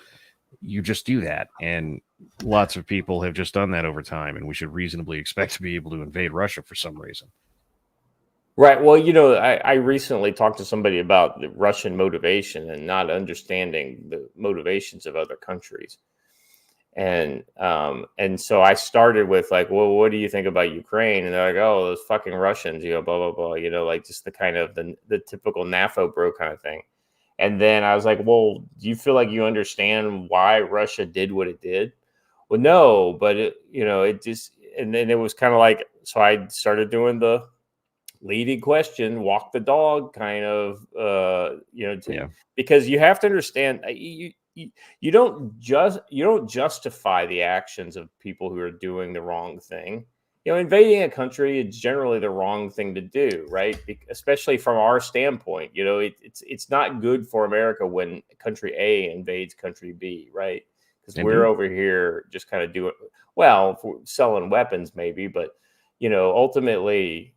you just do that. And lots of people have just done that over time, and we should reasonably expect to be able to invade Russia for some reason. Right. Well, I recently talked to somebody about the Russian motivation and not understanding the motivations of other countries. And so I started with like, well, what do you think about Ukraine? And they're like, oh, those fucking Russians, blah, blah, blah, like just the kind of the typical NAFO bro kind of thing. And then I was like, well, do you feel like you understand why Russia did what it did? Well, no, but it just, and then it was kind of like, so I started doing the leading question, walk the dog kind of, because you have to understand, you don't justify the actions of people who are doing the wrong thing. Invading a country is generally the wrong thing to do, right? Especially from our standpoint, it's not good for America when country A invades country B, right? Because we're over here just kind of doing well, for selling weapons maybe, but ultimately,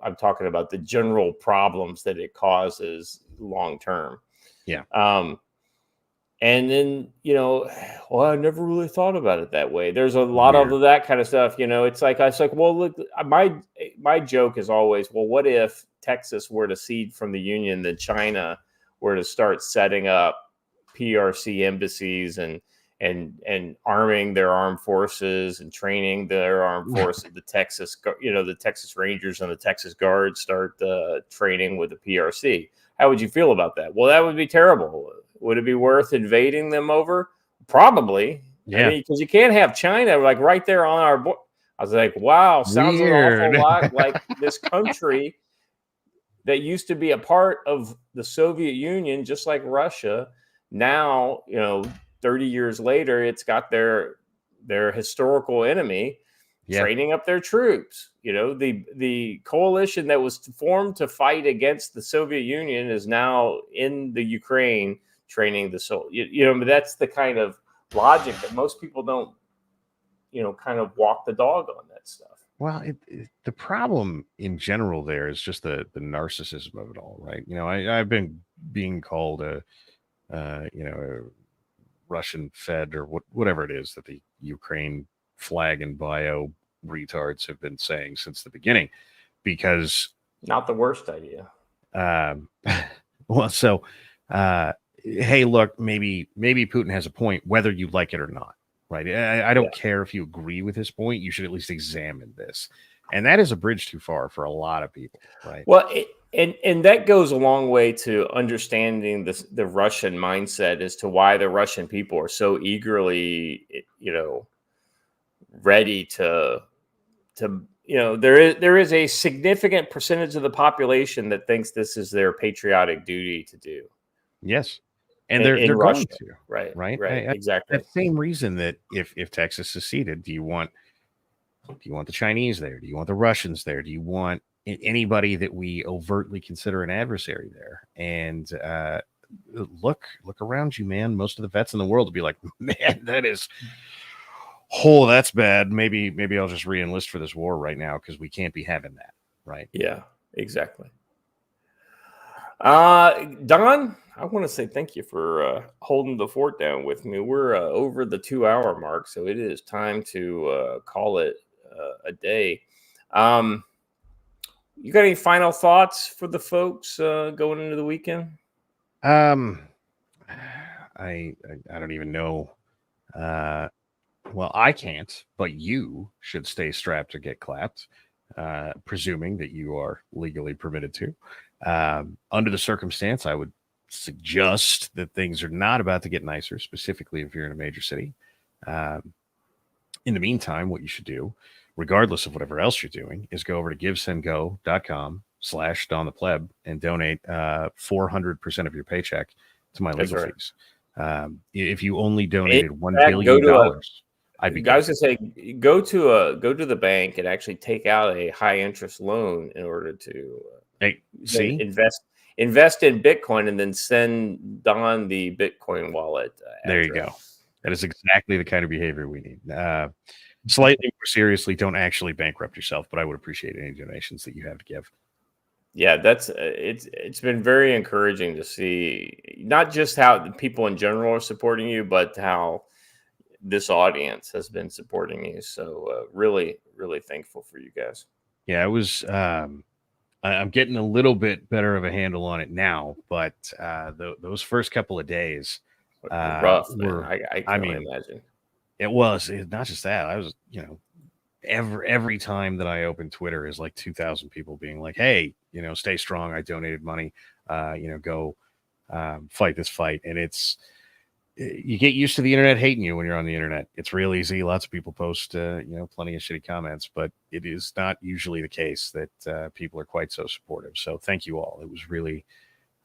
I'm talking about the general problems that it causes long term. Yeah. And then, I never really thought about it that way. There's a lot of that kind of stuff. It's like, well, look, my joke is always, well, what if Texas were to cede from the Union, then China were to start setting up PRC embassies and arming their armed forces and training their armed forces, the Texas Rangers and the Texas Guards start training with the PRC. How would you feel about that? Well, that would be terrible. Would it be worth invading them over? Probably. Yeah. Because you can't have China like right there on our border. I was like, wow, sounds an awful lot like this country that used to be a part of the Soviet Union, just like Russia. Now, 30 years later, it's got their historical enemy training up their troops. The coalition that was formed to fight against the Soviet Union is now in the Ukraine training the soldiers. That's the kind of logic that most people don't, kind of walk the dog on that stuff. Well, the problem in general there is just the narcissism of it all, right? I've been being called a Russian Fed or whatever it is that the Ukraine flag and bio retards have been saying since the beginning, because Not the worst idea. well, so hey, look, maybe Putin has a point, whether you like it or not, right? I don't care if you agree with his point. You should at least examine this, and that is a bridge too far for a lot of people, right? Well, and that goes a long way to understanding the Russian mindset as to why the Russian people are so eagerly, ready to there is a significant percentage of the population that thinks this is their patriotic duty to do. Yes, and in they're Russia. going to, right? Exactly. That same reason that if Texas seceded, do you want the Chinese there? Do you want the Russians there? Do you want anybody that we overtly consider an adversary there? And look around you, man. Most of the vets in the world will be like, man, that's bad. Maybe I'll just re-enlist for this war right now because we can't be having that, right? Yeah, exactly. Don, I want to say thank you for holding the fort down with me. We're over the 2-hour mark, so it is time to call it a day. You got any final thoughts for the folks going into the weekend? I don't even know. Well, I can't, but you should stay strapped to get clapped, presuming that you are legally permitted to. Under the circumstance, I would suggest that things are not about to get nicer, specifically if you're in a major city. In the meantime, what you should do, regardless of whatever else you're doing, is go over to givesendgo.com/DonThePleb and donate 400% of your paycheck to my legal fees. If you only donated $1 billion, I'd be. I was gonna say, go to the bank and actually take out a high interest loan in order to invest in Bitcoin and then send Don the Bitcoin wallet. There you go. That is exactly the kind of behavior we need. Slightly more seriously, don't actually bankrupt yourself, but I would appreciate any donations that you have to give. Yeah, it's been very encouraging to see not just how the people in general are supporting you, but how this audience has been supporting you. So really, really thankful for you guys. Yeah, it was. I'm getting a little bit better of a handle on it now, but those first couple of days rough. I can imagine. It was. It's not just that. I was, every time that I open Twitter is like 2,000 people being like, "Hey, stay strong. I donated money. Go fight this fight." And you get used to the internet hating you when you're on the internet. It's real easy. Lots of people post, plenty of shitty comments, but it is not usually the case that people are quite so supportive. So thank you all. It was really,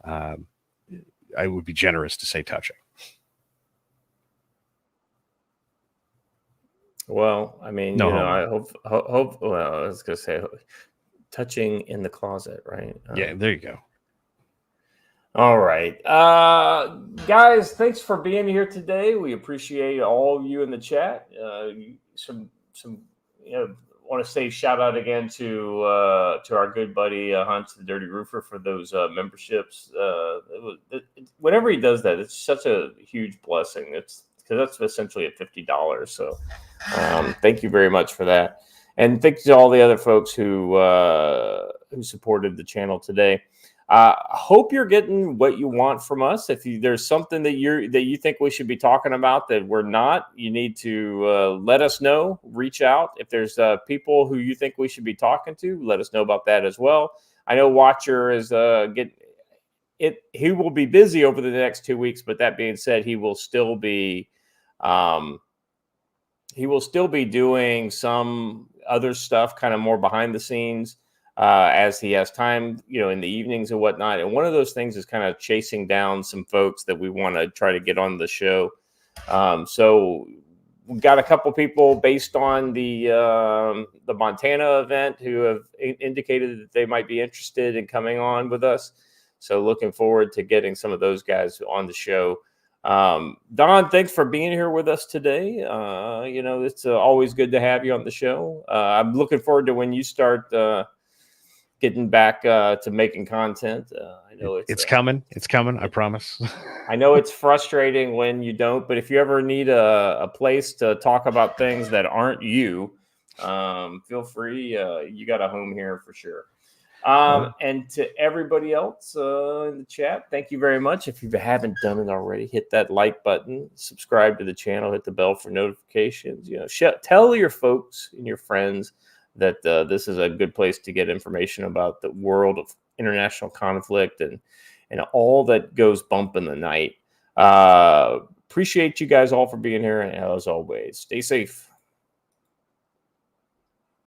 I would be generous to say touching. Well, I mean, no I hope. Well, I was gonna say, touching in the closet, right? Yeah, there you go. All right, guys, thanks for being here today. We appreciate all of you in the chat. Want to say shout out again to our good buddy Hunt, the Dirty Roofer, for those memberships. Whenever he does that, it's such a huge blessing. It's because that's essentially at $50. So thank you very much for that, and thanks to all the other folks who supported the channel today. Hope you're getting what you want from us. If there's something that you think we should be talking about that we're not, you need to let us know. Reach out. If there's people who you think we should be talking to, let us know about that as well. I know Watcher is he will be busy over the next 2 weeks, but that being said, he will still be doing some other stuff, kind of more behind the scenes. As he has time, in the evenings and whatnot. And one of those things is kind of chasing down some folks that we want to try to get on the show. So we've got a couple people based on the Montana event who have indicated that they might be interested in coming on with us. So looking forward to getting some of those guys on the show. Don, thanks for being here with us today. It's always good to have you on the show. I'm looking forward to when you start getting back to making content. I know it's coming. It's coming. I promise. I know it's frustrating when you don't, but if you ever need a place to talk about things that aren't you, feel free. You got a home here for sure. And to everybody else in the chat, thank you very much. If you haven't done it already, hit that like button, subscribe to the channel, hit the bell for notifications. Tell your folks and your friends that this is a good place to get information about the world of international conflict and all that goes bump in the night. Appreciate you guys all for being here, and as always, stay safe.